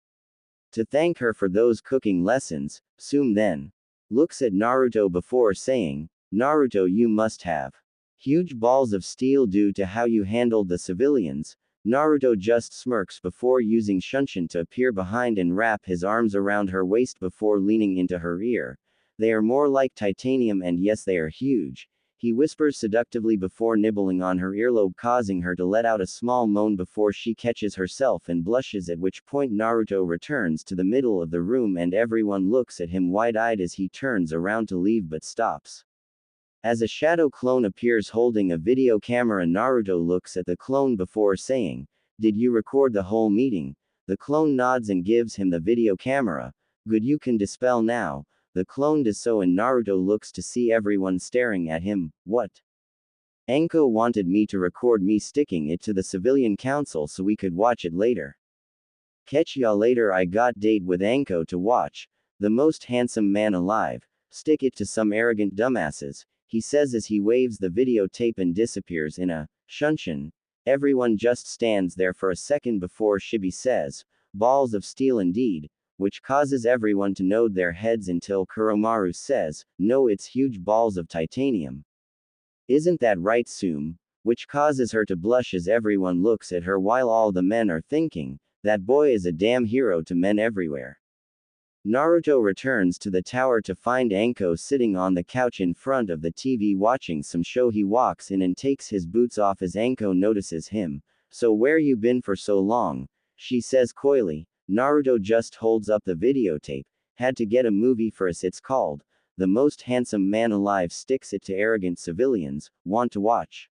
Speaker 1: To thank her for those cooking lessons. Sume then looks at Naruto before saying, Naruto, you must have huge balls of steel due to how you handled the civilians. Naruto just smirks before using Shunshin to appear behind and wrap his arms around her waist before leaning into her ear. They are more like titanium, and yes, they are huge. He whispers seductively before nibbling on her earlobe, causing her to let out a small moan before she catches herself and blushes, at which point Naruto returns to the middle of the room and everyone looks at him wide-eyed as he turns around to leave but stops. As a shadow clone appears holding a video camera, Naruto looks at the clone before saying, did you record the whole meeting? The clone nods and gives him the video camera. Good, you can dispel now. The clone does so and Naruto looks to see everyone staring at him. What? Anko wanted me to record me sticking it to the civilian council so we could watch it later. Catch ya later. I got date with Anko to watch. The most handsome man alive. Stick it to some arrogant dumbasses, he says as he waves the videotape and disappears in a Shunshin. Everyone just stands there for a second before Chibi says, balls of steel indeed, which causes everyone to nod their heads until Kuromaru says, no, it's huge balls of titanium. Isn't that right, Sume? Which causes her to blush as everyone looks at her while all the men are thinking, that boy is a damn hero to men everywhere. Naruto returns to the tower to find Anko sitting on the couch in front of the TV watching some show. He walks in and takes his boots off as Anko notices him. So where you been for so long? She says coyly. Naruto just holds up the videotape. Had to get a movie for us, it's called The Most Handsome Man Alive, sticks it to arrogant civilians. Want to watch?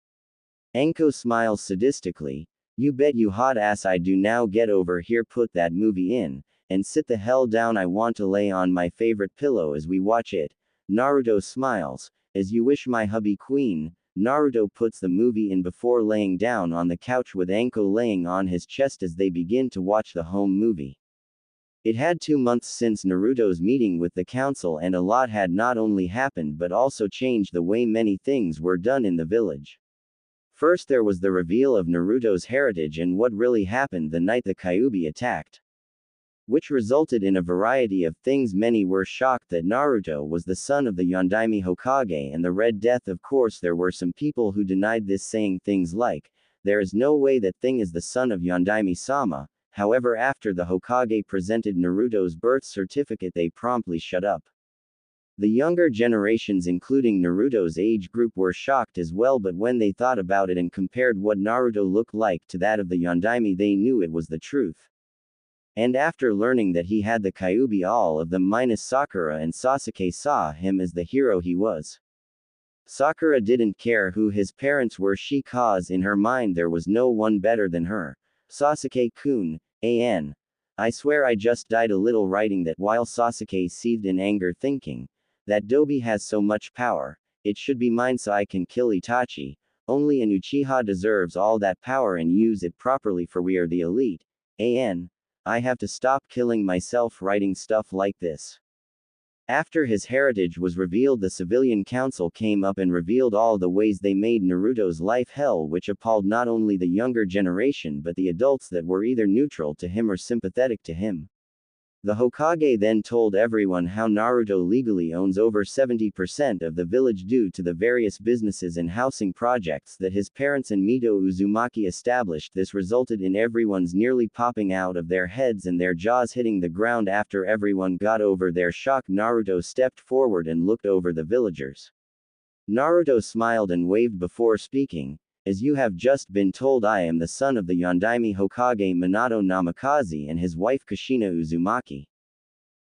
Speaker 1: Anko smiles sadistically. You bet you hot ass I do. Now get over here, put that movie in, and sit the hell down. I want to lay on my favorite pillow as we watch it. Naruto smiles. As you wish, my hubby queen. Naruto puts the movie in before laying down on the couch with Anko laying on his chest as they begin to watch the home movie. It had 2 months since Naruto's meeting with the council, and a lot had not only happened but also changed the way many things were done in the village. First, there was the reveal of Naruto's heritage and what really happened the night the Kyuubi attacked, which resulted in a variety of things. Many were shocked that Naruto was the son of the Yondaime Hokage and the Red Death. Of course, there were some people who denied this, saying things like, there is no way that thing is the son of Yondaime-sama. However, after the Hokage presented Naruto's birth certificate, they promptly shut up. The younger generations including Naruto's age group were shocked as well, but when they thought about it and compared what Naruto looked like to that of the Yondaime, they knew it was the truth. And after learning that he had the Kyuubi, all of them minus Sakura and Sasuke saw him as the hero he was. Sakura didn't care who his parents were, she cause in her mind there was no one better than her. Sasuke-kun, I swear I just died a little writing that while Sasuke seethed in anger thinking, that Dobi has so much power, it should be mine so I can kill Itachi, only an Uchiha deserves all that power and use it properly for we are the elite, I have to stop killing myself writing stuff like this. After his heritage was revealed, the civilian council came up and revealed all the ways they made Naruto's life hell, which appalled not only the younger generation but the adults that were either neutral to him or sympathetic to him. The Hokage then told everyone how Naruto legally owns over 70% of the village due to the various businesses and housing projects that his parents and Mito Uzumaki established. This resulted in everyone's nearly popping out of their heads and their jaws hitting the ground. After everyone got over their shock, Naruto stepped forward and looked over the villagers. Naruto smiled and waved before speaking. As you have just been told, I am the son of the Yondaime Hokage Minato Namikaze and his wife Kushina Uzumaki.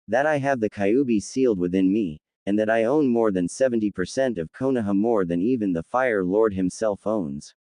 Speaker 1: That I have the Kyuubi sealed within me, and that I own more than 70% of Konoha, more than even the Fire Lord himself owns.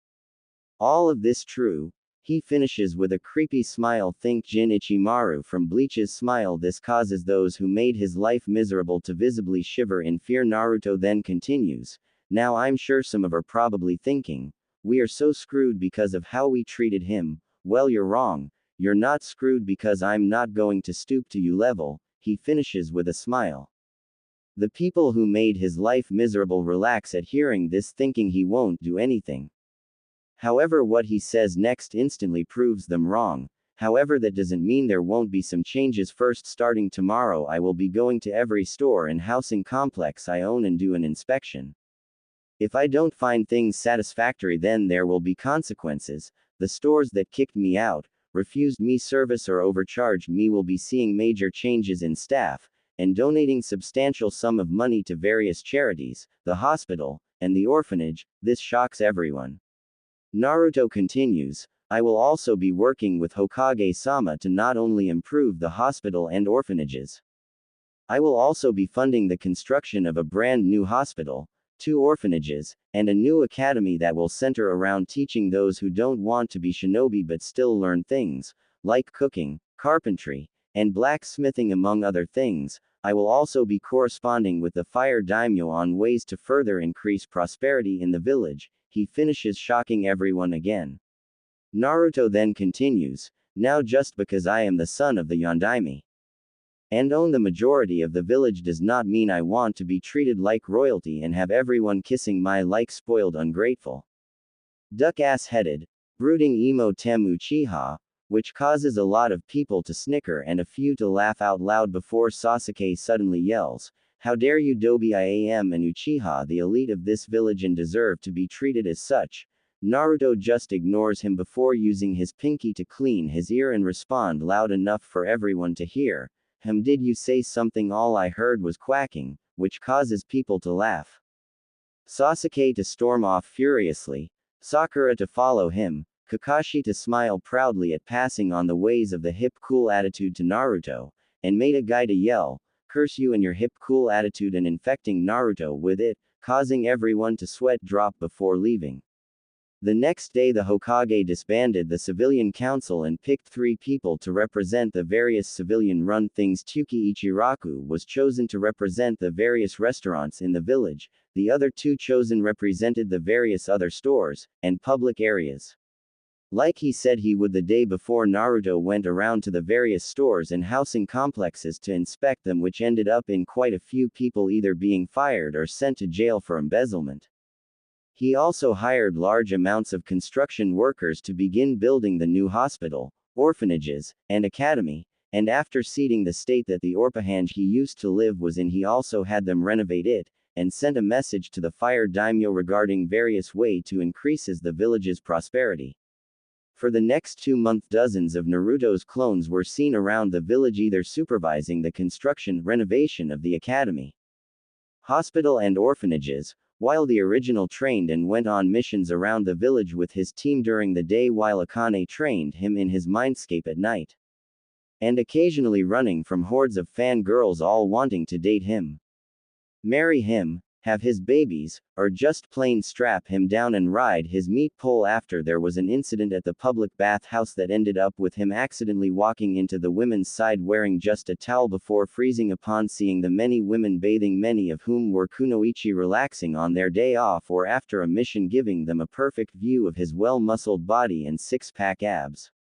Speaker 1: All of this true. He finishes with a creepy smile. Think Jin Ichimaru from Bleach's smile. This causes those who made his life miserable to visibly shiver in fear. Naruto then continues. Now I'm sure some of are probably thinking, we are so screwed because of how we treated him. Well, you're wrong. You're not screwed because I'm not going to stoop to you level. He finishes with a smile. The people who made his life miserable relax at hearing this, thinking he won't do anything. However, what he says next instantly proves them wrong. However, that doesn't mean there won't be some changes. First, starting tomorrow, I will be going to every store and housing complex I own and do an inspection. If I don't find things satisfactory, then there will be consequences. The stores that kicked me out, refused me service or overcharged me will be seeing major changes in staff, and donating substantial sum of money to various charities, the hospital, and the orphanage. This shocks everyone. Naruto continues, I will also be working with Hokage-sama to not only improve the hospital and orphanages. I will also be funding the construction of a brand new hospital, 2 orphanages, and a new academy that will center around teaching those who don't want to be shinobi but still learn things, like cooking, carpentry, and blacksmithing among other things. I will also be corresponding with the Fire Daimyo on ways to further increase prosperity in the village. He finishes, shocking everyone again. Naruto then continues, now just because I am the son of the Yondaime and own the majority of the village does not mean I want to be treated like royalty and have everyone kissing my like spoiled ungrateful duck-ass-headed, brooding emo tem Uchiha, which causes a lot of people to snicker and a few to laugh out loud before Sasuke suddenly yells, how dare you Dobi, I am an Uchiha, the elite of this village, and deserve to be treated as such. Naruto just ignores him before using his pinky to clean his ear and respond loud enough for everyone to hear. Did you say something? All I heard was quacking, which causes people to laugh. Sasuke to storm off furiously, Sakura to follow him, Kakashi to smile proudly at passing on the ways of the hip cool attitude to Naruto, and made a guy to yell, curse you and your hip cool attitude, and infecting Naruto with it, causing everyone to sweat drop before leaving. The next day the Hokage disbanded the civilian council and picked 3 people to represent the various civilian-run things. Tsuki Ichiraku was chosen to represent the various restaurants in the village, the other 2 chosen represented the various other stores and public areas. Like he said he would the day before, Naruto went around to the various stores and housing complexes to inspect them, which ended up in quite a few people either being fired or sent to jail for embezzlement. He also hired large amounts of construction workers to begin building the new hospital, orphanages, and academy, and after seeing the state that the orphanage he used to live was in, he also had them renovate it, and sent a message to the Fire Daimyo regarding various ways to increase the village's prosperity. For the next 2 months, dozens of Naruto's clones were seen around the village either supervising the construction renovation of the academy, hospital and orphanages, while the original trained and went on missions around the village with his team during the day while Akane trained him in his mindscape at night. And occasionally running from hordes of fangirls all wanting to date him, marry him, have his babies, or just plain strap him down and ride his meat pole after there was an incident at the public bathhouse that ended up with him accidentally walking into the women's side wearing just a towel before freezing upon seeing the many women bathing, many of whom were kunoichi relaxing on their day off or after a mission, giving them a perfect view of his well-muscled body and six-pack abs.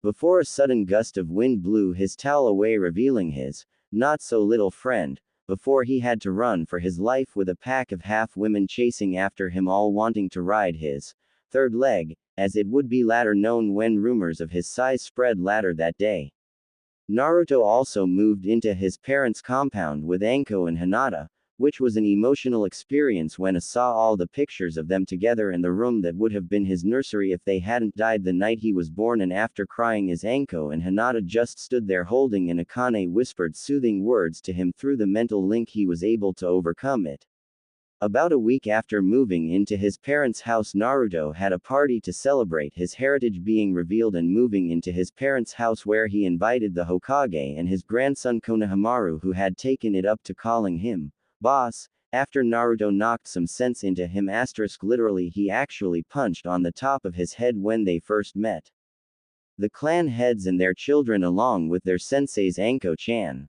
Speaker 1: Before a sudden gust of wind blew his towel away revealing his not-so-little friend, before he had to run for his life with a pack of half-women chasing after him all wanting to ride his third leg, as it would be later known when rumors of his size spread later that day. Naruto also moved into his parents' compound with Anko and Hinata, which was an emotional experience when I saw all the pictures of them together in the room that would have been his nursery if they hadn't died the night he was born, and after crying as Anko and Hinata just stood there holding and Akane whispered soothing words to him through the mental link, he was able to overcome it. About a week after moving into his parents' house, Naruto had a party to celebrate his heritage being revealed and moving into his parents' house, where he invited the Hokage and his grandson Konohamaru, who had taken it up to calling him boss, after Naruto knocked some sense into him *, literally he actually punched on the top of his head when they first met. The clan heads and their children along with their senseis Anko-chan,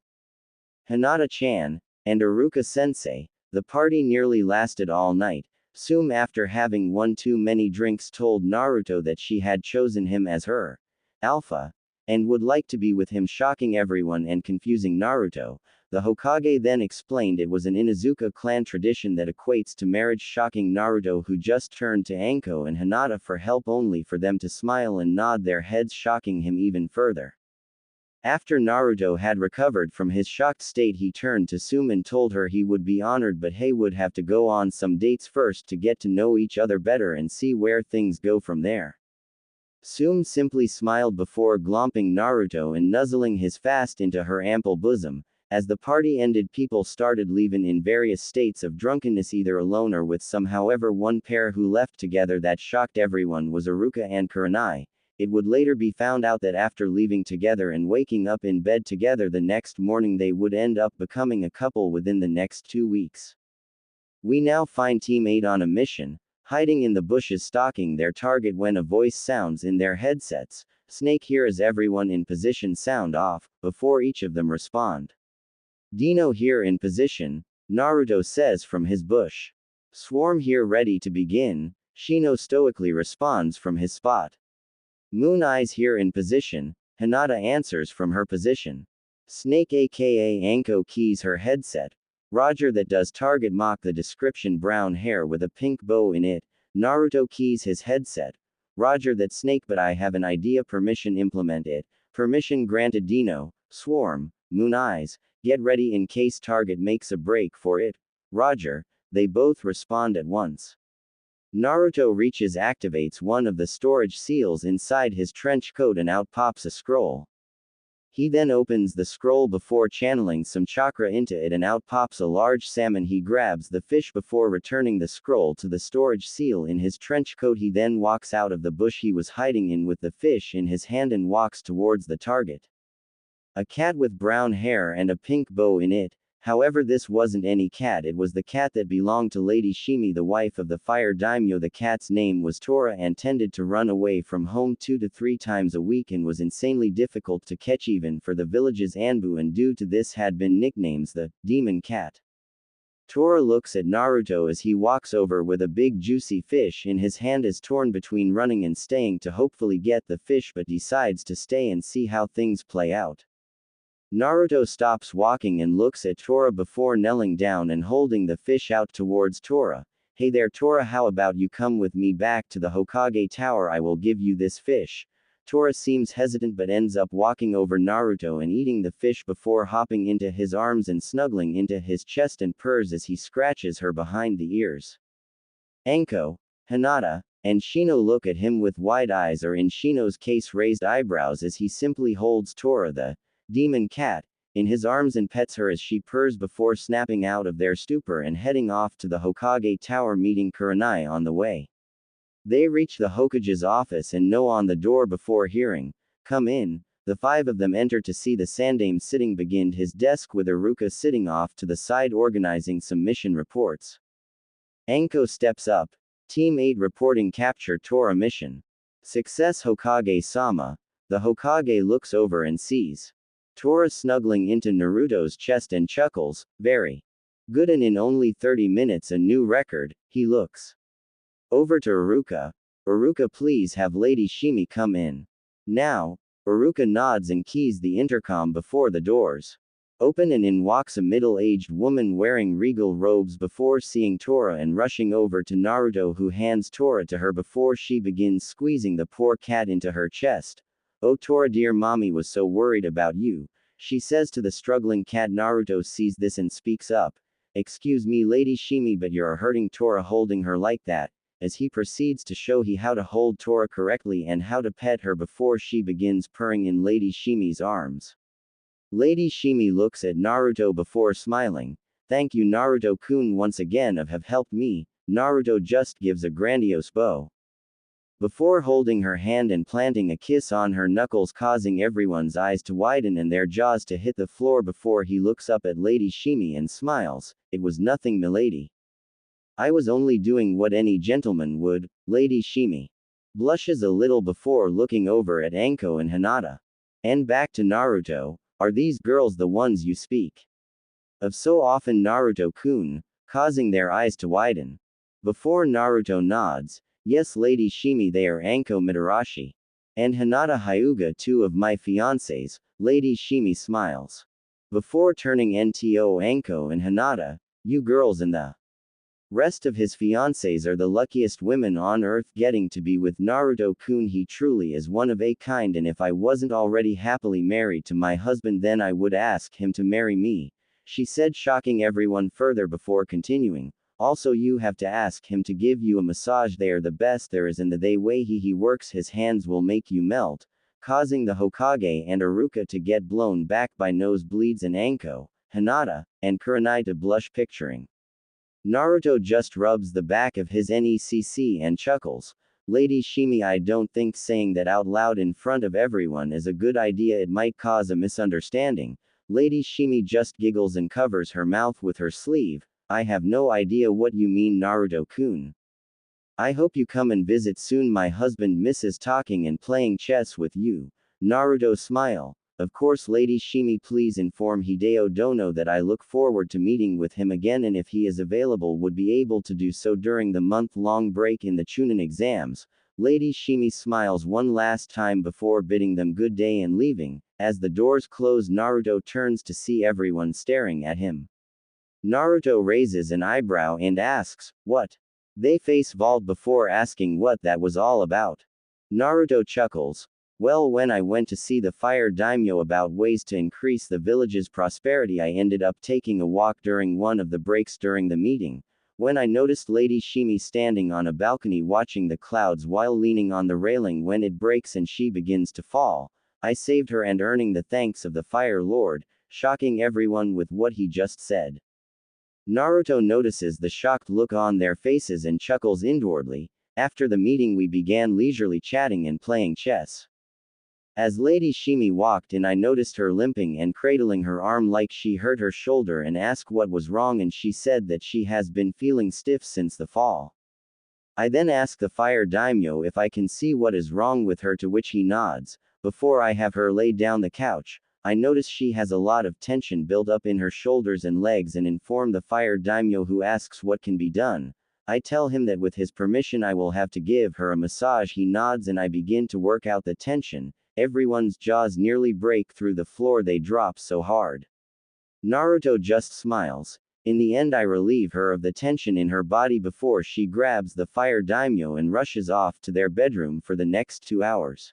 Speaker 1: Hinata-chan, and Iruka-sensei, the party nearly lasted all night. Sume, after having one too many drinks, told Naruto that she had chosen him as her alpha, and would like to be with him, shocking everyone and confusing Naruto. The Hokage then explained it was an Inuzuka clan tradition that equates to marriage, shocking Naruto, who just turned to Anko and Hinata for help only for them to smile and nod their heads, shocking him even further. After Naruto had recovered from his shocked state, he turned to Sume and told her he would be honored, but he would have to go on some dates first to get to know each other better and see where things go from there. Sume simply smiled before glomping Naruto and nuzzling his fast into her ample bosom. As the party ended, people started leaving in various states of drunkenness, either alone or with some. However, one pair who left together that shocked everyone was Iruka and Kurenai. It would later be found out that after leaving together and waking up in bed together the next morning, they would end up becoming a couple within the next 2 weeks. We now find Team 8 on a mission, hiding in the bushes stalking their target when a voice sounds in their headsets. Snake hears everyone in position sound off, before each of them respond. Dino here in position, Naruto says from his bush. Swarm here ready to begin, Shino stoically responds from his spot. Moon Eyes here in position, Hinata answers from her position. Snake aka Anko keys her headset. Roger, that does target mock the description, brown hair with a pink bow in it. Naruto keys his headset. Roger that, Snake, but I have an idea, permission, implement it. Permission granted. Dino, Swarm, Moon Eyes, get ready in case target makes a break for it. Roger, they both respond at once. Naruto reaches, activates one of the storage seals inside his trench coat, and out pops a scroll. He then opens the scroll before channeling some chakra into it, and out pops a large salmon. He grabs the fish before returning the scroll to the storage seal in his trench coat. He then walks out of the bush he was hiding in with the fish in his hand and walks towards the target. A cat with brown hair and a pink bow in it. However, this wasn't any cat, it was the cat that belonged to Lady Shimi, the wife of the fire daimyo. The cat's name was Tora and tended to run away from home 2 to 3 times a week and was insanely difficult to catch even for the village's Anbu, and due to this had been nicknamed the demon cat. Tora looks at Naruto as he walks over with a big juicy fish in his hand, is torn between running and staying to hopefully get the fish, but decides to stay and see how things play out. Naruto stops walking and looks at Tora before kneeling down and holding the fish out towards Tora. Hey there Tora, how about you come with me back to the Hokage Tower, I will give you this fish. Tora seems hesitant but ends up walking over Naruto and eating the fish before hopping into his arms and snuggling into his chest and purrs as he scratches her behind the ears. Anko, Hinata, and Shino look at him with wide eyes, or in Shino's case raised eyebrows, as he simply holds Tora, the demon cat, in his arms and pets her as she purrs before snapping out of their stupor and heading off to the Hokage tower, meeting Kurenai on the way. They reach the Hokage's office and knock on the door before hearing, "Come in." The five of them enter to see the Sandame sitting behind his desk with Iruka sitting off to the side organizing some mission reports. Anko steps up. Team 8 reporting capture Tora mission. Success Hokage-sama. The Hokage looks over and sees Tora snuggling into Naruto's chest and chuckles, "Very good, and in only 30 minutes a new record." He looks over to Iruka. "Iruka, please have Lady Shimi come in now." Iruka nods and keys the intercom before the doors open, and in walks a middle-aged woman wearing regal robes before seeing Tora and rushing over to Naruto, who hands Tora to her before she begins squeezing the poor cat into her chest. "Oh Tora dear, mommy was so worried about you," she says to the struggling cat. Naruto sees this and speaks up. "Excuse me Lady Shimi, but you're hurting Tora holding her like that," as he proceeds to show he how to hold Tora correctly and how to pet her before she begins purring in Lady Shimi's arms. Lady Shimi looks at Naruto before smiling. "Thank you Naruto-kun once again have helped me." Naruto just gives a grandiose bow before holding her hand and planting a kiss on her knuckles, causing everyone's eyes to widen and their jaws to hit the floor before he looks up at Lady Shimi and smiles. "It was nothing milady. I was only doing what any gentleman would." Lady Shimi blushes a little before looking over at Anko and Hinata. And back to Naruto. "Are these girls the ones you speak of so often Naruto-kun?" causing their eyes to widen. Before Naruto nods, "Yes Lady Shimi, they are Anko Mitarashi and Hinata Hyuga, two of my fiancés." Lady Shimi smiles before turning to Anko and Hinata. "You girls and the rest of his fiancés are the luckiest women on earth getting to be with Naruto-kun. He truly is one of a kind, and if I wasn't already happily married to my husband, then I would ask him to marry me," she said, shocking everyone further before continuing. "Also you have to ask him to give you a massage. They are the best there is, and the way he works his hands will make you melt," causing the Hokage and Iruka to get blown back by nosebleeds and Anko, Hinata, and Kurenai to blush, picturing Naruto just rubs the back of his neck and chuckles. "Lady Shimi, I don't think saying that out loud in front of everyone is a good idea. It might cause a misunderstanding." Lady Shimi just giggles and covers her mouth with her sleeve. "I have no idea what you mean Naruto-kun. I hope you come and visit soon. My husband misses talking and playing chess with you." Naruto smile. "Of course Lady Shimi, please inform Hideo Dono that I look forward to meeting with him again, and if he is available would be able to do so during the month-long break in the Chunin exams." Lady Shimi smiles one last time before bidding them good day and leaving. As the doors close, Naruto turns to see everyone staring at him. Naruto raises an eyebrow and asks, "What?" They face vault before asking what that was all about. Naruto chuckles. "Well, when I went to see the fire daimyo about ways to increase the village's prosperity, I ended up taking a walk during one of the breaks during the meeting, when I noticed Lady Shimi standing on a balcony watching the clouds while leaning on the railing. When it breaks and she begins to fall, I saved her and earning the thanks of the Fire Lord," shocking everyone with what he just said. Naruto notices the shocked look on their faces and chuckles inwardly. "After the meeting we began leisurely chatting and playing chess. As Lady Shimi walked in, I noticed her limping and cradling her arm like she hurt her shoulder and asked what was wrong, and she said that she has been feeling stiff since the fall. I then asked the fire daimyo if I can see what is wrong with her, to which he nods. Before I have her lay down the couch, I notice she has a lot of tension built up in her shoulders and legs and inform the fire daimyo, who asks what can be done. I tell him that with his permission I will have to give her a massage. He nods and I begin to work out the tension. Everyone's jaws nearly break through the floor, they drop so hard. Naruto just smiles. In the end I relieve her of the tension in her body before she grabs the fire daimyo and rushes off to their bedroom for the next 2 hours.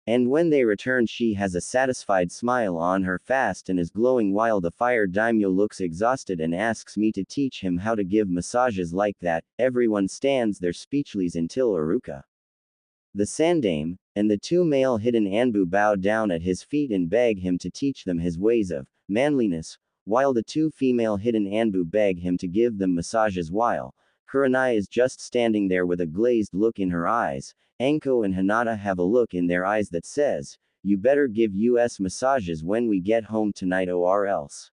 Speaker 1: And when they return she has a satisfied smile on her face and is glowing, while the fire daimyo looks exhausted and asks me to teach him how to give massages like that. Everyone stands there speechless until Iruka, the Sandame, And the two male hidden Anbu bow down at his feet and beg him to teach them his ways of manliness, while the two female hidden Anbu beg him to give them massages while Kurenai is just standing there with a glazed look in her eyes. Anko and Hinata have a look in their eyes that says, "You better give us massages when we get home tonight or else."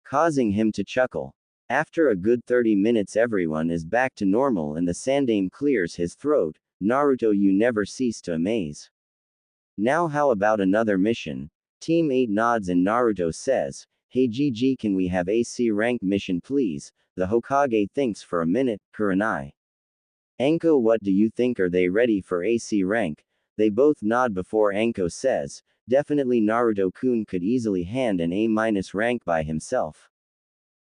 Speaker 1: Causing him to chuckle. After a good 30 minutes everyone is back to normal and the Sandame clears his throat. Naruto, you never cease to amaze. Now how about another mission? Team 8 nods and Naruto says, "Hey GG, can we have AC rank mission please?" The Hokage thinks for a minute. Kurenai. Anko, what do you think, are they ready for AC rank? They both nod before Anko says, "Definitely, Naruto-kun could easily hand an A- rank by himself.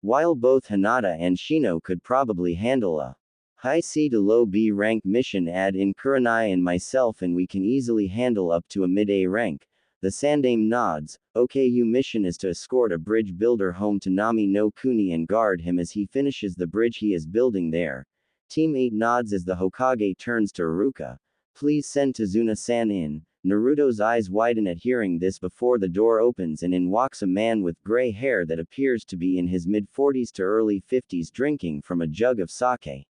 Speaker 1: While both Hinata and Shino could probably handle a high C to low B rank mission, add in Kurenai and myself and we can easily handle up to a mid A rank." The Sandame nods. Okay, your mission is to escort a bridge builder home to Nami no Kuni and guard him as he finishes the bridge he is building there. Team 8 nods as the Hokage turns to Iruka. "Please send Tazuna-san in." Naruto's eyes widen at hearing this before the door opens and in walks a man with gray hair that appears to be in his mid-40s to early 50s drinking from a jug of sake.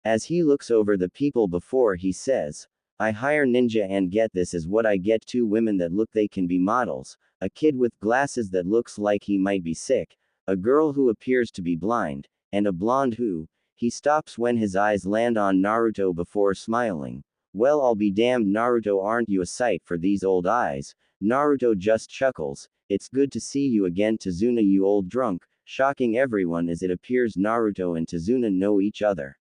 Speaker 1: As he looks over the people before he says, "I hire ninja and get this is what I get, 2 women that look they can be models, a kid with glasses that looks like he might be sick, a girl who appears to be blind, and a blonde who." He stops when his eyes land on Naruto before smiling. "Well, I'll be damned, Naruto, aren't you a sight for these old eyes?" Naruto just chuckles. "It's good to see you again, Tazuna, you old drunk," shocking everyone as it appears Naruto and Tazuna know each other.